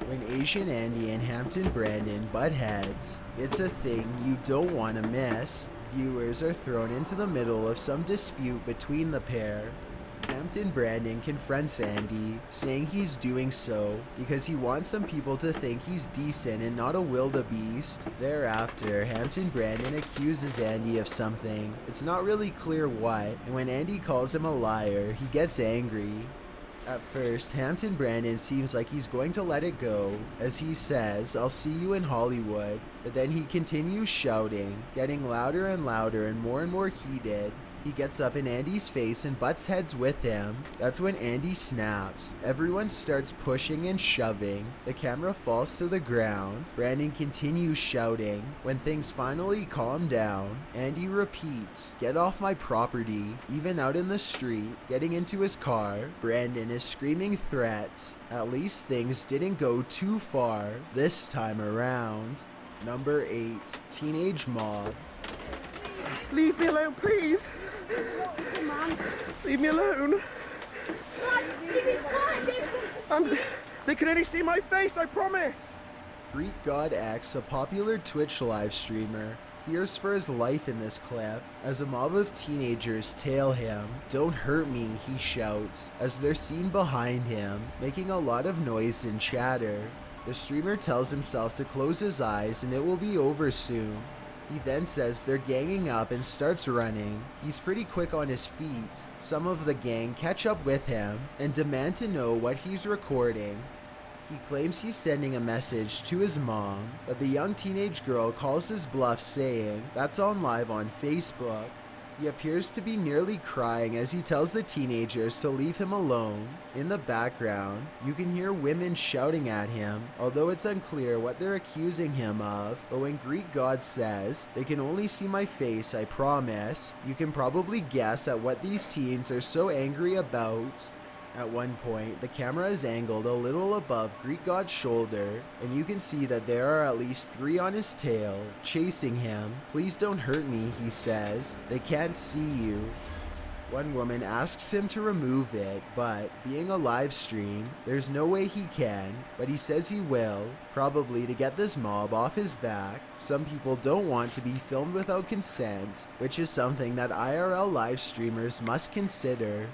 When Asian Andy and Hampton Brandon butt heads, it's a thing you don't want to miss. Viewers are thrown into the middle of some dispute between the pair. Hampton Brandon confronts Andy, saying he's doing so because he wants some people to think he's decent and not a wildebeest. Thereafter, Hampton Brandon accuses Andy of something. It's not really clear what, and when Andy calls him a liar, he gets angry. At first, Hampton Brandon seems like he's going to let it go, as he says, "I'll see you in Hollywood," but then he continues shouting, getting louder and louder and more heated. He gets up in Andy's face and butts heads with him. That's when Andy snaps. Everyone starts pushing and shoving. The camera falls to the ground. Brandon continues shouting. When things finally calm down, Andy repeats, "Get off my property." Even out in the street, getting into his car, Brandon is screaming threats. At least things didn't go too far this time around. Number 8, Teenage Mob. Leave me alone, please. Leave me alone. They can only see my face, I promise. Greek God X, a popular Twitch live streamer, fears for his life in this clip as a mob of teenagers tail him. "Don't hurt me," he shouts, as they're seen behind him, making a lot of noise and chatter. The streamer tells himself to close his eyes and it will be over soon. He then says they're ganging up and starts running. He's pretty quick on his feet. Some of the gang catch up with him and demand to know what he's recording. He claims he's sending a message to his mom, but the young teenage girl calls his bluff, saying that's on live on Facebook. He appears to be nearly crying as he tells the teenagers to leave him alone. In the background, you can hear women shouting at him, although it's unclear what they're accusing him of. But when Greek God says, "They can only see my face, I promise," you can probably guess at what these teens are so angry about. At one point, the camera is angled a little above Greek God's shoulder, and you can see that there are at least 3 on his tail, chasing him. "Please don't hurt me," he says. "They can't see you." One woman asks him to remove it, but, being a live stream, there's no way he can, but he says he will, probably to get this mob off his back. Some people don't want to be filmed without consent, which is something that IRL live streamers must consider.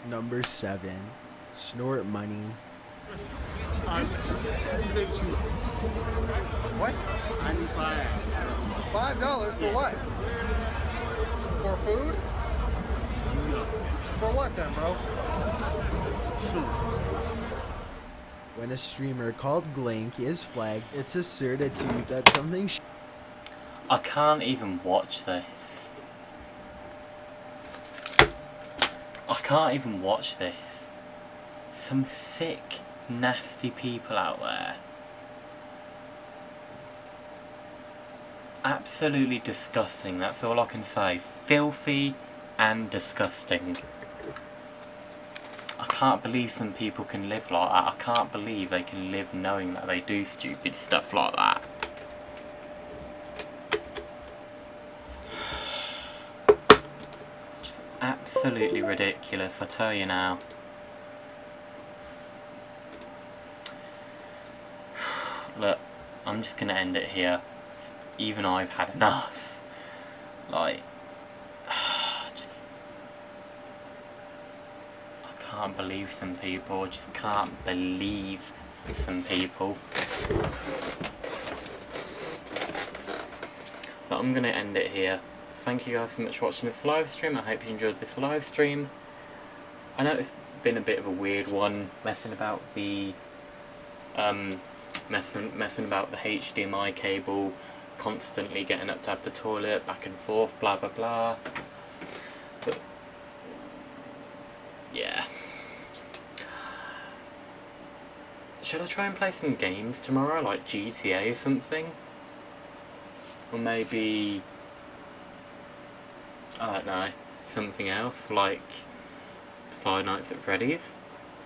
Number 7, snort money. What? I need $5 for what? For food? For what then, bro? When a streamer called Glink is flagged, it's a certitude that something I can't even watch this. I can't even watch this. Some sick, nasty people out there. Absolutely disgusting, that's all I can say. Filthy and disgusting. I can't believe some people can live like that. I can't believe they can live knowing that they do stupid stuff like that. Absolutely ridiculous, I tell you now. Look, I'm just gonna end it here. Even I've had enough. Like, I can't believe some people. I just can't believe some people. But I'm going to end it here. Thank you guys so much for watching this live stream. I hope you enjoyed this live stream. I know it's been a bit of a weird one, messing about the messing about the HDMI cable, constantly getting up to have the toilet, back and forth, blah blah blah. But yeah. Should I try and play some games tomorrow, like GTA or something? Or maybe, I don't know, something else, like Five Nights at Freddy's,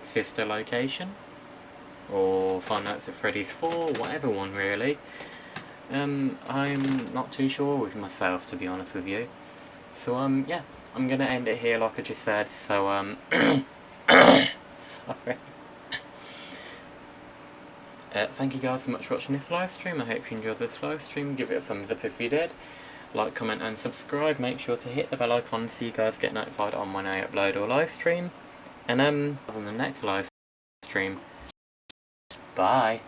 Sister Location, or Five Nights at Freddy's 4, whatever one really. I'm not too sure with myself, to be honest with you. So yeah, I'm gonna end it here like I just said, so sorry. Thank you guys so much for watching this live stream. I hope you enjoyed this live stream. Give it a thumbs up if you did. Like, comment and subscribe. Make sure to hit the bell icon so you guys get notified on when I upload or live stream. And on the next live stream. Bye.